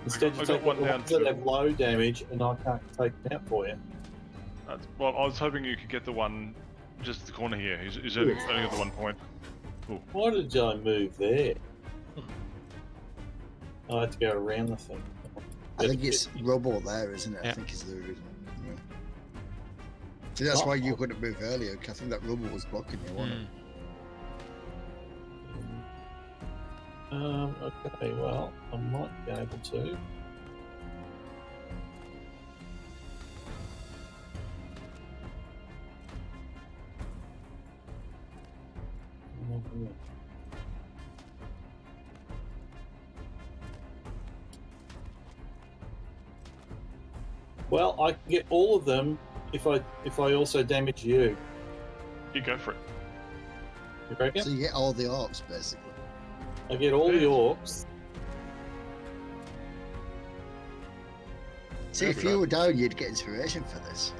Instead, I you got take one the down ones that to- have low damage, and I can't take them out for you. Well, I was hoping you could get the one just at the corner here. He's only got the 1 point. Why did I move there? I had to go around the thing. I think it's rubble there, isn't it? Yeah. I think is the reason. Yeah. See, that's why you couldn't move earlier, 'cause I think that rubble was blocking you, wasn't it? Okay, well, I might be able to. Well, I can get all of them if I also damage you. You go for it. You reckon? So you get all the orcs, basically. I get all the orcs. See, if you were down, you'd get inspiration for this.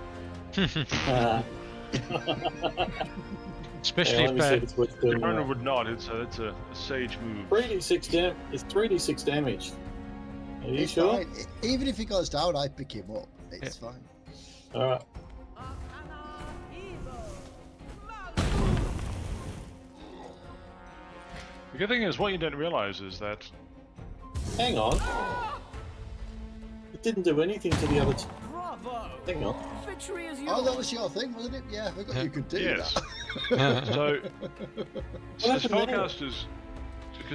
Especially Yeah, if let me see if it's worth doing Your owner that. would not. It's a sage move. 3d6 It's 3d6 damage. Are you It's sure? fine. Even if he goes down, I'd pick him up. It's fine. All right. The good thing is, what you don't realize is that Hang on. It didn't do anything to the other two. Bravo! Bravo! Hang on. Victory is yours! Oh, that was your thing, wasn't it? Yeah, I forgot you could do Yes. that. So, What happened there?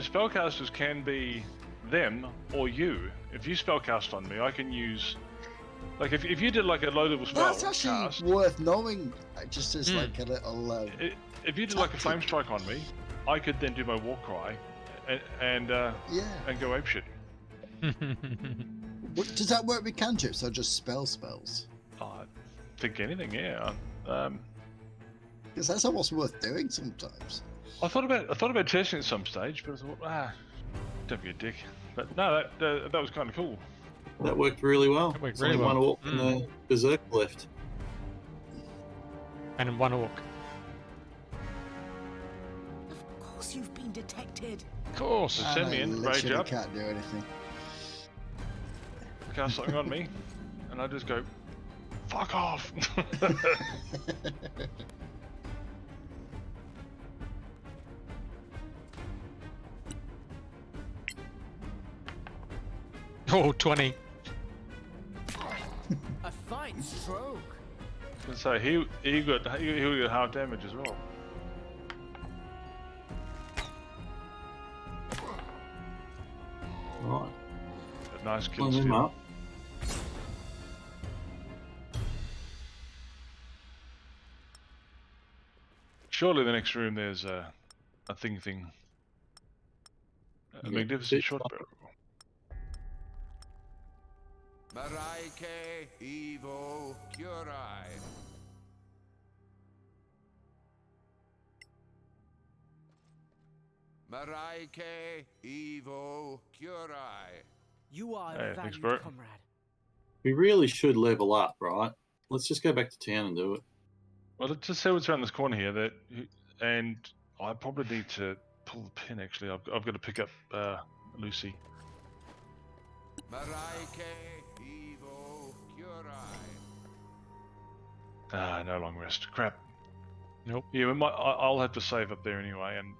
spellcasters can be them or you. If you spellcast on me, I can use, like, if you did like a low level spell That's actually cast, worth knowing, just as like a little. if you did like a tactic. flame strike on me, I could then do my war cry, and Yeah. go apeshit. Does that work with cantrips or just spells? I think anything, yeah. Because that's almost worth doing sometimes. I thought about testing at some stage, but I thought, don't be a dick. But no, that was kind of cool. That worked really well. That worked There's really only well. one orc and the berserk left. And one orc. Of course you've been detected. Of course. So send me in, rage literally up, can't do anything. cast something on me, and I just go, fuck off. Oh, 20. A fine stroke! So he got half damage as well. Right. A nice kill Line them steal. up. Surely the next room there's a thing. A Yeah, magnificent bit short far. barrel. Maraike Evo Curai. Maraike Evo Curai. You are Hey, a thanks, valued bro. comrade. We really should level up, right? Let's just go back to town and do it. Well, let's just see what's around this corner here. And I probably need to pull the pin. Actually, I've got to pick up Lucy. Maraike Evo Curai. No long rest. Crap. Nope. Yeah, I'll have to save up there anyway. And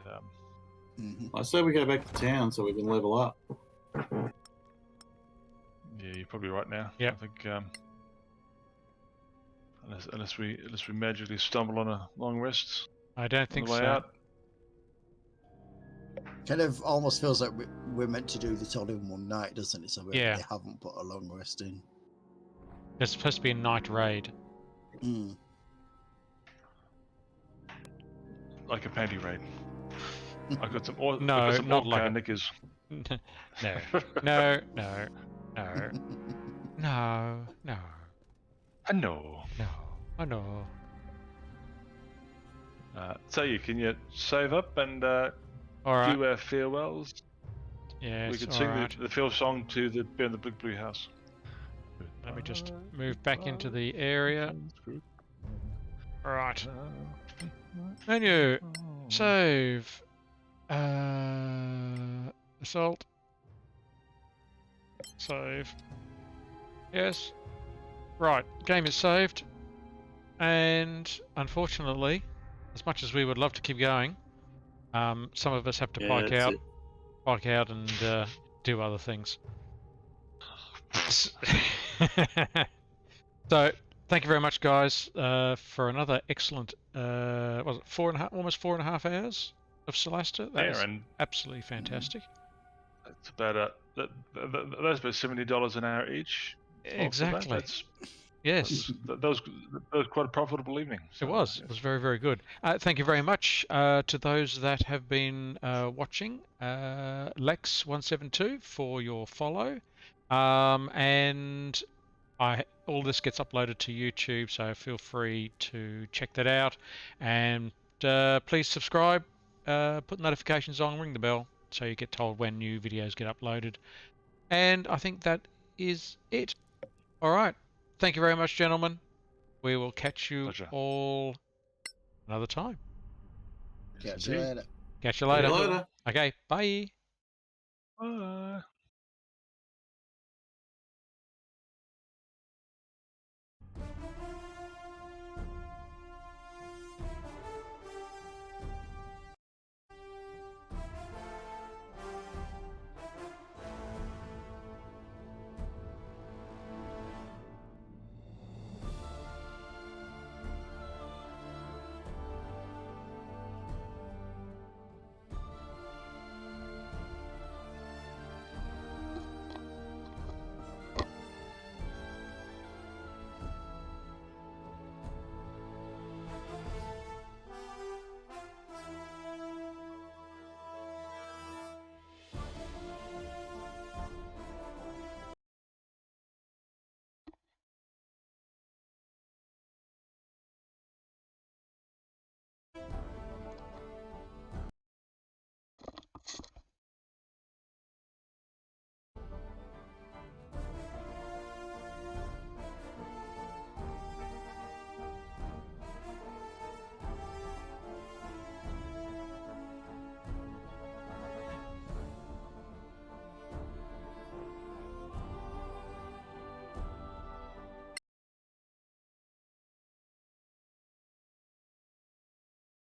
I say we go back to town so we can level up. yeah, you're probably right now. Yep. I think unless we magically stumble on a long rest I don't on think the way so. out. Kind of almost feels like we're meant to do this all in one night, doesn't it? So they haven't put a long rest in. There's supposed to be a night raid. Like a panty raid. I got some. No, I got some not orc like a- knickers. No. No. I know. No. I know. So can you save up and All right. do our farewells? Yes, We could all sing right. the farewell song to the Bear in the Big Blue House. Let me just move back into the area. All right. Menu. Save. Assault. Save. Yes. Right. Game is saved. And unfortunately, as much as we would love to keep going, some of us have to bike that's out and do other things. So, thank you very much, guys, for another excellent, was it almost 4.5 hours of Solasta? That was and absolutely fantastic. that's about that's about $70 an hour each. Exactly. Yes. That was quite a profitable evening. It was. It was very, very good. Thank you very much to those that have been watching. Lex172 for your follow. And all this gets uploaded to YouTube, so feel free to check that out. And please subscribe, put notifications on, ring the bell, so you get told when new videos get uploaded. And I think that is it. All right. Thank you very much, gentlemen. We will catch you all another time. Catch you later. Catch you later. See you later. Okay, bye.